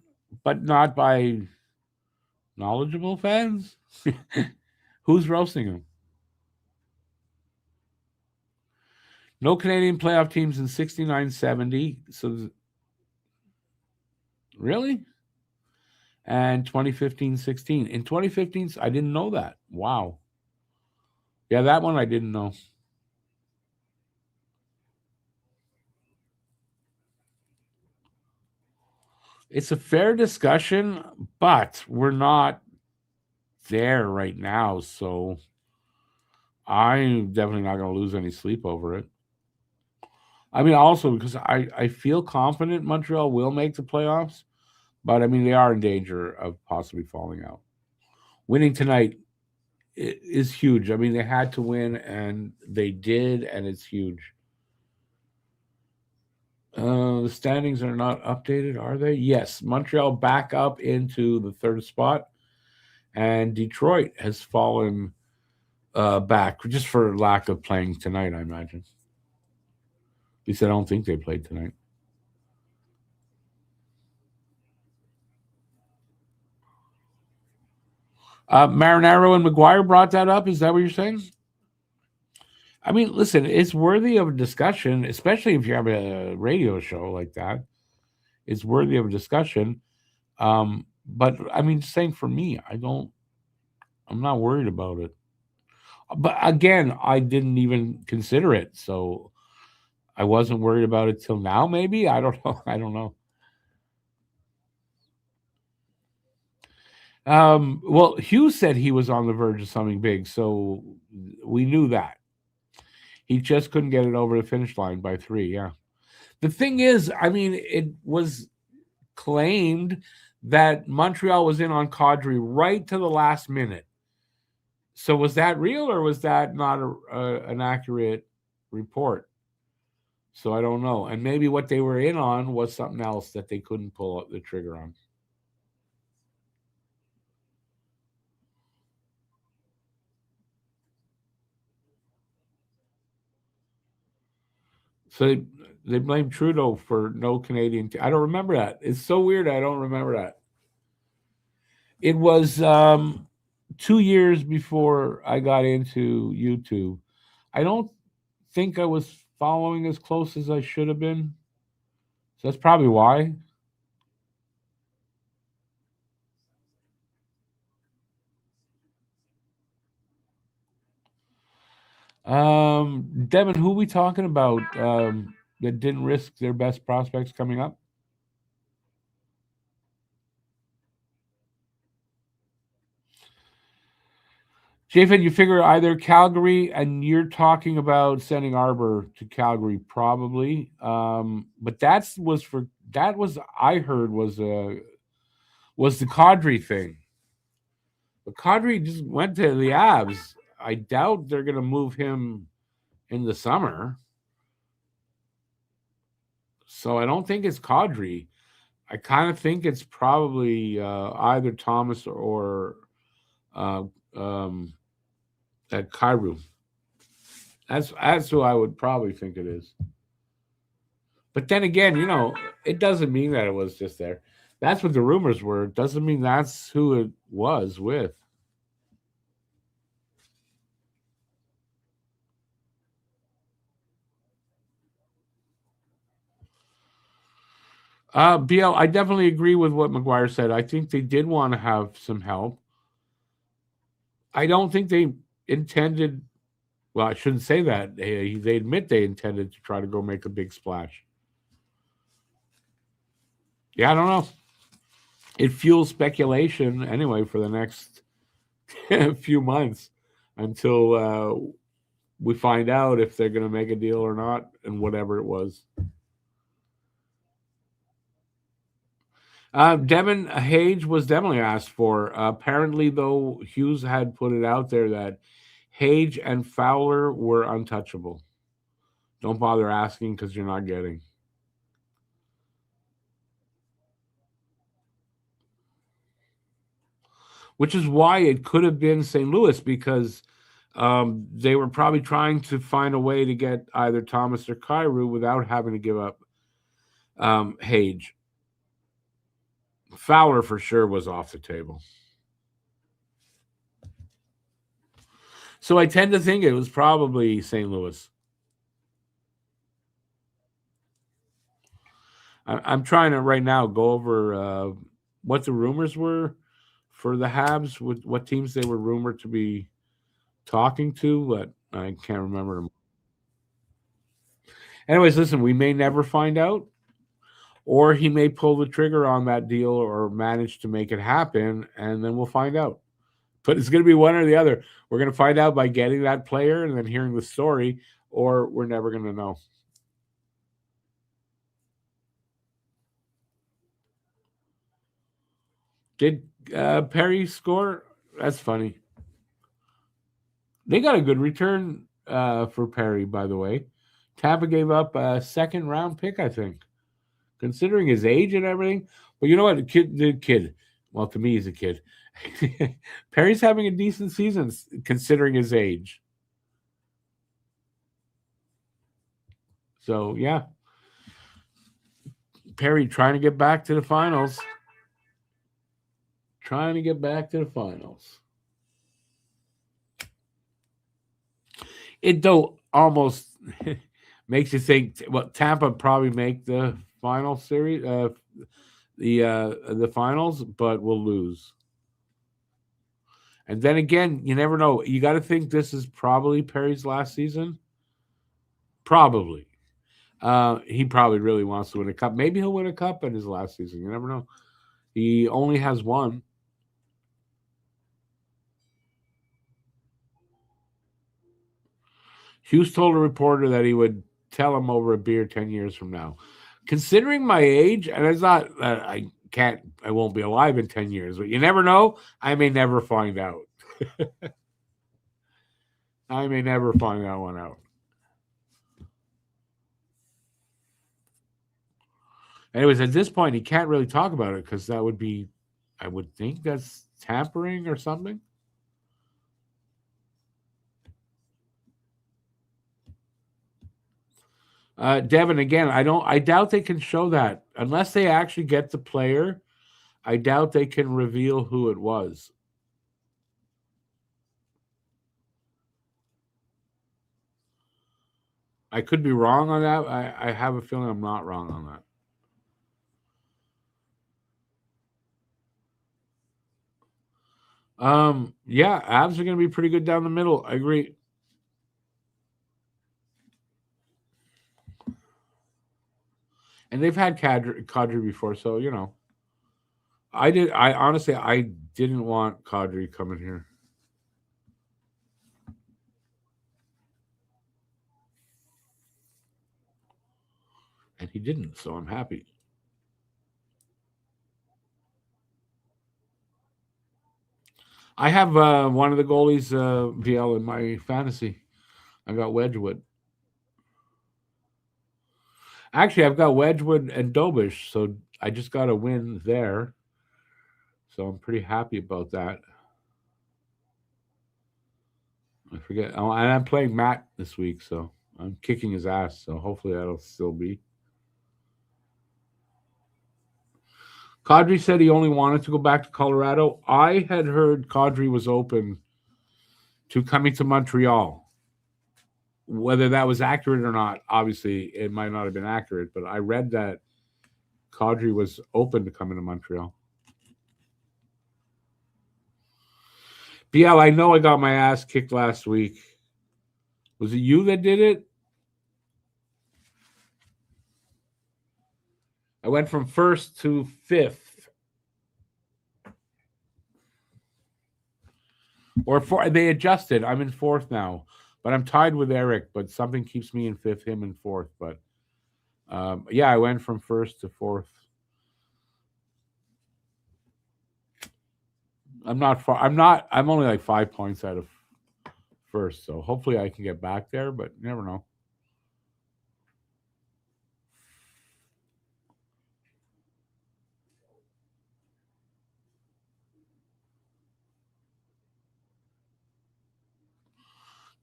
but not by knowledgeable fans. Who's roasting him? No Canadian playoff teams in 69-70. So really? And 2015-16. In 2015, I didn't know that. Wow. Yeah, that one I didn't know. It's a fair discussion, but we're not there right now. So I'm definitely not going to lose any sleep over it. I mean, also because I feel confident Montreal will make the playoffs, but I mean, they are in danger of possibly falling out. Winning tonight is huge. I mean, they had to win, and they did, and it's huge. The standings are not updated, are they? Yes. Montreal back up into the third spot, and Detroit has fallen back just for lack of playing tonight, I imagine. At least I don't think they played tonight. Marinaro and McGuire brought that up. Is that what you're saying? I mean, listen, it's worthy of a discussion, especially if you have a radio show like that. It's worthy of a discussion. But I mean, saying for me, I'm not worried about it. But again, I didn't even consider it. So I wasn't worried about it till now, maybe. I don't know. I don't know. Well, Hughes said he was on the verge of something big, so we knew that. He just couldn't get it over the finish line by 3. Yeah. The thing is, I mean, it was claimed that Montreal was in on Kadri right to the last minute. So was that real or was that not an accurate report? So I don't know. And maybe what they were in on was something else that they couldn't pull the trigger on. So they blame Trudeau for no Canadian. I don't remember that. It's so weird. I don't remember that. It was 2 years before I got into YouTube. I don't think I was following as close as I should have been. So that's probably why. Devin, who are we talking about that didn't risk their best prospects coming up? Japheth, you figure either Calgary, and you're talking about sending Arbor to Calgary, probably. But that was I heard was the Kadri thing. But Kadri just went to the Abs. I doubt they're going to move him in the summer. So I don't think it's Kadri. I kind of think it's probably either Thomas or uh, um, Kyrou. That's who I would probably think it is. But then again, it doesn't mean that it was just there. That's what the rumors were. It doesn't mean that's who it was with. BL, I definitely agree with what McGuire said. I think they did want to have some help. I don't think they intended. Well, I shouldn't say that. They admit they intended to try to go make a big splash. Yeah, I don't know. It fuels speculation anyway for the next few months until we find out if they're going to make a deal or not, and whatever it was. Devin Hage was definitely asked for. Apparently, though, Hughes had put it out there that Hage and Fowler were untouchable. Don't bother asking because you're not getting. Which is why it could have been St. Louis, because they were probably trying to find a way to get either Thomas or Kyrou without having to give up Hage. Fowler for sure was off the table. So I tend to think it was probably St. Louis. I'm trying to right now go over what the rumors were for the Habs, with what teams they were rumored to be talking to, but I can't remember them. Anyways, listen, we may never find out, or he may pull the trigger on that deal or manage to make it happen, and then we'll find out. But it's going to be one or the other. We're going to find out by getting that player and then hearing the story, or we're never going to know. Did Perry score? That's funny. They got a good return for Perry, by the way. Tampa gave up a second round pick, I think, considering his age and everything. But you know what? The kid, well, to me, he's a kid. Perry's having a decent season considering his age. So, yeah. Perry trying to get back to the finals. Trying to get back to the finals. It though almost makes you think. Well, Tampa probably make the final series, the finals, but we'll lose. And then again, you never know. You got to think this is probably Perry's last season. Probably. He probably really wants to win a cup. Maybe he'll win a cup in his last season. You never know. He only has one. Hughes told a reporter that he would tell him over a beer 10 years from now. Considering my age, and it's not, I won't be alive in 10 years, but you never know. I may never find out. I may never find that one out. Anyways, at this point, he can't really talk about it because that would be, I would think that's tampering or something. Devin, again, I doubt they can show that unless they actually get the player. I doubt they can reveal who it was. I could be wrong on that. I have a feeling I'm not wrong on that. Yeah, Avs are going to be pretty good down the middle. I agree. And they've had Kadri before, so you know. I honestly didn't want Kadri coming here. And he didn't, so I'm happy. I have one of the goalies, VL, in my fantasy. I got Wedgwood. Actually, I've got Wedgwood and Dobish, so I just got a win there. So I'm pretty happy about that. I forget. Oh, and I'm playing Matt this week, so I'm kicking his ass. So hopefully that'll still be. Kadri said he only wanted to go back to Colorado. I had heard Kadri was open to coming to Montreal. Whether that was accurate or not, obviously it might not have been accurate, but I read that Kadri was open to coming to Montreal. BL, I know I got my ass kicked last week. Was it you that did it? I went from 1st to 5th. Or 4th. They adjusted. I'm in 4th now. But I'm tied with Eric, but something keeps me in 5th, him in 4th. But yeah, I went from 1st to 4th. I'm not far. I'm only like 5 points out of 1st. So hopefully I can get back there, but you never know.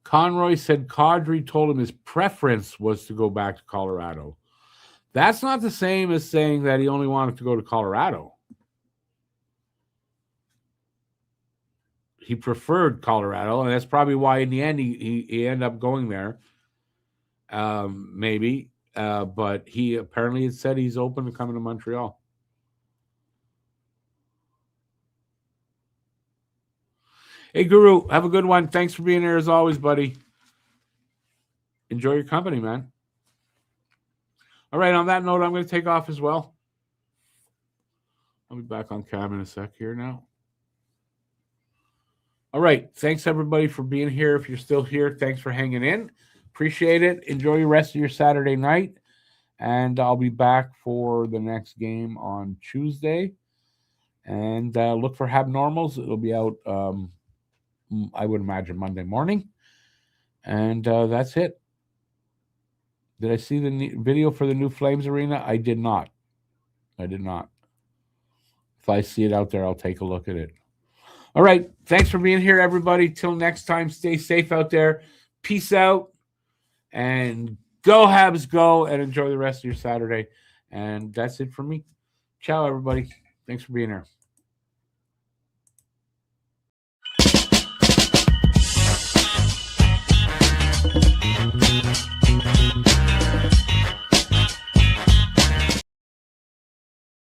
Conroy said Kadri told him his preference was to go back to Colorado. That's not the same as saying that he only wanted to go to Colorado. He preferred Colorado, and that's probably why in the end he ended up going there. Maybe. But he apparently had said he's open to coming to Montreal. Hey, Guru, have a good one. Thanks for being here as always, buddy. Enjoy your company, man. All right, on that note, I'm going to take off as well. I'll be back on cam in a sec here now. All right, thanks everybody for being here. If you're still here, thanks for hanging in. Appreciate it. Enjoy the rest of your Saturday night. And I'll be back for the next game on Tuesday. And look for Habnormals. It'll be out, I would imagine, Monday morning. And that's it. Did I see the video for the new Flames Arena? I did not. If I see it out there, I'll take a look at it. All right. Thanks for being here, everybody. Till next time, stay safe out there. Peace out. And go Habs, go, and enjoy the rest of your Saturday. And that's it for me. Ciao, everybody. Thanks for being here.